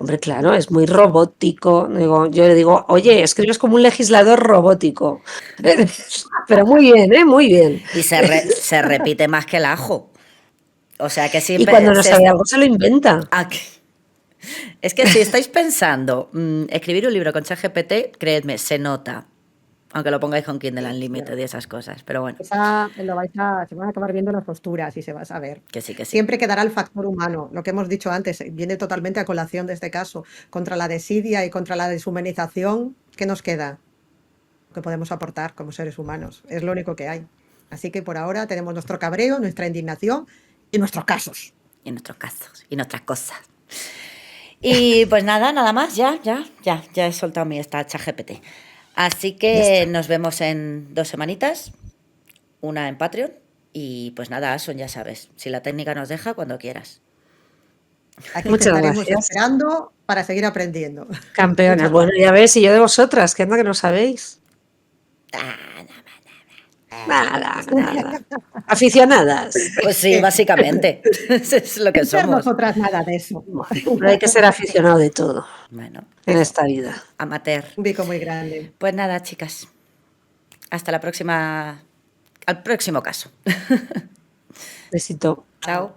Hombre, claro, es muy robótico. Yo le digo, oye, escribes como un legislador robótico. Pero muy bien, muy bien. Y se repite más que el ajo. O sea que Y siempre cuando no sabe algo se lo inventa. Es que si estáis pensando escribir un libro con ChatGPT, creedme, se nota. Aunque lo pongáis con Kindle Unlimited y esas cosas. Pero bueno, Se van a acabar viendo las posturas y se va a saber. que sí, que sí. Siempre quedará el factor humano. Lo que hemos dicho antes viene totalmente a colación de este caso. Contra la desidia y contra la deshumanización, ¿qué nos queda? Lo que podemos aportar como seres humanos. Es lo único que hay. Así que por ahora tenemos nuestro cabreo, nuestra indignación y nuestros casos. Y nuestros casos, y nuestras cosas. Y pues nada más, ya he soltado mi esta ChatGPT. Así que nos vemos en 2 semanitas, una en Patreon. Y pues nada, Asun, ya sabes, si la técnica nos deja, cuando quieras. Aquí Muchas te estaremos gracias. esperando para seguir aprendiendo. Campeonas. Muchas Bueno, ya ves, y yo de vosotras, que anda que no sabéis. Nada. Aficionadas. Pues sí, básicamente. Es lo que Ser somos. nosotras nada de eso. Pero hay que ser aficionado de todo Bueno, en esta vida. amateur. Un bico muy grande. Pues nada, chicas. Hasta la próxima. Al próximo caso. Besito. Chao.